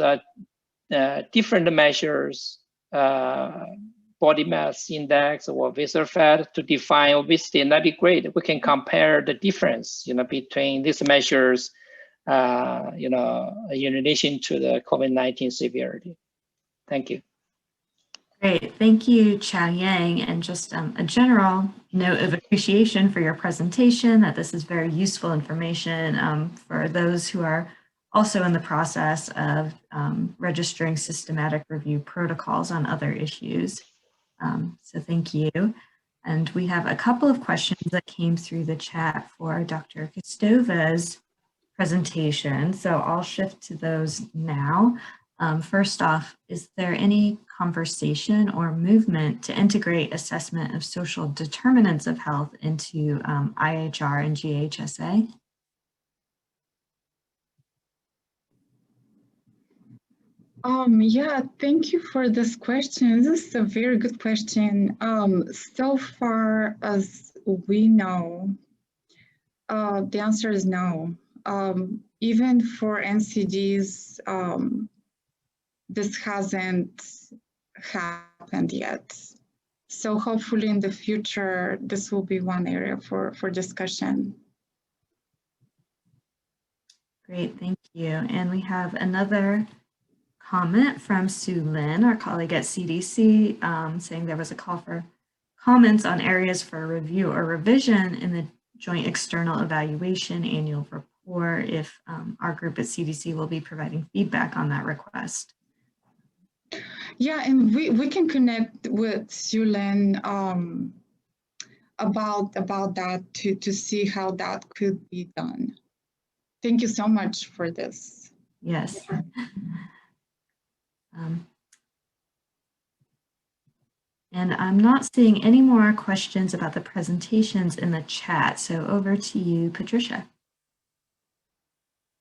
different measures, body mass index or visceral fat to define obesity, and that'd be great. We can compare the difference, between these measures, in relation to the COVID-19 severity. Thank you. Great, thank you, Chow Yang, and just a general note of appreciation for your presentation, that this is very useful information for those who are also in the process of registering systematic review protocols on other issues. So thank you. And we have a couple of questions that came through the chat for Dr. Costova's presentation, so I'll shift to those now. First off, is there any conversation or movement to integrate assessment of social determinants of health into IHR and GHSA? Yeah, thank you for this question. This is a very good question. So far as we know, the answer is no. Even for NCDs, this hasn't happened yet. So hopefully in the future, this will be one area for discussion. Great, thank you. And we have another comment from Sue Lin, our colleague at CDC, saying there was a call for comments on areas for review or revision in the Joint External Evaluation Annual Report, if our group at CDC will be providing feedback on that request. Yeah, and we can connect with Sue Lin about that to see how that could be done. Thank you so much for this. Yes. And I'm not seeing any more questions about the presentations in the chat, so over to you, Patricia.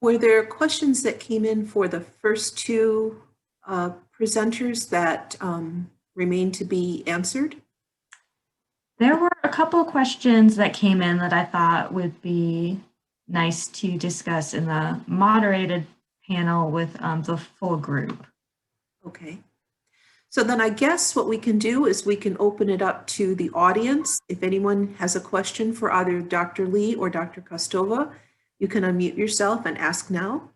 Were there questions that came in for the first two presenters that remain to be answered? There were a couple of questions that came in that I thought would be nice to discuss in the moderated panel with the full group. Okay. So then I guess what we can do is we can open it up to the audience. If anyone has a question for either Dr. Lee or Dr. Costova, you can unmute yourself and ask now.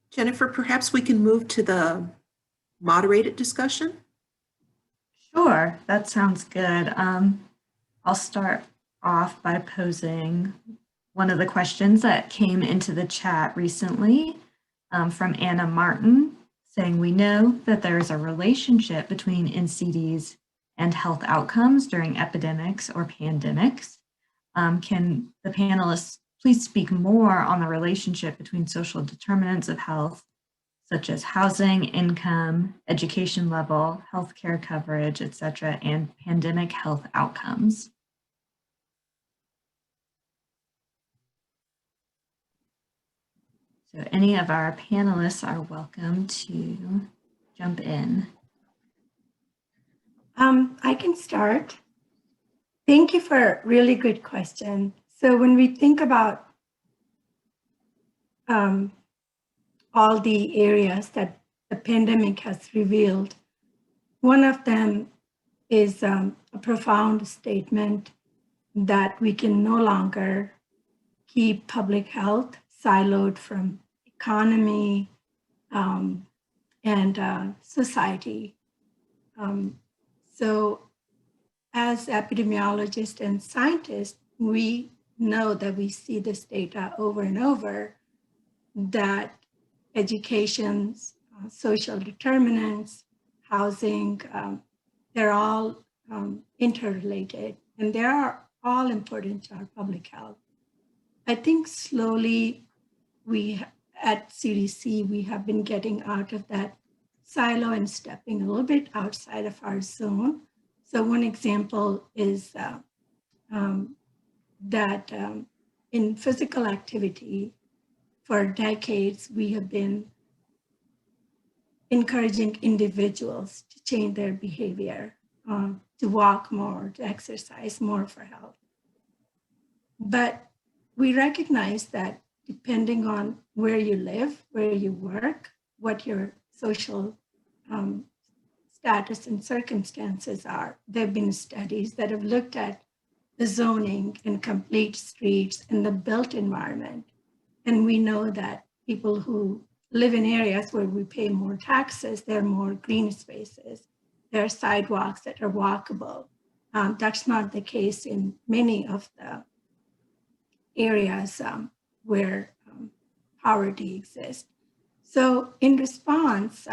Jennifer, perhaps we can move to the moderated discussion. Sure, that sounds good. I'll start off by posing one of the questions that came into the chat recently from Anna Martin, saying, we know that there is a relationship between NCDs and health outcomes during epidemics or pandemics. Can the panelists please speak more on the relationship between social determinants of health, such as housing, income, education level, healthcare coverage, etc., and pandemic health outcomes? So any of our panelists are welcome to jump in. I can start. Thank you for a really good question. So when we think about all the areas that the pandemic has revealed, one of them is a profound statement that we can no longer keep public health siloed from economy and society. So as epidemiologists and scientists, we know that we see this data over and over, that education's social determinants, housing, they're all interrelated, and they are all important to our public health. I think slowly we at CDC, we have been getting out of that silo and stepping a little bit outside of our zone. So one example is that in physical activity, for decades, we have been encouraging individuals to change their behavior, to walk more, to exercise more for health. But we recognize that depending on where you live, where you work, what your social status and circumstances are, there have been studies that have looked at the zoning and complete streets and the built environment. And we know that people who live in areas where we pay more taxes, there are more green spaces, there are sidewalks that are walkable. That's not the case in many of the areas where poverty exists. So in response,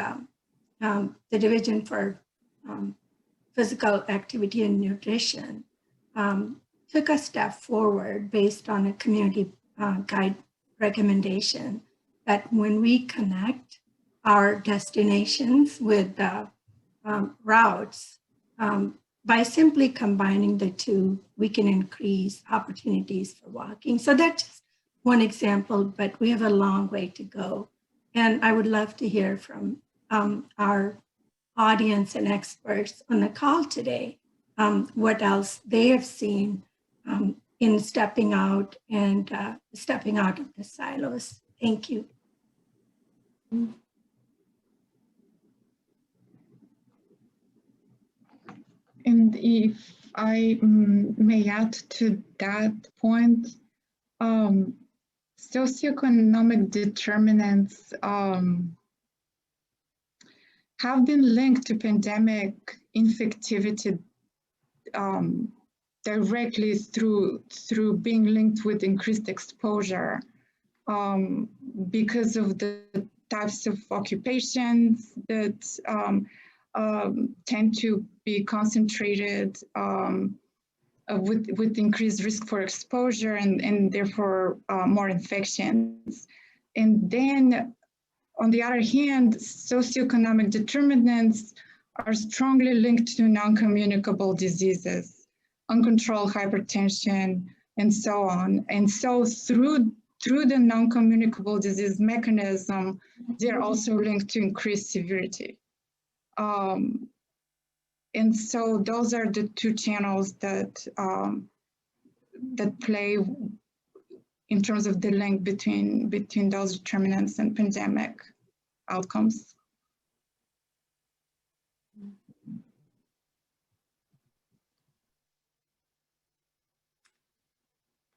the Division for Physical Activity and Nutrition took a step forward based on a community guide recommendation that when we connect our destinations with routes, by simply combining the two, we can increase opportunities for walking. So that's just one example, but we have a long way to go. And I would love to hear from our audience and experts on the call today, what else they have seen in stepping out and stepping out of the silos. Thank you. And if I may add to that point, socioeconomic determinants have been linked to pandemic infectivity directly through being linked with increased exposure because of the types of occupations that tend to be concentrated with increased risk for exposure and therefore more infections. And then on the other hand, socioeconomic determinants are strongly linked to non-communicable diseases, uncontrolled hypertension, and so on. And so through the non-communicable disease mechanism, they're also linked to increased severity. And so those are the two channels that that play in terms of the link between those determinants and pandemic outcomes.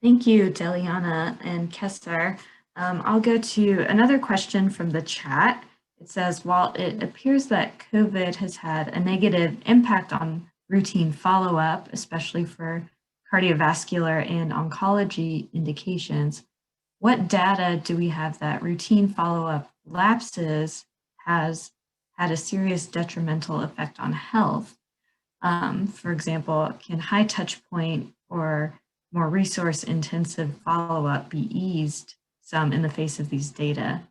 Thank you, Daliana and Kessler. I'll go to another question from the chat. It says, while it appears that COVID has had a negative impact on routine follow-up, especially for cardiovascular and oncology indications, what data do we have that routine follow-up lapses has had a serious detrimental effect on health? For example, can high touch point or more resource-intensive follow-up be eased some in the face of these data?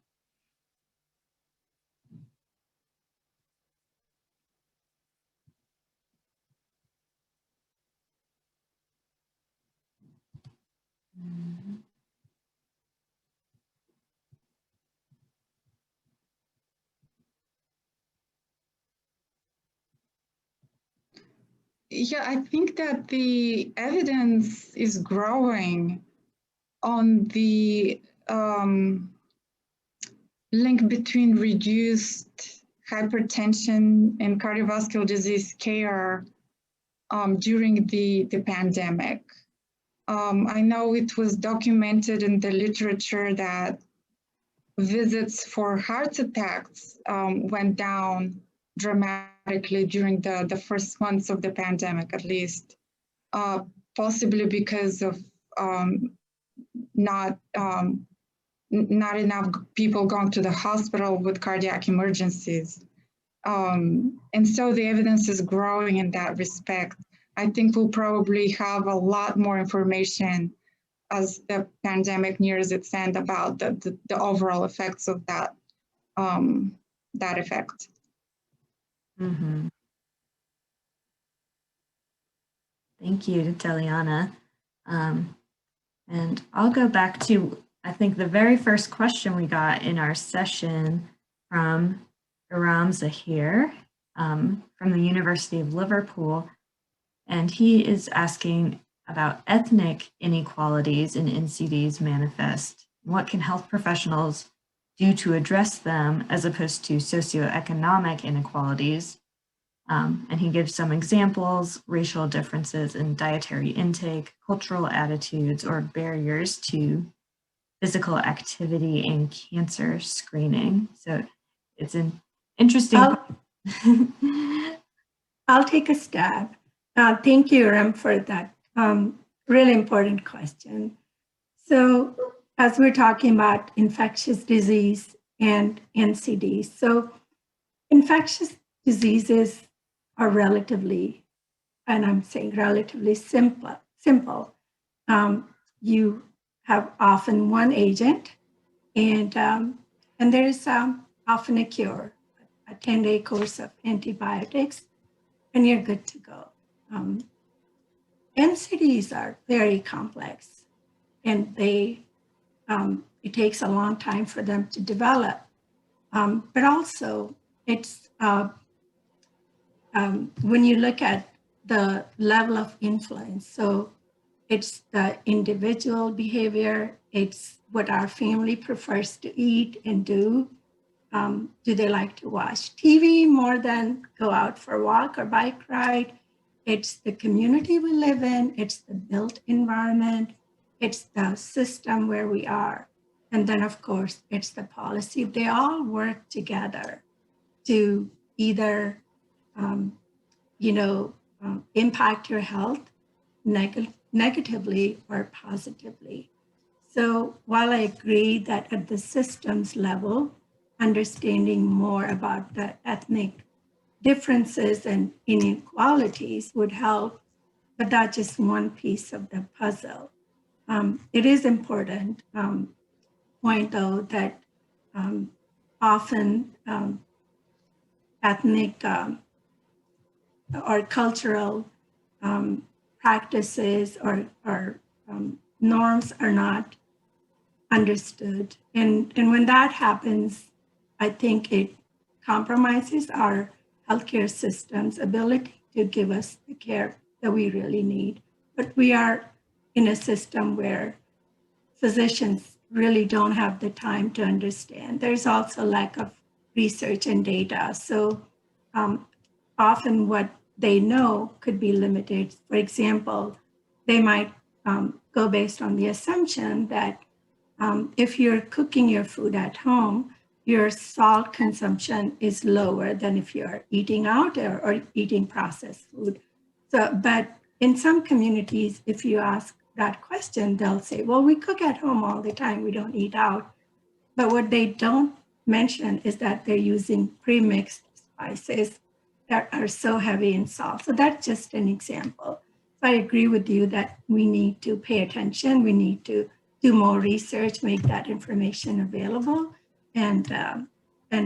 Yeah, I think that the evidence is growing on the link between reduced hypertension and cardiovascular disease care during the pandemic. I know it was documented in the literature that visits for heart attacks went down dramatically during the first months of the pandemic, at least, possibly because of not enough people going to the hospital with cardiac emergencies. And so the evidence is growing in that respect. I think we'll probably have a lot more information as the pandemic nears its end about the overall effects of that, that effect. Mm-hmm. Thank you, Daliana. And I'll go back to I think the very first question we got in our session from Aram Zahir from the University of Liverpool, and he is asking about ethnic inequalities in NCDs manifest. What can health professionals do to address them as opposed to socioeconomic inequalities? And he gives some examples: racial differences in dietary intake, cultural attitudes, or barriers to physical activity and cancer screening. So it's an interesting. I'll take a stab. Thank you, Ram, for that really important question. So as we're talking about infectious disease and NCDs, so infectious diseases are relatively, and I'm saying relatively simple. You have often one agent, and there is often a cure, a 10-day course of antibiotics, and you're good to go. NCDs are very complex, and it takes a long time for them to develop. But also, it's when you look at the level of influence, so it's the individual behavior, it's what our family prefers to eat and do. Do they like to watch TV more than go out for a walk or bike ride? It's the community we live in, it's the built environment, it's the system where we are. And then of course, it's the policy. They all work together to either impact your health negatively or positively. So while I agree that at the systems level, understanding more about the ethnic differences and inequalities would help, but that's just one piece of the puzzle. It is important point though that often ethnic or cultural practices or norms are not understood. And when that happens, I think it compromises our healthcare system's ability to give us the care that we really need. But we are in a system where physicians really don't have the time to understand. There's also lack of research and data. So often what they know could be limited. For example, they might go based on the assumption that if you're cooking your food at home, your salt consumption is lower than if you're eating out or eating processed food. So, but in some communities, if you ask that question, they'll say, well, we cook at home all the time, we don't eat out. But what they don't mention is that they're using pre-mixed spices that are so heavy in salt. So that's just an example. So I agree with you that we need to pay attention, we need to do more research, make that information available, and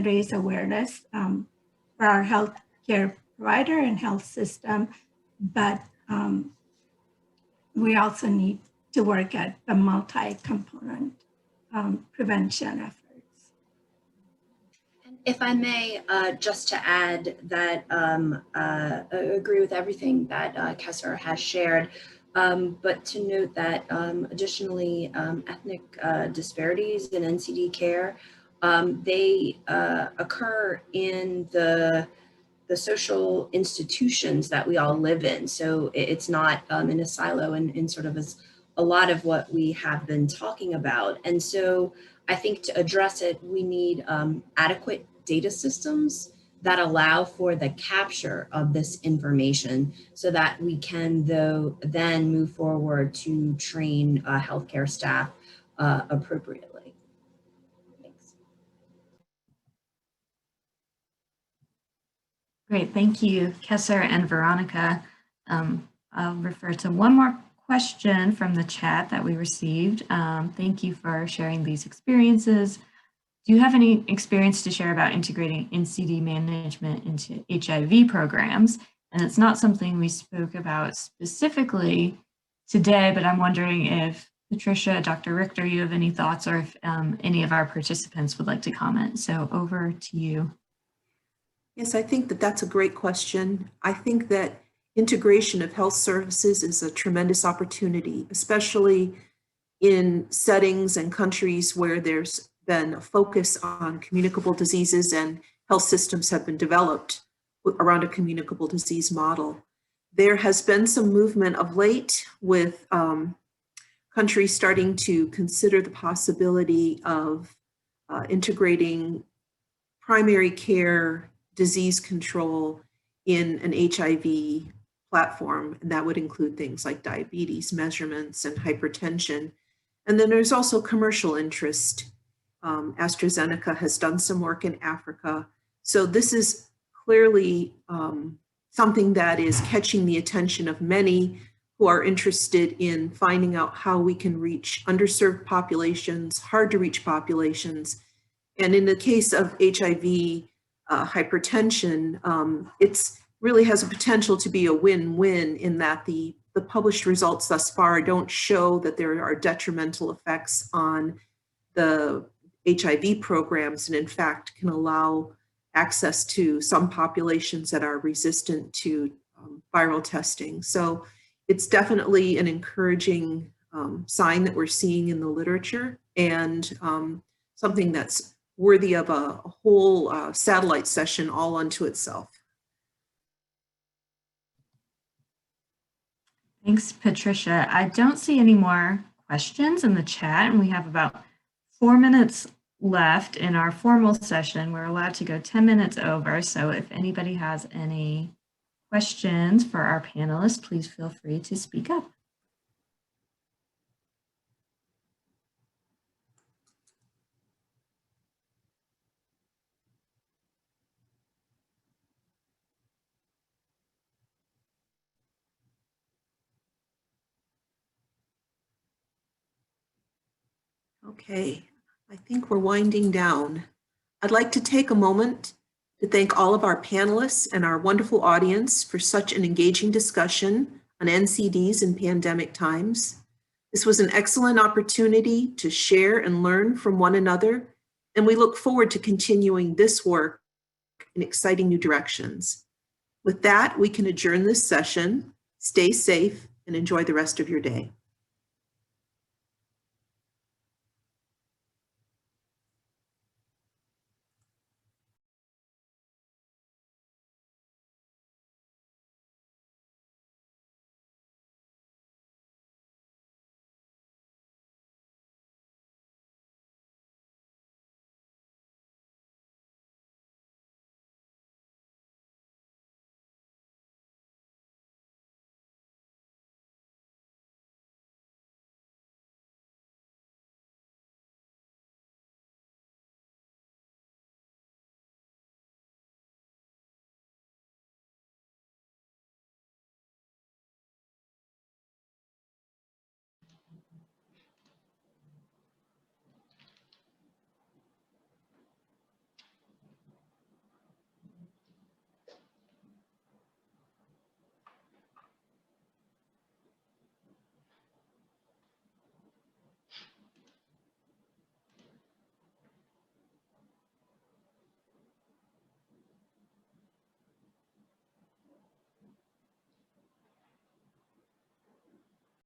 raise awareness for our healthcare provider and health system. But we also need to work at the multi-component prevention efforts. And if I may, just to add that I agree with everything that Kessler has shared, but to note that additionally, ethnic disparities in NCD care, they occur in the social institutions that we all live in. So it's not in a silo in sort of as a lot of what we have been talking about. And so I think to address it, we need adequate data systems that allow for the capture of this information so that we can then move forward to train healthcare staff appropriately. Thanks. Great, thank you, Kessler and Veronica. I'll refer to one more question from the chat that we received. Thank you for sharing these experiences. Do you have any experience to share about integrating NCD management into HIV programs? And it's not something we spoke about specifically today, but I'm wondering if Patricia, Dr. Richter, you have any thoughts, or if any of our participants would like to comment? So over to you. Yes, I think that that's a great question. I think that integration of health services is a tremendous opportunity, especially in settings and countries where there's been a focus on communicable diseases and health systems have been developed around a communicable disease model. There has been some movement of late with countries starting to consider the possibility of integrating primary care disease control in an HIV platform, and that would include things like diabetes measurements and hypertension. And then there's also commercial interest. AstraZeneca has done some work in Africa. So this is clearly something that is catching the attention of many who are interested in finding out how we can reach underserved populations, hard to reach populations. And in the case of HIV, hypertension, it's really has a potential to be a win-win in that the published results thus far don't show that there are detrimental effects on the HIV programs, and in fact can allow access to some populations that are resistant to viral testing. So it's definitely an encouraging sign that we're seeing in the literature, and something that's worthy of a whole satellite session all unto itself. Thanks, Patricia. I don't see any more questions in the chat, and we have about 4 minutes left in our formal session. We're allowed to go 10 minutes over, so if anybody has any questions for our panelists, please feel free to speak up. Okay, I think we're winding down. I'd like to take a moment to thank all of our panelists and our wonderful audience for such an engaging discussion on NCDs in pandemic times. This was an excellent opportunity to share and learn from one another, and we look forward to continuing this work in exciting new directions. With that, we can adjourn this session. Stay safe and enjoy the rest of your day.